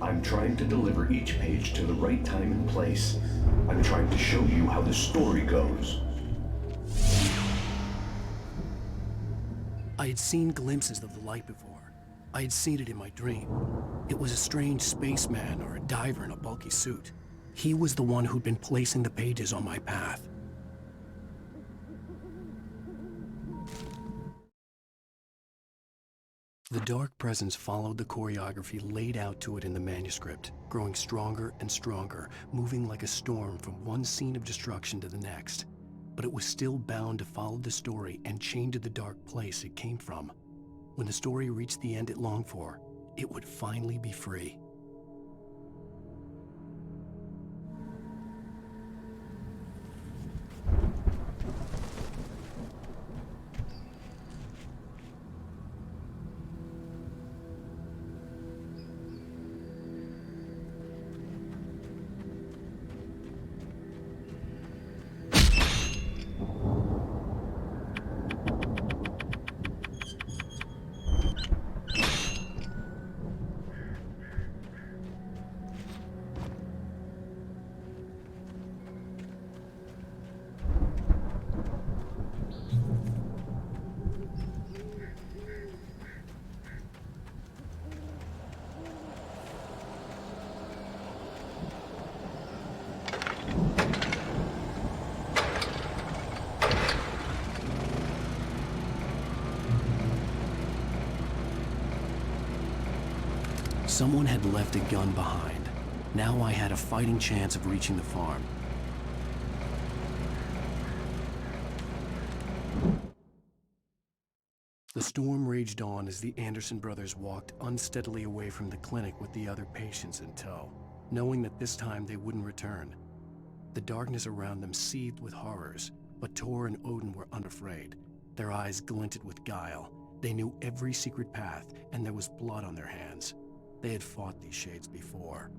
I'm trying to deliver each page to the right time and place. I'm trying to show you how the story goes. I had seen glimpses of the light before. I had seen it in my dream. It was a strange spaceman or a diver in a bulky suit. He was the one who'd been placing the pages on my path. The dark presence followed the choreography laid out to it in the manuscript, growing stronger and stronger, moving like a storm from one scene of destruction to the next. But it was still bound to follow the story and chained to the dark place it came from. When the story reached the end it longed for, it would finally be free. Someone had left a gun behind. Now I had a fighting chance of reaching the farm. The storm raged on as the Anderson brothers walked unsteadily away from the clinic with the other patients in tow, knowing that this time they wouldn't return. The darkness around them seethed with horrors, but Tor and Odin were unafraid. Their eyes glinted with guile. They knew every secret path, and there was blood on their hands. They had fought these shades before.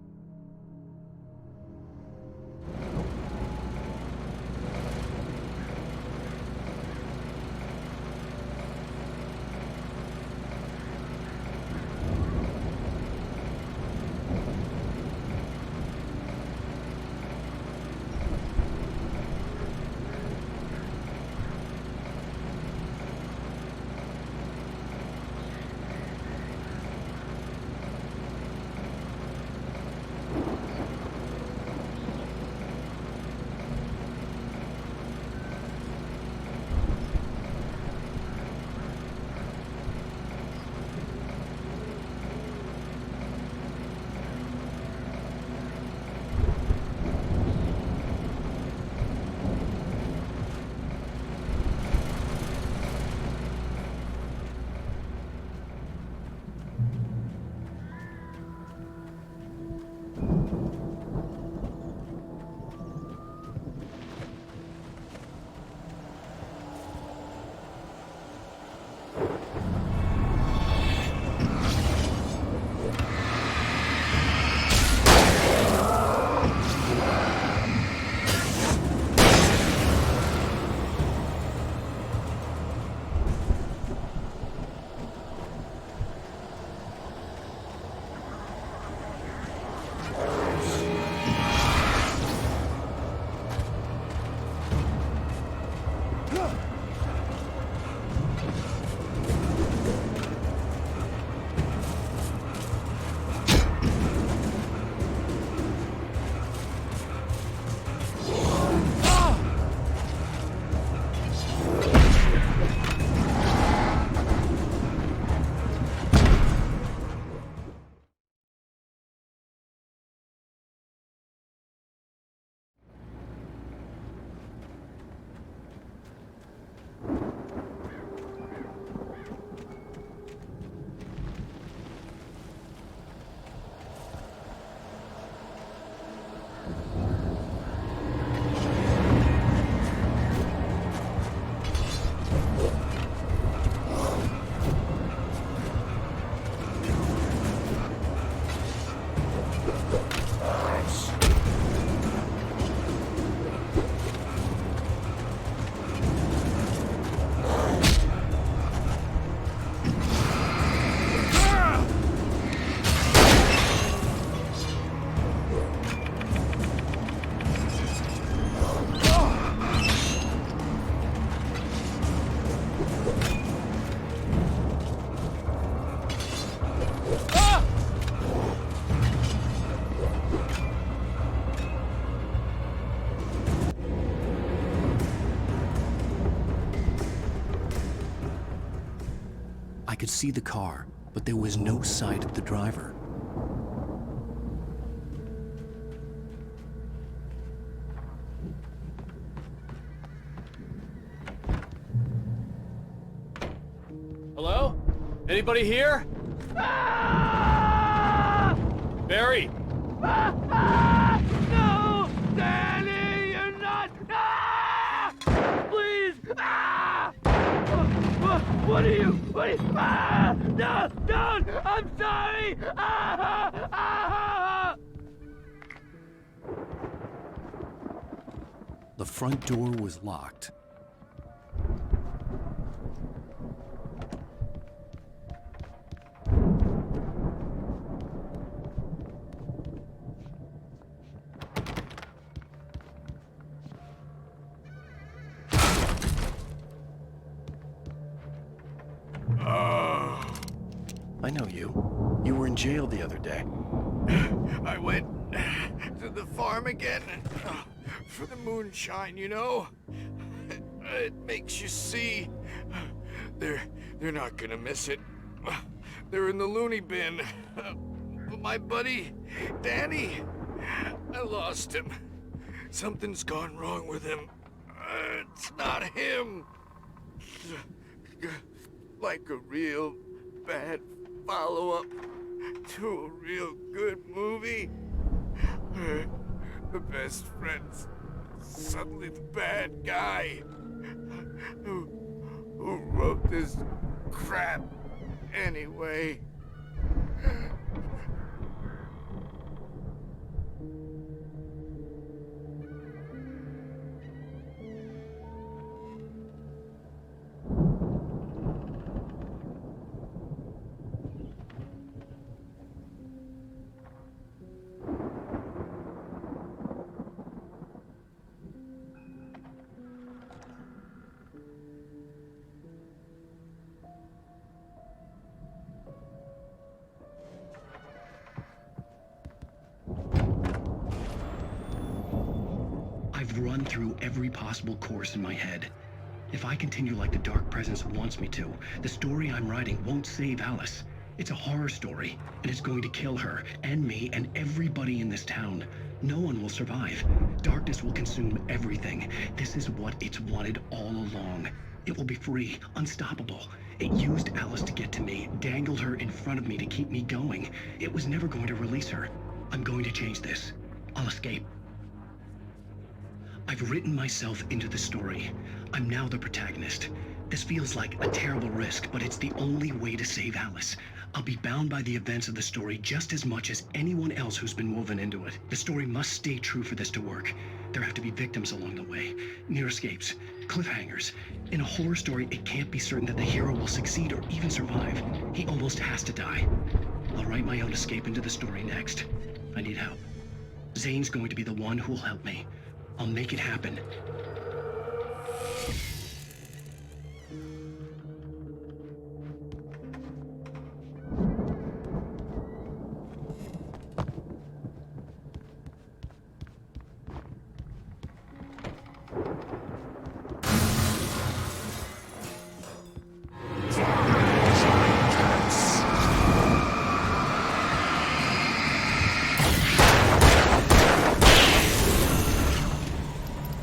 I could see the car, but there was no sight of the driver. Hello? Anybody here? Barry! No! Danny, you're not! Please! What are you? No! Don't! I'm sorry! The front door was locked. I know you. You were in jail the other day. I went to the farm again for the moonshine, you know? It makes you see. They're not gonna miss it. They're in the loony bin. But my buddy, Danny, I lost him. Something's gone wrong with him. It's not him. Like a real bad follow-up to a real good movie. The best friend's suddenly the bad guy who wrote this crap anyway. I've run through every possible course in my head. If I continue like the Dark Presence wants me to, the story I'm writing won't save Alice. It's a horror story, and it's going to kill her, and me, and everybody in this town. No one will survive. Darkness will consume everything. This is what it's wanted all along. It will be free, unstoppable. It used Alice to get to me, dangled her in front of me to keep me going. It was never going to release her. I'm going to change this. I'll escape. I've written myself into the story. I'm now the protagonist. This feels like a terrible risk, but it's the only way to save Alice. I'll be bound by the events of the story just as much as anyone else who's been woven into it. The story must stay true for this to work. There have to be victims along the way, near escapes, cliffhangers. In a horror story, it can't be certain that the hero will succeed or even survive. He almost has to die. I'll write my own escape into the story next. I need help. Zane's going to be the one who'll help me. I'll make it happen.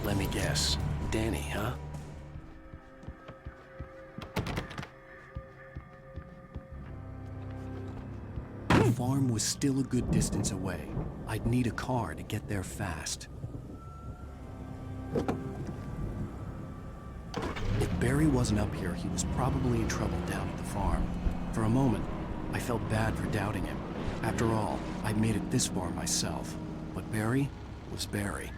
Let me guess. Danny, huh? The farm was still a good distance away. I'd need a car to get there fast. If Barry wasn't up here, he was probably in trouble down at the farm. For a moment, I felt bad for doubting him. After all, I'd made it this far myself. But Barry was Barry.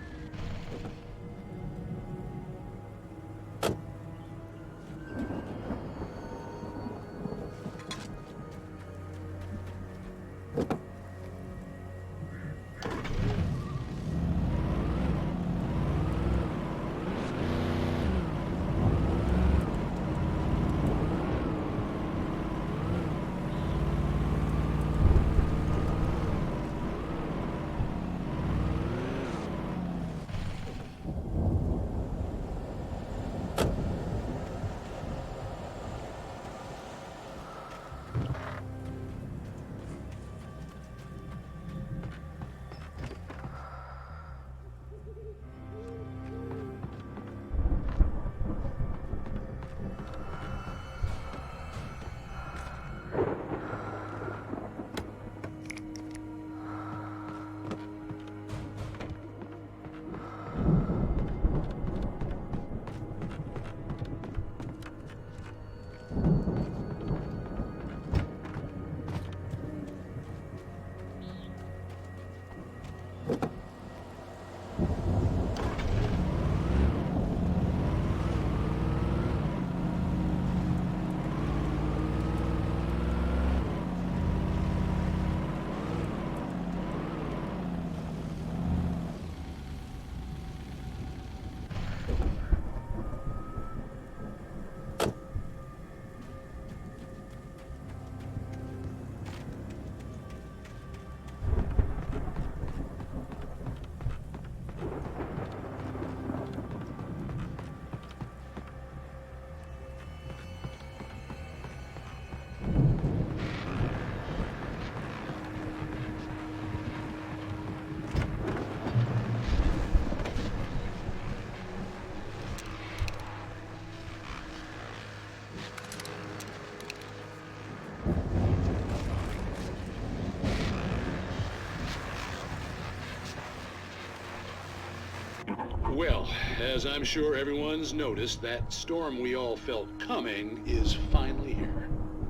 Well, as I'm sure everyone's noticed, that storm we all felt coming is finally here.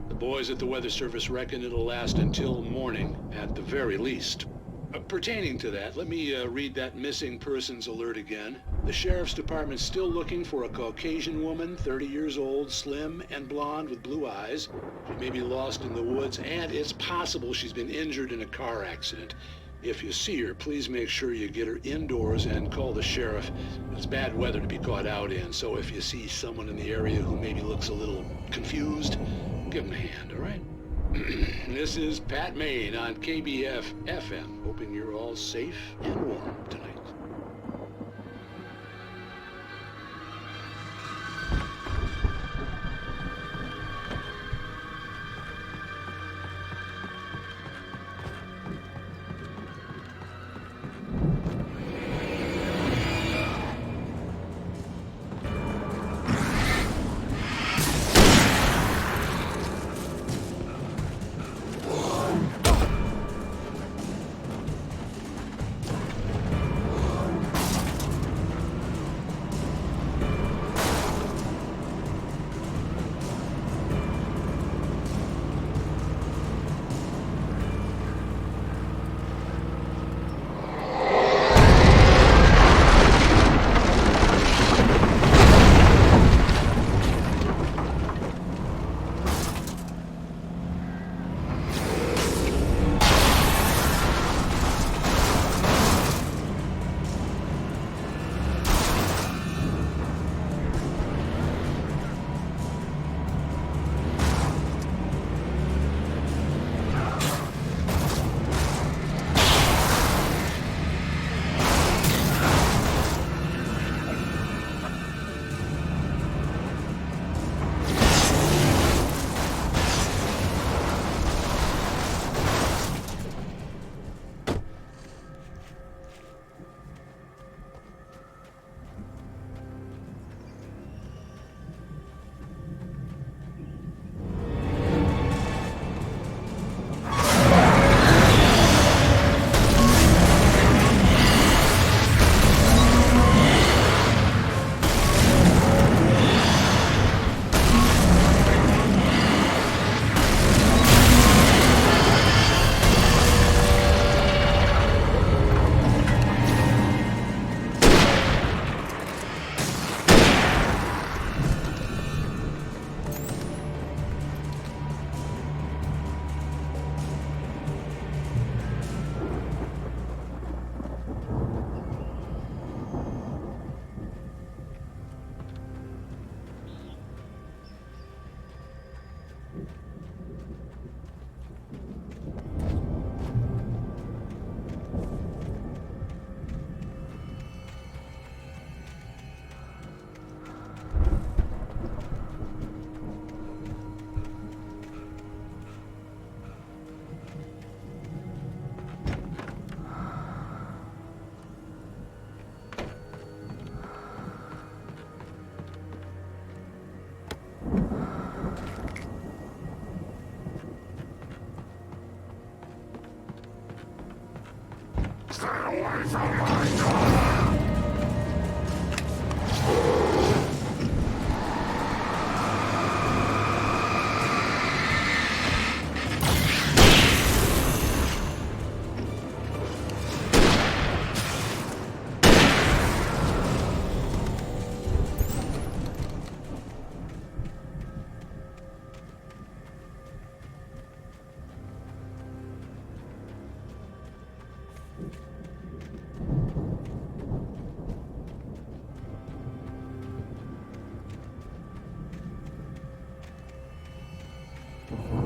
The boys at the Weather Service reckon it'll last until morning, at the very least. Pertaining to that, let me read that missing persons alert again. The Sheriff's Department's still looking for a Caucasian woman, 30 years old, slim and blonde with blue eyes. She may be lost in the woods, and it's possible she's been injured in a car accident. If you see her, please make sure you get her indoors and call the sheriff. It's bad weather to be caught out in, so if you see someone in the area who maybe looks a little confused, give them a hand, all right? This is Pat Maine on KBF FM, hoping you're all safe and warm tonight.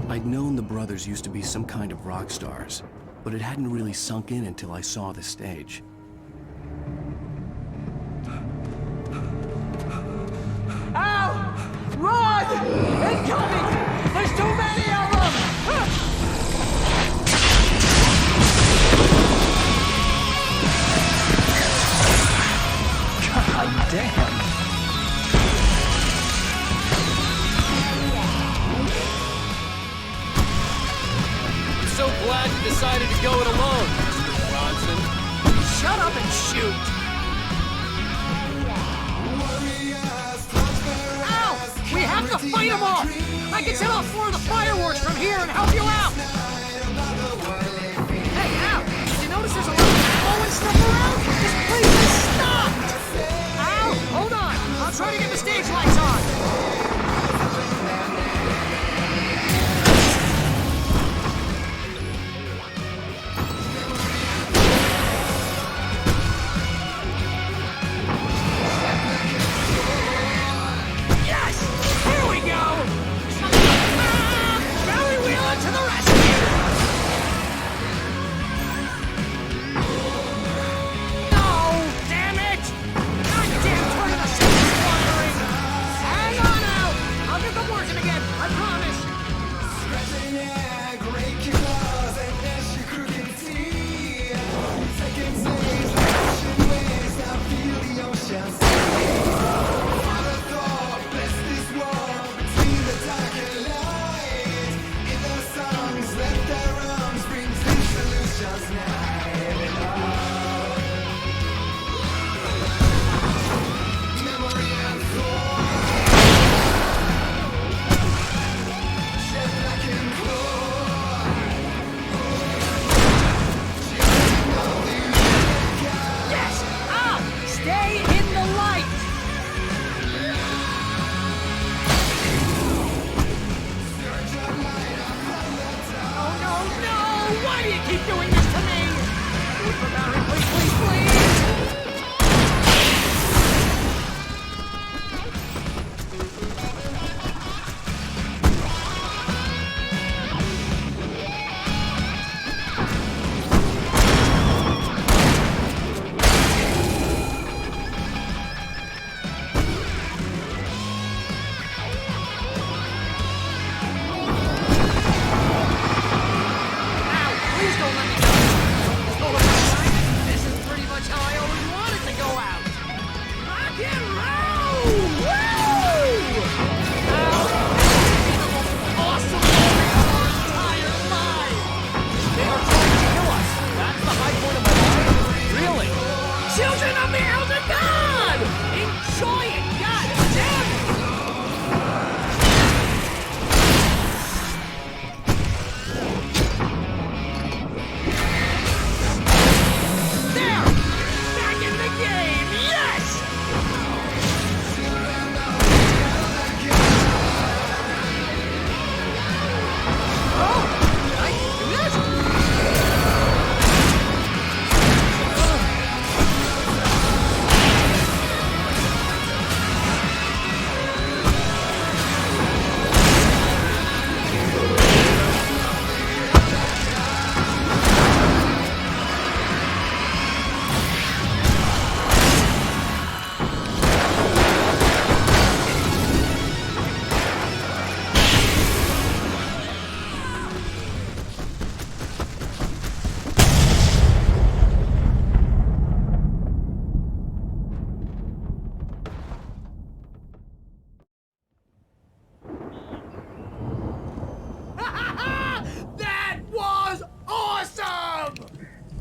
I'd known the brothers used to be some kind of rock stars, but it hadn't really sunk in until I saw the stage. Ow! Run! Incoming! There's too many of them! God damn! So glad you decided to go it alone, Mr. Bronson. Shut up and shoot! Fight them off! I can set off 4 of the fireworks from here and help you out! Hey, Al! Did you notice there's a lot of ammo and stuff around? This place is stopped! Al, hold on! I'll try to get the stage lights on!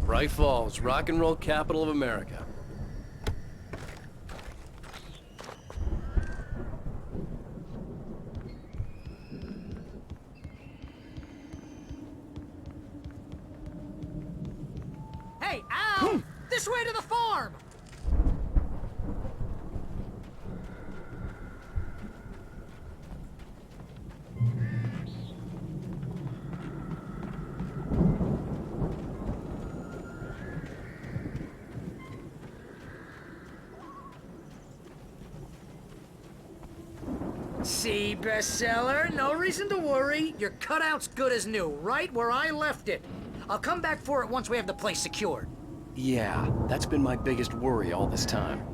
Bright Falls, rock and roll capital of America. Hey, Al! This way to the farm! See, bestseller? No reason to worry. Your cutout's good as new, right where I left it. I'll come back for it once we have the place secured. Yeah, that's been my biggest worry all this time.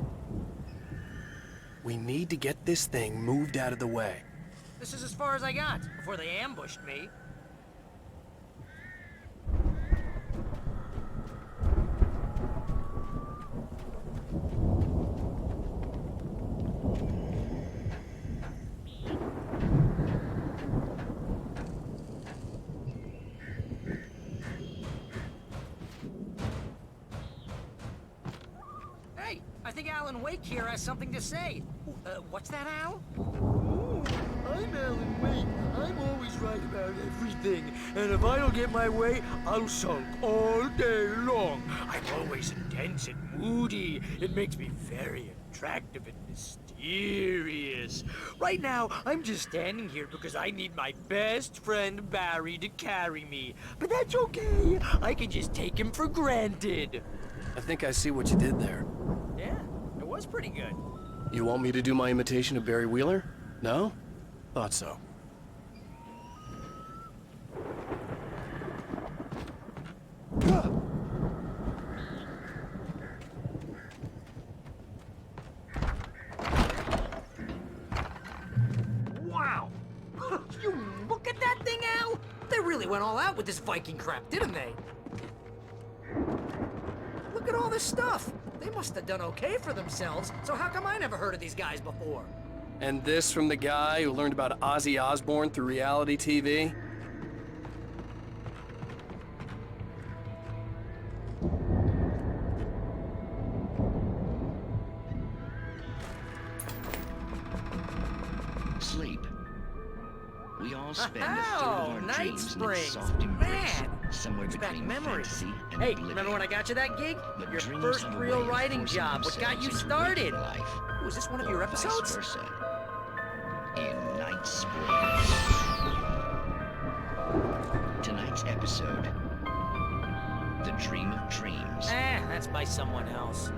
We need to get this thing moved out of the way. This is as far as I got before they ambushed me. I think Alan Wake here has something to say. What's that, Al? I'm Alan Wake. I'm always right about everything. And if I don't get my way, I'll sulk all day long. I'm always intense and moody. It makes me very attractive and mysterious. Right now, I'm just standing here because I need my best friend Barry to carry me. But that's okay. I can just take him for granted. I think I see what you did there. Yeah, it was pretty good. You want me to do my imitation of Barry Wheeler? No? Thought so. Wow! You look at that thing, Al! They really went all out with this Viking crap, didn't they? Look at all this stuff! They must have done okay for themselves, so how come I never heard of these guys before? And this from the guy who learned about Ozzy Osbourne through reality TV? Sleep. We all spend a third of our Night dreams in its Springs! soft embrace, Man! somewhere Brings back between memories. fantasy and Hey, oblivion. remember when I got you that gig? But Your dreams first have a real way of writing forcing job. What got you themselves into started? waking life, Was this one of or your vice episodes? versa. In Night Springs. Tonight's episode, The Dream of Dreams. That's by someone else.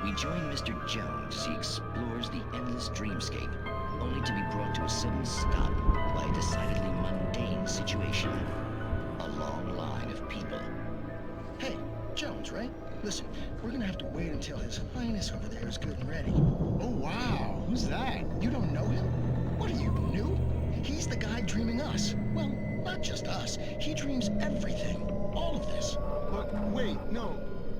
We join Mr. Jones as he explores the endless dreamscape, only to be brought to a sudden stop by a decidedly mundane situation. A long line of people. Hey, Jones, right? Listen, we're gonna have to wait until His Highness over there is good and ready. Oh, wow. Who's that? You don't know him? What are you, new? He's the guy dreaming us. Well, not just us. He dreams everything. All of this. But wait, no.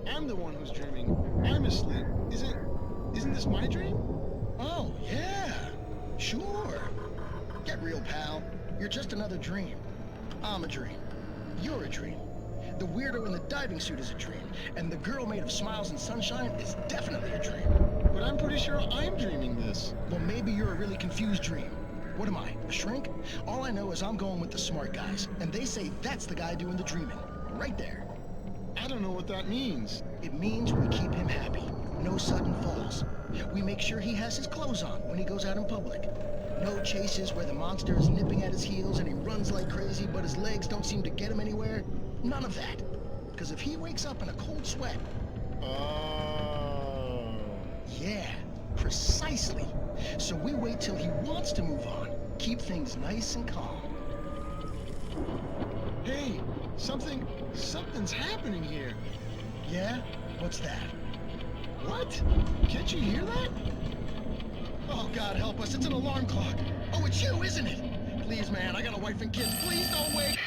I'm the one who's dreaming. I'm asleep. Isn't this my dream? Oh, yeah. Sure. Get real, pal. You're just another dream. I'm a dream. You're a dream. The weirdo in the diving suit is a dream. And the girl made of smiles and sunshine is definitely a dream. But I'm pretty sure I'm dreaming this. Well, maybe you're a really confused dream. What am I, a shrink? All I know is I'm going with the smart guys. And they say that's the guy doing the dreaming. Right there. I don't know what that means. It means we keep him happy. No sudden falls. We make sure he has his clothes on when he goes out in public. No chases where the monster is nipping at his heels and he runs like crazy, but his legs don't seem to get him anywhere. None of that. Because if he wakes up in a cold sweat... Oh... Yeah, precisely. So we wait till he wants to move on. Keep things nice and calm. Hey, something's happening here. Yeah? What's that? What? Can't you hear that? Oh, God help us, it's an alarm clock. Oh, it's you, isn't it? Please, man, I got a wife and kids. Please don't wake...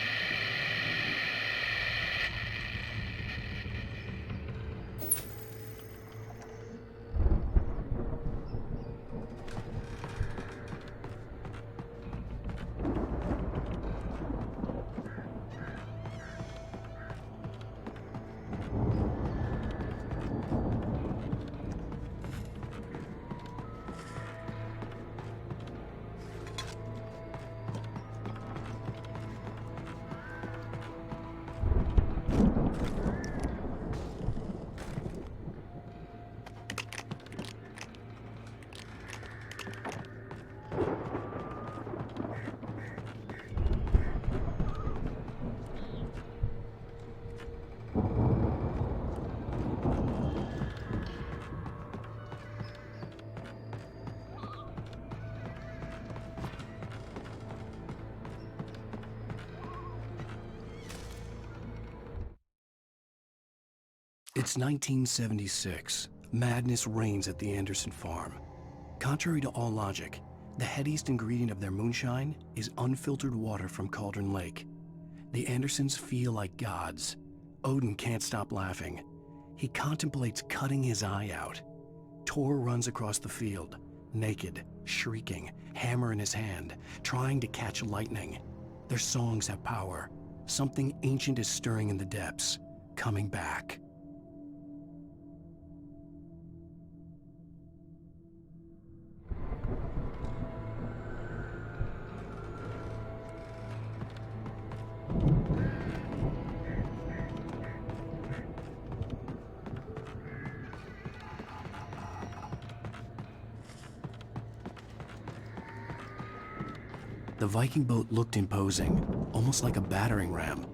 It's 1976. Madness reigns at the Anderson farm. Contrary to all logic, the headiest ingredient of their moonshine is unfiltered water from Cauldron Lake. The Andersons feel like gods. Odin can't stop laughing. He contemplates cutting his eye out. Tor runs across the field, naked, shrieking, hammer in his hand, trying to catch lightning. Their songs have power. Something ancient is stirring in the depths, coming back. The Viking boat looked imposing, almost like a battering ram.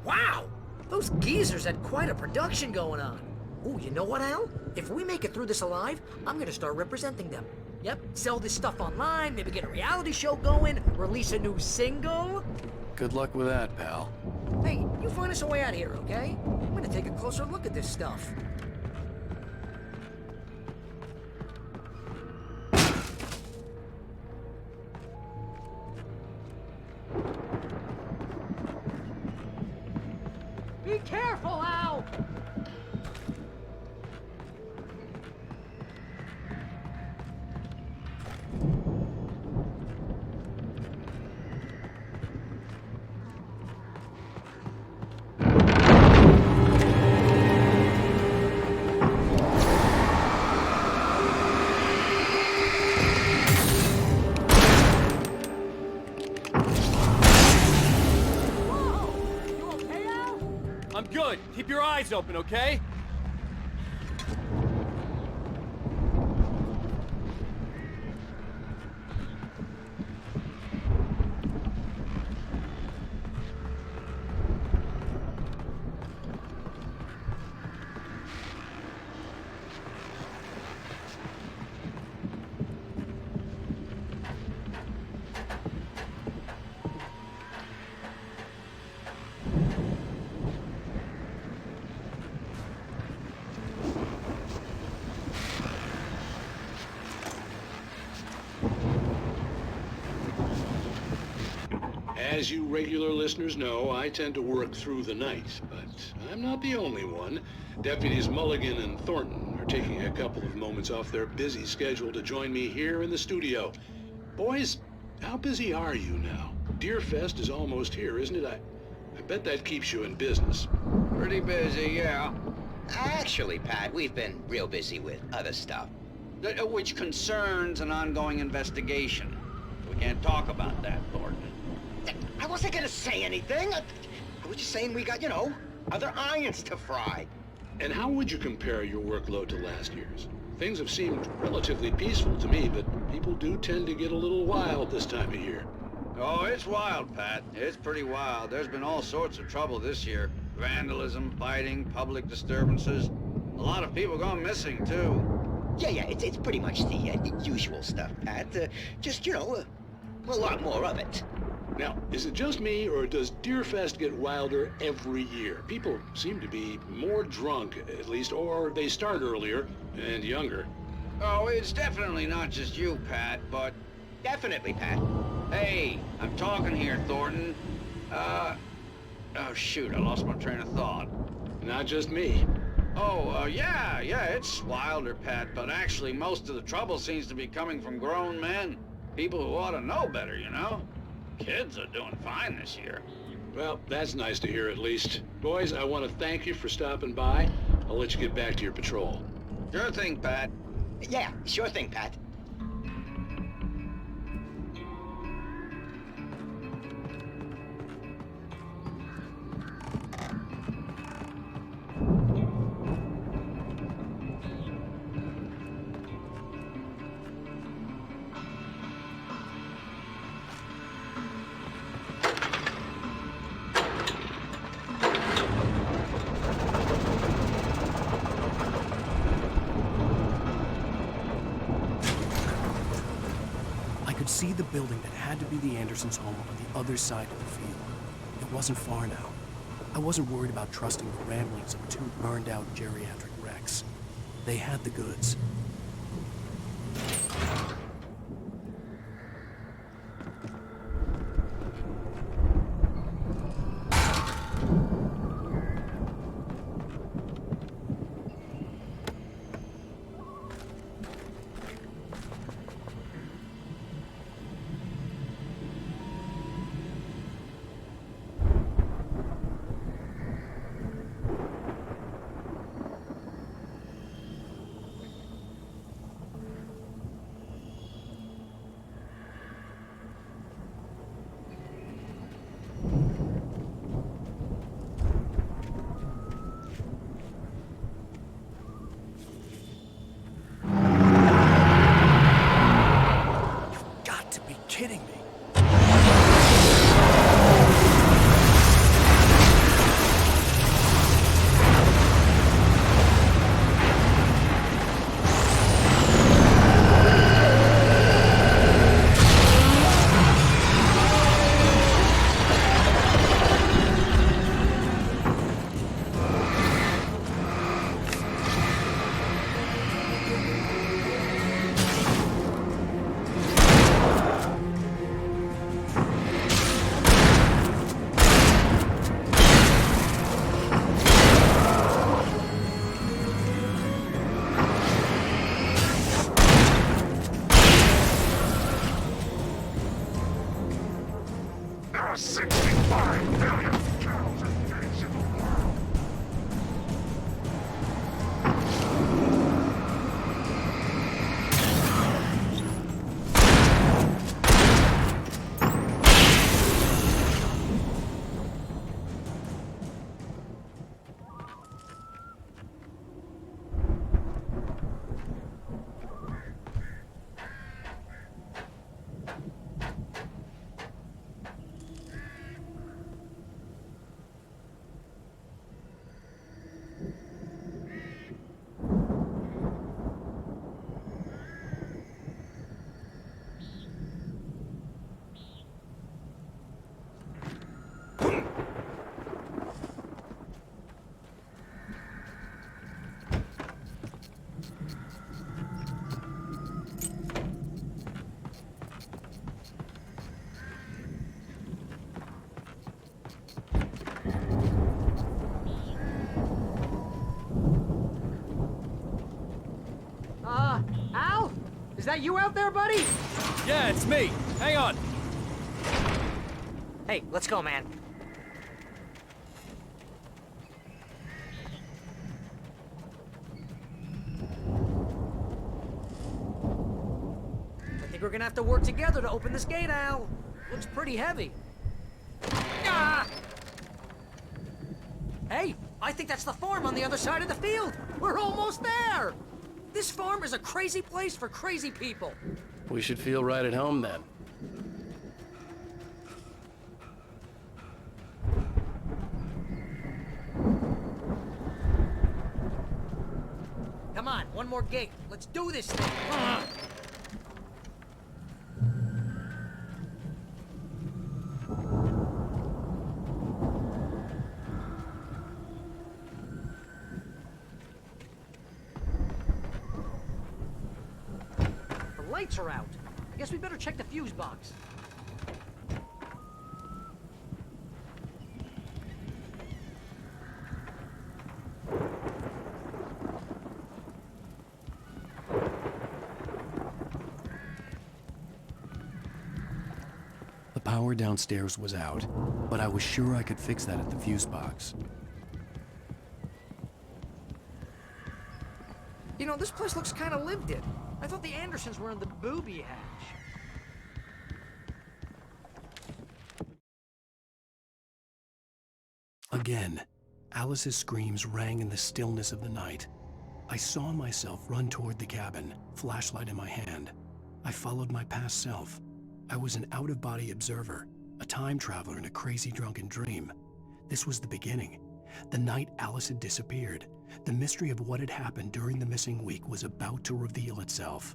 Wow! Those geezers had quite a production going on. Ooh, you know what, Al? If we make it through this alive, I'm gonna start representing them. Yep, sell this stuff online, maybe get a reality show going, release a new single. Good luck with that, pal. Hey, you find us a way out of here, okay? I'm gonna take a closer look at this stuff. Be careful, Al! I'm good. Keep your eyes open, okay? As you regular listeners know, I tend to work through the night, but I'm not the only one. Deputies Mulligan and Thornton are taking a couple of moments off their busy schedule to join me here in the studio. Boys, how busy are you now? Deerfest is almost here, isn't it? I bet that keeps you in business. Pretty busy, yeah. Actually, Pat, we've been real busy with other stuff, which concerns an ongoing investigation. We can't talk about that, Thornton. I wasn't gonna say anything. I was just saying we got, other irons to fry. And how would you compare your workload to last year's? Things have seemed relatively peaceful to me, but people do tend to get a little wild this time of year. Oh, it's wild, Pat. It's pretty wild. There's been all sorts of trouble this year. Vandalism, fighting, public disturbances. A lot of people gone missing, too. Yeah, it's pretty much the usual stuff, Pat. Just, a lot more of it. Now, is it just me, or does Deerfest get wilder every year? People seem to be more drunk, at least, or they start earlier and younger. Oh, it's definitely not just you, Pat, but... Definitely, Pat. Hey, I'm talking here, Thornton. Oh, shoot, I lost my train of thought. Not just me. Oh, yeah, it's wilder, Pat, but actually most of the trouble seems to be coming from grown men. People who ought to know better, Kids are doing fine this year. Well, that's nice to hear at least. Boys, I want to thank you for stopping by. I'll let you get back to your patrol. Sure thing, Pat. Yeah, sure thing, Pat. See the building that had to be the Andersons' home on the other side of the field. It wasn't far now. I wasn't worried about trusting the ramblings of two burned-out geriatric wrecks. They had the goods. Kidding me. Is that you out there, buddy? Yeah, it's me. Hang on. Hey, let's go, man. I think we're gonna have to work together to open this gate, Al. Looks pretty heavy. Ah! Hey, I think that's the farm on the other side of the field. We're almost there. This farm is a crazy place for crazy people. We should feel right at home then. Come on, one more gate. Let's do this thing. The lights are out. I guess we better check the fuse box. The power downstairs was out, but I was sure I could fix that at the fuse box. You know, this place looks kind of lived in. I thought the Andersons were in the booby hatch. Again, Alice's screams rang in the stillness of the night. I saw myself run toward the cabin, flashlight in my hand. I followed my past self. I was an out-of-body observer, a time traveler in a crazy drunken dream. This was the beginning. The night Alice had disappeared. The mystery of what had happened during the missing week was about to reveal itself.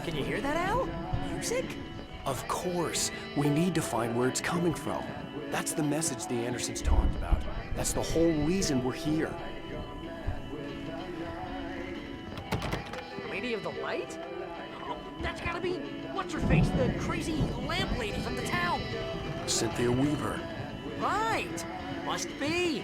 Can you hear that, Al? Music? Of course. We need to find where it's coming from. That's the message the Andersons talked about. That's the whole reason we're here. Lady of the Light? Oh, that's gotta be what's-her-face, the crazy lamp lady from the town. Cynthia Weaver. Right. Must be.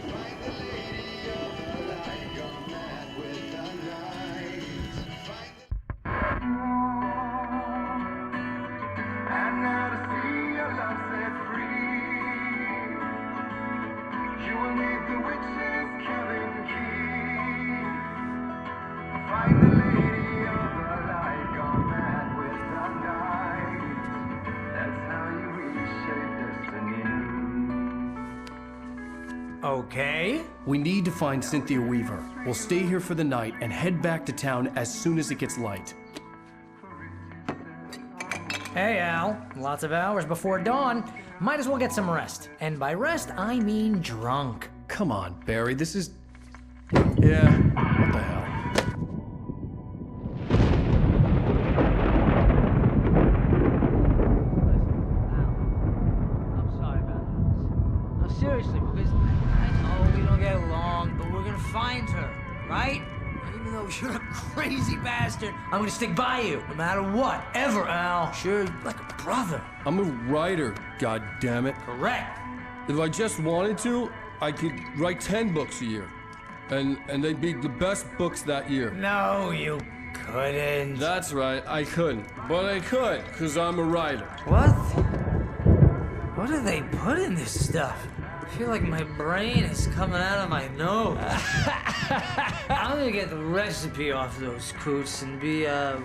Okay. We need to find Cynthia Weaver. We'll stay here for the night and head back to town as soon as it gets light. Hey, Al. Lots of hours before dawn. Might as well get some rest. And by rest, I mean drunk. Come on, Barry, this is... Yeah, what the hell? Seriously, because I know we don't get along, but we're gonna find her, right? Even though you're a crazy bastard, I'm gonna stick by you, no matter what, ever, Al. Sure, like a brother. I'm a writer, goddammit. Correct. If I just wanted to, I could write 10 books a year. And they'd be the best books that year. No, you couldn't. That's right, I couldn't. But I could, because I'm a writer. What? What do they put in this stuff? I feel like my brain is coming out of my nose. I'm gonna get the recipe off those coots and be a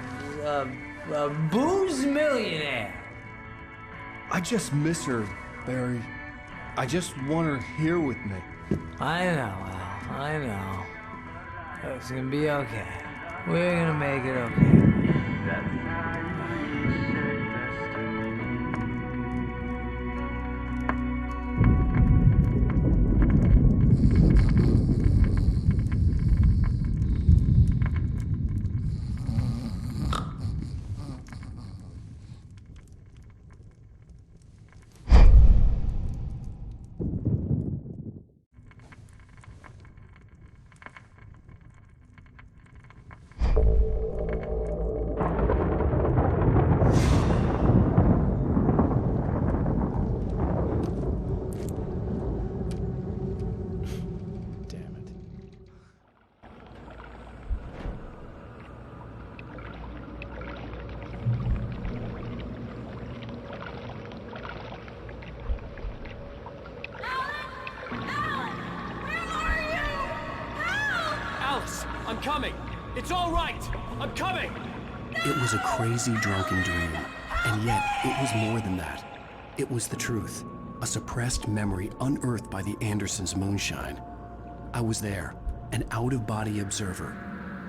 booze millionaire. I just miss her, Barry. I just want her here with me. I know, Al. I know. It's gonna be okay. We're gonna make it okay. I'm coming. It's all right. I'm coming. It was a crazy, drunken dream, and yet it was more than that. It was the truth, a suppressed memory unearthed by the Andersons' moonshine. I was there, an out-of-body observer.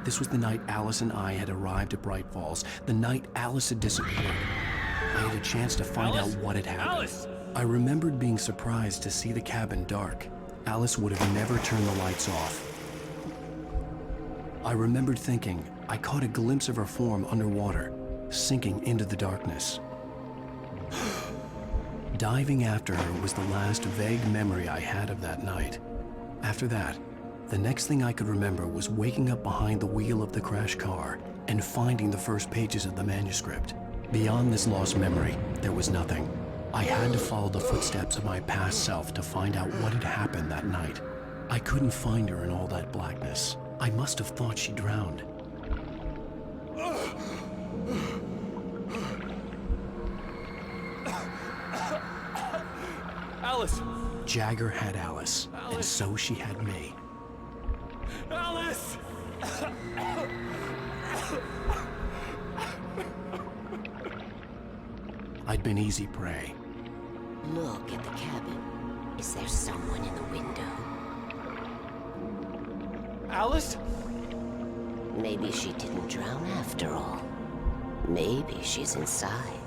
This was the night Alice and I had arrived at Bright Falls, the night Alice had disappeared. I had a chance to find out what had happened. Alice! I remembered being surprised to see the cabin dark. Alice would have never turned the lights off. I remembered thinking I caught a glimpse of her form underwater, sinking into the darkness. Diving after her was the last vague memory I had of that night. After that, the next thing I could remember was waking up behind the wheel of the crashed car and finding the first pages of the manuscript. Beyond this lost memory, there was nothing. I had to follow the footsteps of my past self to find out what had happened that night. I couldn't find her in all that blackness. I must have thought she drowned. Alice! Jagger had Alice, and so she had me. Alice! I'd been easy prey. Look at the cabin. Is there someone in the window? Alice? Maybe she didn't drown after all. Maybe she's inside.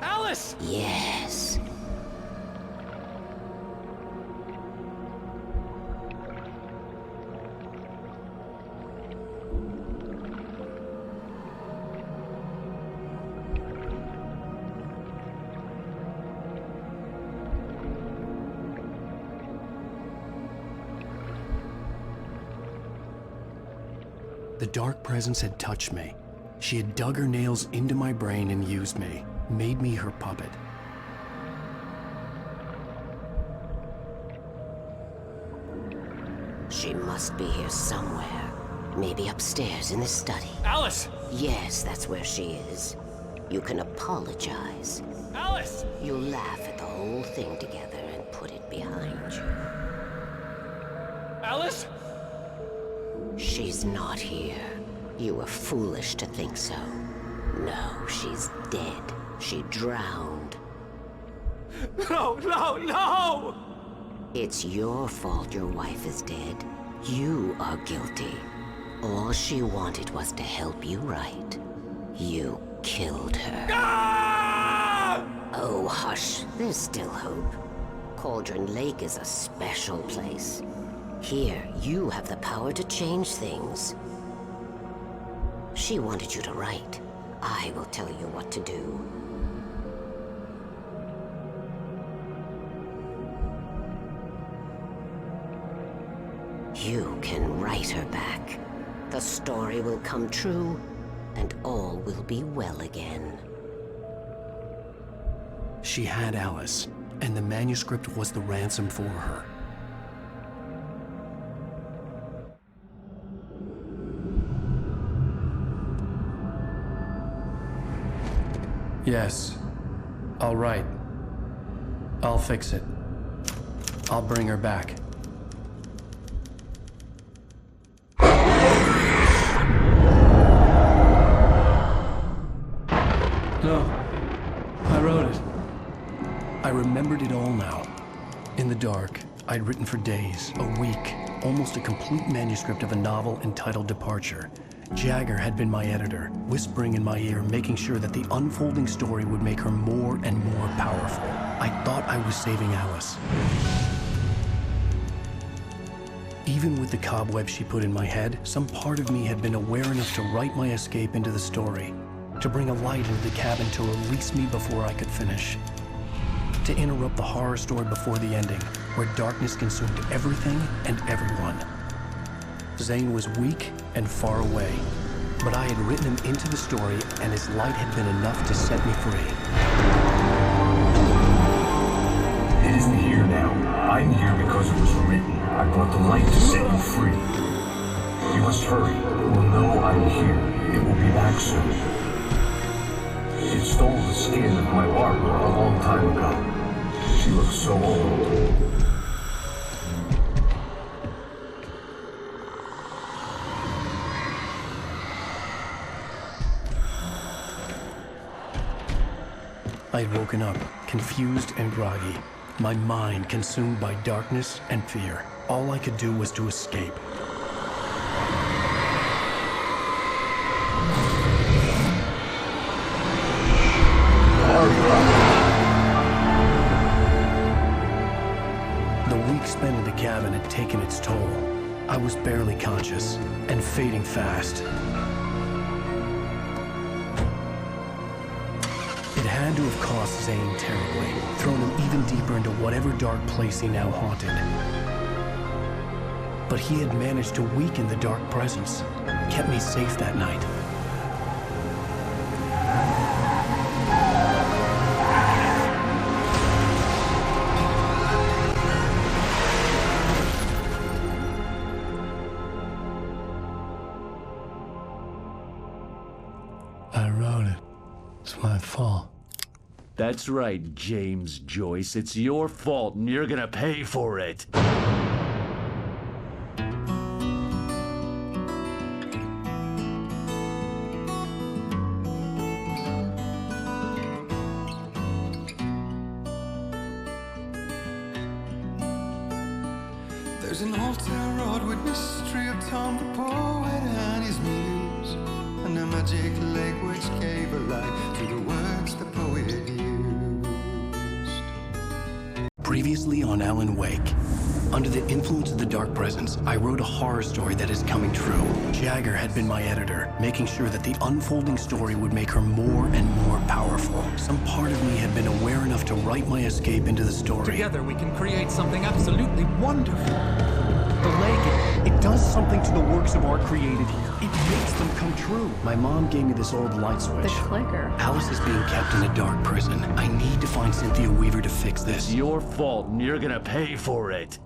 Alice! Yes. The dark presence had touched me. She had dug her nails into my brain and used me, made me her puppet. She must be here somewhere. Maybe upstairs in the study. Alice! Yes, that's where she is. You can apologize. Alice! You laugh at the whole thing together and put it behind you. Alice? She's not here. You were foolish to think so. No, she's dead. She drowned. No, no, no! It's your fault your wife is dead. You are guilty. All she wanted was to help you right. You killed her. Ah! Oh, hush. There's still hope. Cauldron Lake is a special place. Here, you have the power to change things. She wanted you to write. I will tell you what to do. You can write her back. The story will come true, and all will be well again. She had Alice, and the manuscript was the ransom for her. Yes. All right. I'll fix it. I'll bring her back. No. I wrote it. I remembered it all now. In the dark, I'd written for days, a week, almost a complete manuscript of a novel entitled Departure. Jagger had been my editor, whispering in my ear, making sure that the unfolding story would make her more and more powerful. I thought I was saving Alice. Even with the cobwebs she put in my head, some part of me had been aware enough to write my escape into the story, to bring a light into the cabin to release me before I could finish, to interrupt the horror story before the ending, where darkness consumed everything and everyone. Zane was weak and far away, but I had written him into the story, and his light had been enough to set me free. It isn't here now. I'm here because it was written. I brought the light to set you free. You must hurry. It will know I'm here. It will be back soon. It stole the skin of my barber a long time ago. She looks so old. I had woken up, confused and groggy, my mind consumed by darkness and fear. All I could do was to escape. The week spent in the cabin had taken its toll. I was barely conscious and fading fast. It had to have cost Zane terribly, thrown him even deeper into whatever dark place he now haunted. But he had managed to weaken the dark presence, kept me safe that night. I wrote it. It's my fault. That's right, James Joyce. It's your fault, and you're gonna pay for it. There's an old town road with mystery of Tom the poet and his muse, and a magic lake which gave a light to the words the poet used. Previously on Alan Wake. Under the influence of the dark presence, I wrote a horror story that is coming true. Jagger had been my editor, making sure that the unfolding story would make her more and more powerful. Some part of me had been aware enough to write my escape into the story. Together we can create something absolutely wonderful. The lake, it does something to the works of art created here. It makes them come true. My mom gave me this old light switch. The clicker. Alice is being kept in a dark prison. I need to find Cynthia Weaver to fix this. It's your fault, and you're gonna pay for it.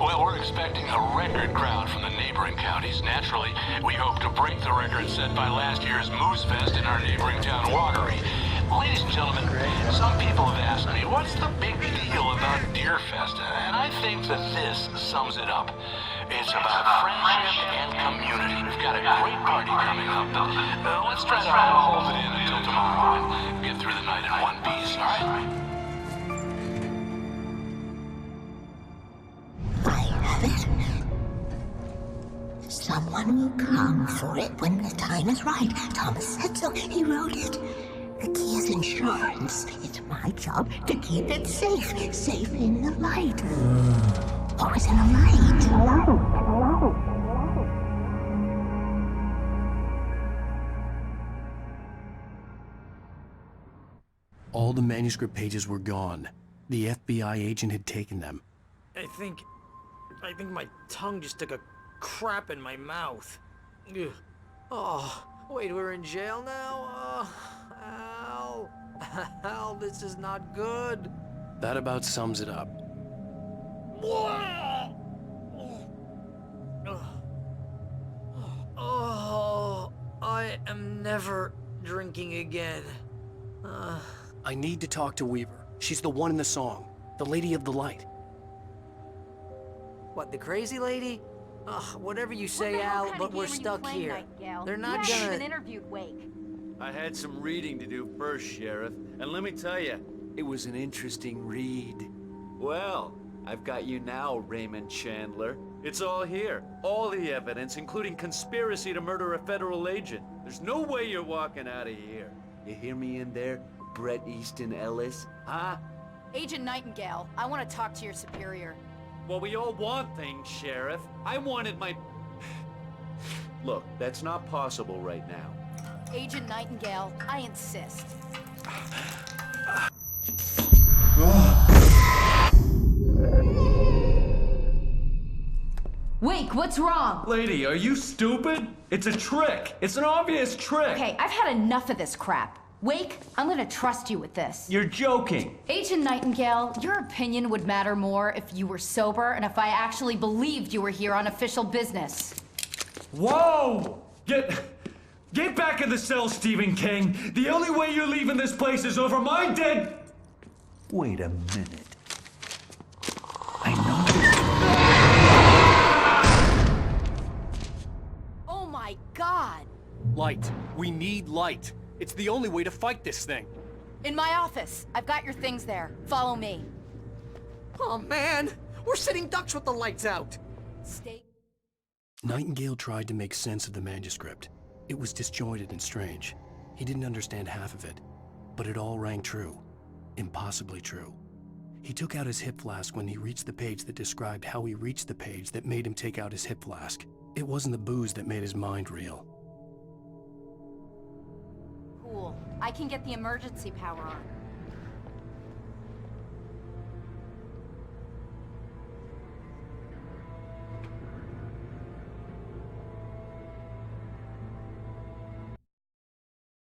Well, we're expecting a record crowd from the neighboring counties. Naturally, we hope to break the record set by last year's Moose Fest in our neighboring town, Watery. Ladies and gentlemen, some people have asked me, what's the big deal about Deer Fest? And I think that this sums it up. It's about friendship and community. We've got a great party coming up, but let's try to hold it in until tomorrow and get through the night in one piece, all right? Someone will come for it when the time is right. Thomas said so. He wrote it. The key is insurance. It's my job to keep it safe. Safe in the light. Always in the light. All the manuscript pages were gone. The FBI agent had taken them. I think my tongue just took a crap in my mouth. Ugh. Oh, wait, we're in jail now? Al. Al, this is not good. That about sums it up. Oh, I am never drinking again. I need to talk to Weaver. She's the one in the song. The Lady of the Light. What, the crazy lady? Ugh, whatever you say, Al, but we're stuck here. They're not you gonna... haven't even interviewed Wake. I had some reading to do first, Sheriff, and let me tell you, it was an interesting read. Well, I've got you now, Raymond Chandler. It's all here. All the evidence, including conspiracy to murder a federal agent. There's no way you're walking out of here. You hear me in there, Bret Easton Ellis? Huh? Agent Nightingale, I want to talk to your superior. Well, we all want things, Sheriff. I wanted my... Look, that's not possible right now. Agent Nightingale, I insist. Wake, what's wrong? Lady, are you stupid? It's a trick. It's an obvious trick. Okay, I've had enough of this crap. Wake, I'm gonna trust you with this. You're joking. Agent Nightingale, your opinion would matter more if you were sober and if I actually believed you were here on official business. Whoa! Get back in the cell, Stephen King. The only way you're leaving this place is over my dead... Wait a minute. I know... Oh my God! Light, we need need light. It's the only way to fight this thing. In my office. I've got your things there. Follow me. Oh man! We're sitting ducks with the lights out! Stay. Nightingale tried to make sense of the manuscript. It was disjointed and strange. He didn't understand half of it, but it all rang true. Impossibly true. He took out his hip flask when he reached the page that described how he reached the page that made him take out his hip flask. It wasn't the booze that made his mind reel. Cool. I can get the emergency power on.